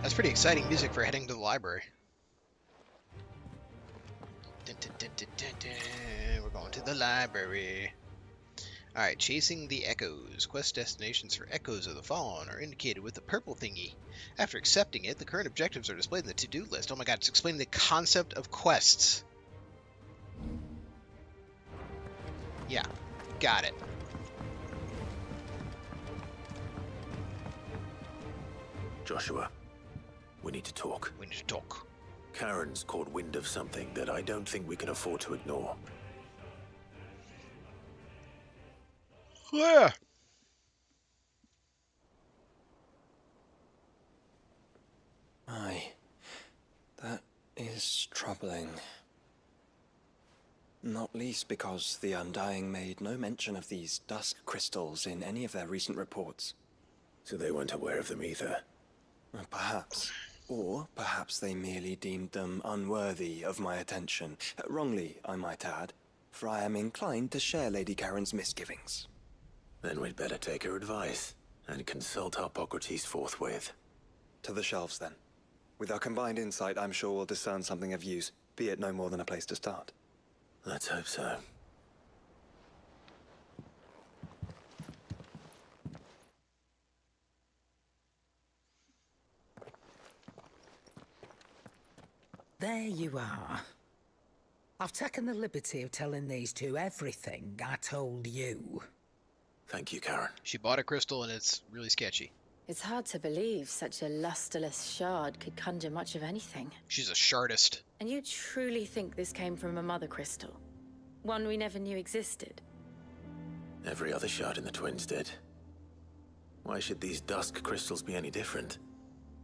That's pretty exciting music for heading to the library. Dun, dun, dun, dun, dun, dun. We're going to the library. Alright, chasing the echoes. Quest destinations for echoes of the fallen are indicated with the purple thingy. After accepting it, the current objectives are displayed in the to-do list. Oh my god, it's explaining the concept of quests. Yeah, got it. Joshua, we need to talk. We need to talk. Karen's caught wind of something that I don't think we can afford to ignore. Yeah. Aye. That is troubling. Not least because the Undying made no mention of these dusk crystals in any of their recent reports. So they weren't aware of them either. Perhaps. Or perhaps they merely deemed them unworthy of my attention. Wrongly, I might add, for I am inclined to share Lady Karen's misgivings. Then we'd better take her advice and consult Hippocrates forthwith. To the shelves, then. With our combined insight, I'm sure we'll discern something of use, be it no more than a place to start. Let's hope so. There you are. I've taken the liberty of telling these two everything I told you. Thank you, Karen. She bought a crystal and it's really sketchy. It's hard to believe such a lusterless shard could conjure much of anything. She's a shardist. And you truly think this came from a mother crystal? One we never knew existed? Every other shard in the Twins did. Why should these dusk crystals be any different?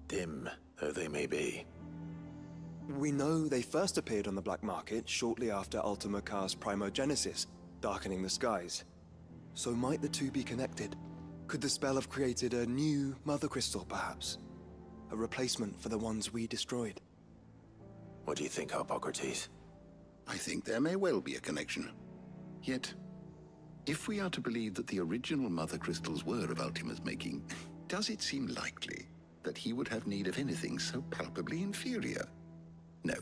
Dim though they may be. We know they first appeared on the black market shortly after Ultima Car's primogenesis, darkening the skies. So might the two be connected? Could the spell have created a new mother crystal, perhaps? A replacement for the ones we destroyed? What do you think, Hippocrates? I think there may well be a connection. Yet, if we are to believe that the original mother crystals were of Ultima's making, does it seem likely that he would have need of anything so palpably inferior? No.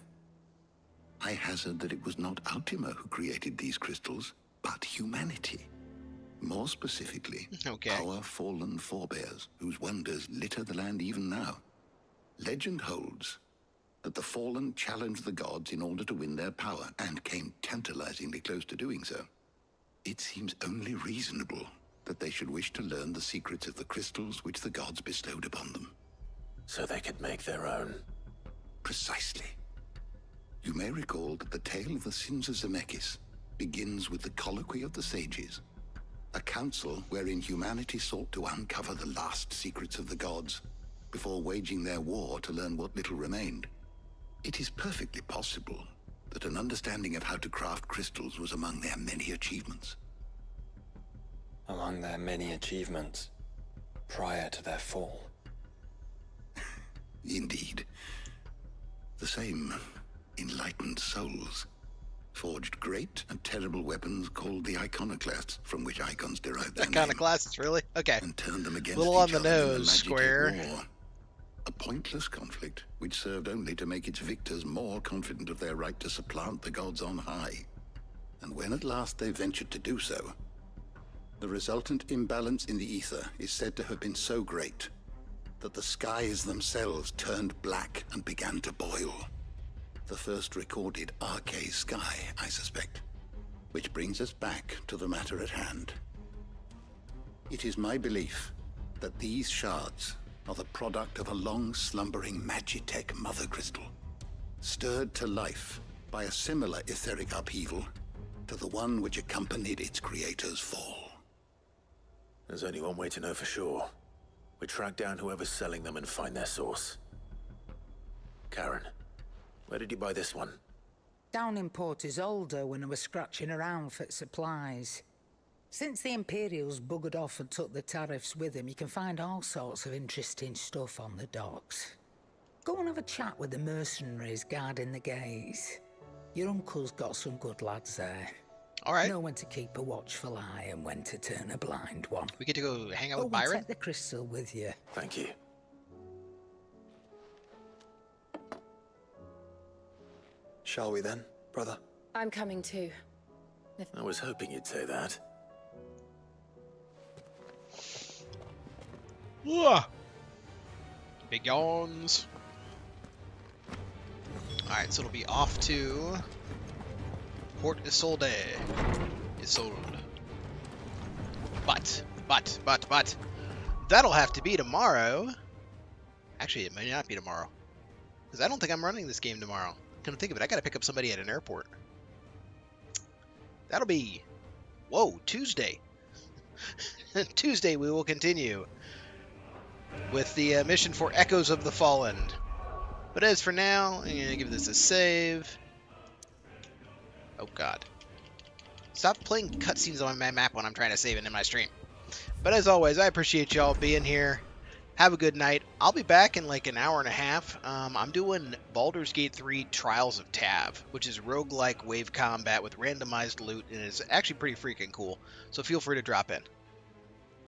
I hazard that it was not Ultima who created these crystals, but humanity. More specifically, our fallen forebears, whose wonders litter the land even now. Legend holds that the fallen challenged the gods in order to win their power, and came tantalizingly close to doing so. It seems only reasonable that they should wish to learn the secrets of the crystals which the gods bestowed upon them. So they could make their own. Precisely. You may recall that the tale of the sins of Zemeckis begins with the colloquy of the sages, a council wherein humanity sought to uncover the last secrets of the gods before waging their war to learn what little remained. It is perfectly possible that an understanding of how to craft crystals was among their many achievements. Among their many achievements, prior to their fall. Indeed. The same enlightened souls forged great and terrible weapons called the iconoclasts, from which icons derived their name. Iconoclasts, really? Okay. And turned them against little on each the other in nose, the magic Square. of war. A pointless conflict which served only to make its victors more confident of their right to supplant the gods on high. And when at last they ventured to do so, the resultant imbalance in the ether is said to have been so great that the skies themselves turned black and began to boil. The first recorded arcane sky, I suspect. Which brings us back to the matter at hand. It is my belief that these shards are the product of a long-slumbering Magitech mother crystal, stirred to life by a similar etheric upheaval to the one which accompanied its creator's fall. There's only one way to know for sure. We track down whoever's selling them and find their source. Karen, where did you buy this one? Down in Port Isolde when I was scratching around for supplies. Since the Imperials buggered off and took the tariffs with them, you can find all sorts of interesting stuff on the docks. Go and have a chat with the mercenaries guarding the gates. Your uncle's got some good lads there. All right. Know when to keep a watchful eye and when to turn a blind one. We get to go hang out Go with and Byron? take the crystal with you. Thank you. Shall we then, brother? I'm coming too. I was hoping you'd say that. Big yawns. Alright, so it'll be off to Port Isolde. Isolde. But, that'll have to be tomorrow. Actually, it may not be tomorrow. Because I don't think I'm running this game tomorrow. Come to think of it, I gotta pick up somebody at an airport. That'll be, whoa, Tuesday. Tuesday we will continue with the mission for Echoes of the Fallen. But as for now, I'm going to give this a save. Oh god. Stop playing cutscenes on my map when I'm trying to save it in my stream. But as always, I appreciate y'all being here. Have a good night. I'll be back in like an hour and a half. I'm doing Baldur's Gate 3 Trials of Tav, which is roguelike wave combat with randomized loot, and it's actually pretty freaking cool. So feel free to drop in.